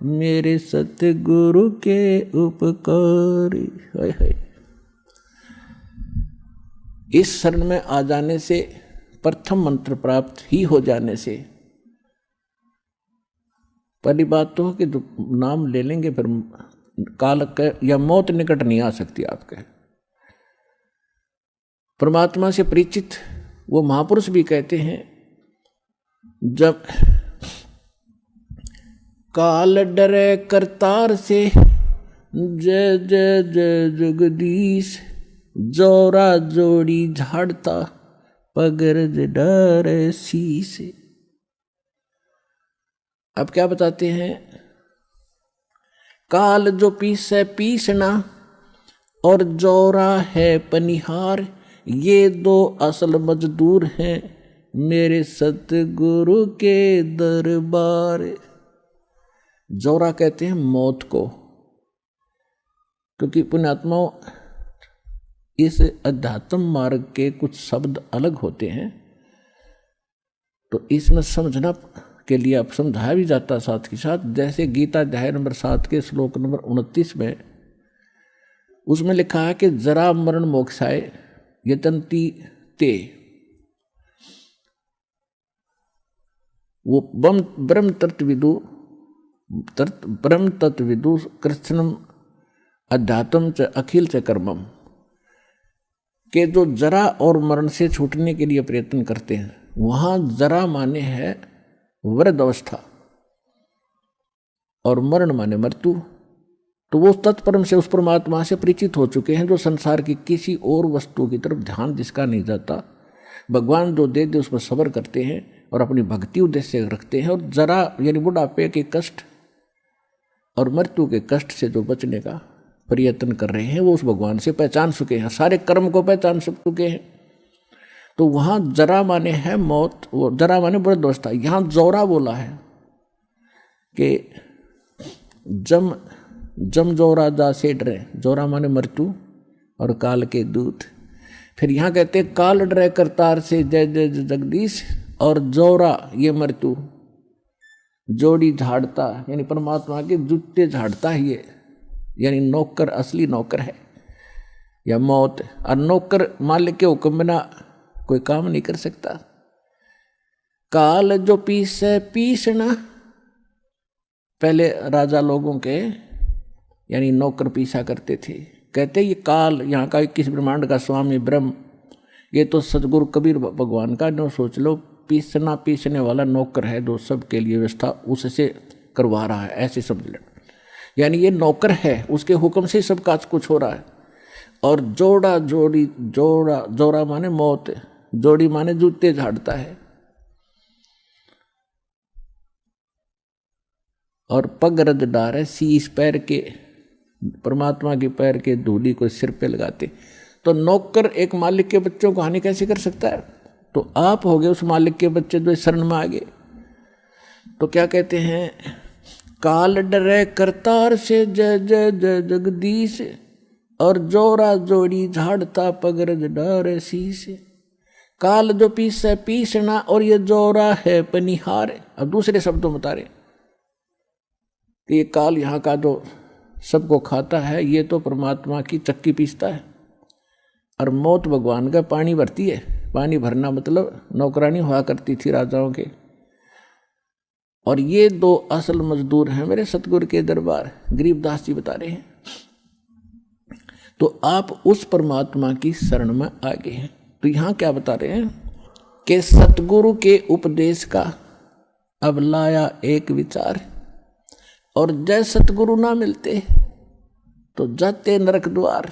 मेरे सतगुरु के उपकार। इस शरण में आ जाने से, प्रथम मंत्र प्राप्त ही हो जाने से पहली बात तो कि जो नाम ले लेंगे फिर काल या मौत निकट नहीं आ सकती आपके। परमात्मा से परिचित वो महापुरुष भी कहते हैं, जब काल डरे करतार से जय जय जय जगदीश, जोरा जोड़ी झाड़ता पगरज डरे शीश। अब क्या बताते हैं, काल जो पीसे पीसना और जोरा है पनिहार, ये दो असल मजदूर हैं मेरे सतगुरु के दरबार। जोरा कहते हैं मौत को, क्योंकि पुण्यात्माओं इस अध्यात्म मार्ग के कुछ शब्द अलग होते हैं, तो इसमें समझना के लिए अब समझाया भी जाता साथ के साथ। जैसे गीता अध्याय नंबर 7 के श्लोक नंबर 29 में, उसमें लिखा है कि जरा मरण मोक्षाय यतंती ते, वो ब्रह्म तत्विदु कृष्णम अध्यात्म च अखिल च कर्मम, के जो जरा और मरण से छूटने के लिए प्रयत्न करते हैं, वहां जरा माने है वृद्ध अवस्था और मरण माने मृत्यु। तो वो तत्परम से उस परमात्मा से परिचित हो चुके हैं, जो संसार की किसी और वस्तु की तरफ ध्यान जिसका नहीं जाता, भगवान जो दे दे उस पर सब्र करते हैं और अपनी भक्ति उद्देश्य रखते हैं, और जरा यानी बुढ़ापे के कष्ट और मृत्यु के कष्ट से जो बचने का प्रयत्न कर रहे हैं, वो उस भगवान से पहचान चुके हैं, सारे कर्म को पहचान चुके हैं। तो वहां जरा माने है मौत, वो जरा माने वृद्ध अवस्था। यहां जोरा बोला है कि जम जोरा जा से डरे, जोरा माने मृत्यु और काल के दूत। फिर यहां कहते काल डरे करतार से जय जय जगदीश, और जोरा ये मृत्यु, जोड़ी झाड़ता यानी परमात्मा के जूते झाड़ता है ये, यानी नौकर असली नौकर है या मौत। और नौकर मालिक के हुक्म बिना कोई काम नहीं कर सकता। काल जो पीसे पीसना, पहले राजा लोगों के यानी नौकर पीसा करते थे। कहते ये काल यहाँ का 21 ब्रह्मांड का स्वामी ब्रह्म, ये तो सतगुरु कबीर भगवान का जो सोच लो पीसने वाला नौकर है, जो सबके लिए व्यवस्था उससे करवा रहा है, ऐसे समझ लो। यानी ये नौकर है, उसके हुक्म से सब काज कुछ हो रहा है। और जोड़ा जोड़ी जोरा माने मौत, जोड़ी माने जूते झाड़ता है, और पग रद डारे शीश, पैर के परमात्मा के पैर के धूली को सिर पे लगाते। तो नौकर एक मालिक के बच्चों को हानि कैसे कर सकता है? तो आप हो गए उस मालिक के बच्चे जो शरण में आ गए। तो क्या कहते हैं, काल डरे करतार से जय जय जय जगदीश, और जोरा जोड़ी झाड़ता पगरज डारे शीश। काल जो पीसे पीसना, और ये जोरा है पनिहार। अब दूसरे शब्दों बता रहे, ये काल यहाँ का जो सबको खाता है, ये तो परमात्मा की चक्की पीसता है। और मौत भगवान का पानी भरती है। पानी भरना मतलब नौकरानी हुआ करती थी राजाओं के। और ये दो असल मजदूर हैं मेरे सतगुरु के दरबार, गरीबदास जी बता रहे हैं। तो आप उस परमात्मा की शरण में आ गए हैं। तो यहाँ क्या बता रहे हैं कि सतगुरु के उपदेश का अब लाया एक विचार, और जय सतगुरु ना मिलते तो जाते नरक द्वार।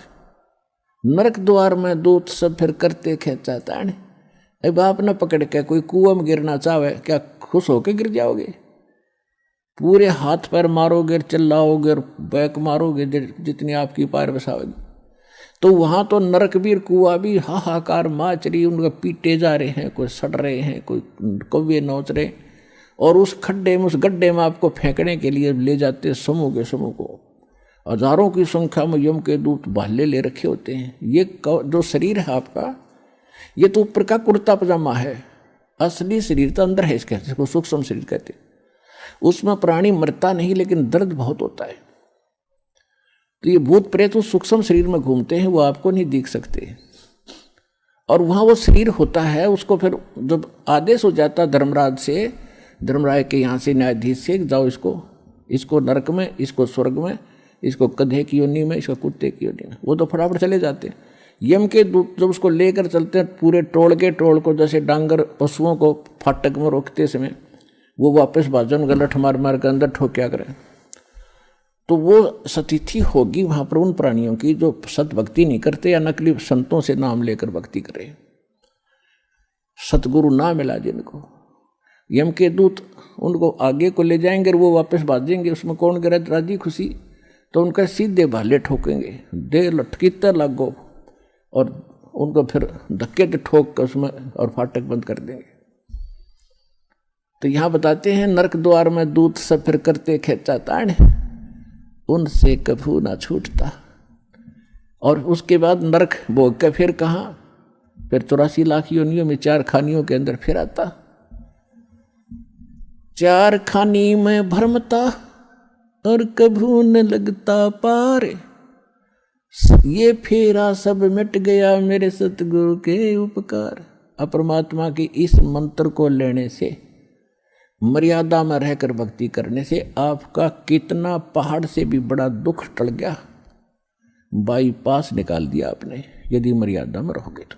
नरक द्वार में दूत सब फिर करते खेचा ताने। अब आप न पकड़ के कोई कुआं में गिरना चाहे, क्या खुश होके गिर जाओगे? पूरे हाथ पैर मारोगे, चिल्लाओगे और बैक मारोगे जितनी आपकी पैर बसाओगे। तो वहां तो नरक भी कुआं भी हाहाकार माच रही, उनका पीटे जा रहे हैं, कोई सड़ रहे हैं, कोई कौवे नोच रहे, और उस खड्डे में उस गड्ढे में आपको फेंकने के लिए ले जाते समूह के समूह को। हजारों की संख्या में यम के दूत भाले ले रखे होते हैं। ये जो शरीर है आपका, ये तो ऊपर का कुर्ता पजामा है, असली शरीर तो अंदर है, इसको सूक्ष्म शरीर कहते हैं। उसमें प्राणी मरता नहीं, लेकिन दर्द बहुत होता है। तो ये भूत प्रेत उस सूक्ष्म शरीर में घूमते हैं, वो आपको नहीं दिख सकते। और वहाँ वो शरीर होता है, उसको फिर जब आदेश हो जाता धर्मराज से, धर्मराय के यहाँ से न्यायाधीश से जाओ इसको नरक में, इसको स्वर्ग में, इसको गधे की योनि में, इसको कुत्ते की योनि में। वो तो फटाफट चले जाते हैं। यम के दूत जब उसको लेकर चलते हैं पूरे टोल को, जैसे डांगर पशुओं को फाटक में रोकते समय वो वापस भाजन गलठ मार मार के अंदर ठोक्या करें, तो वो स्थिति होगी वहाँ पर उन प्राणियों की जो सत भक्ति नहीं करते या नकली संतों से नाम लेकर भक्ति करे। सतगुरु ना मिला जिनको, यम के दूत उनको आगे को ले जाएंगे और वो वापस भाजेंगे। उसमें कौन करे राजी खुशी, तो उनका सीधे भाले ठोकेंगे, दे लटकीते लागो, और उनको फिर धक्के से ठोक कर उसमें और फाटक बंद कर देंगे। तो यहाँ बताते हैं नरक द्वार में दूत सब फिर करते खेचा ताण, उनसे कभू ना छूटता। और उसके बाद नरक भोग के फिर कहाँ, फिर 84 लाख योनियों में 4 खानियों के अंदर फिर आता। 4 खानी में भरमता और कभू न लगता पार, ये फेरा सब मिट गया मेरे सतगुरु के उपकार। अपरमात्मा के इस मंत्र को लेने से, मर्यादा में रहकर भक्ति करने से आपका कितना पहाड़ से भी बड़ा दुख टल गया, बाईपास निकाल दिया आपने, यदि मर्यादा में रहोगे तो।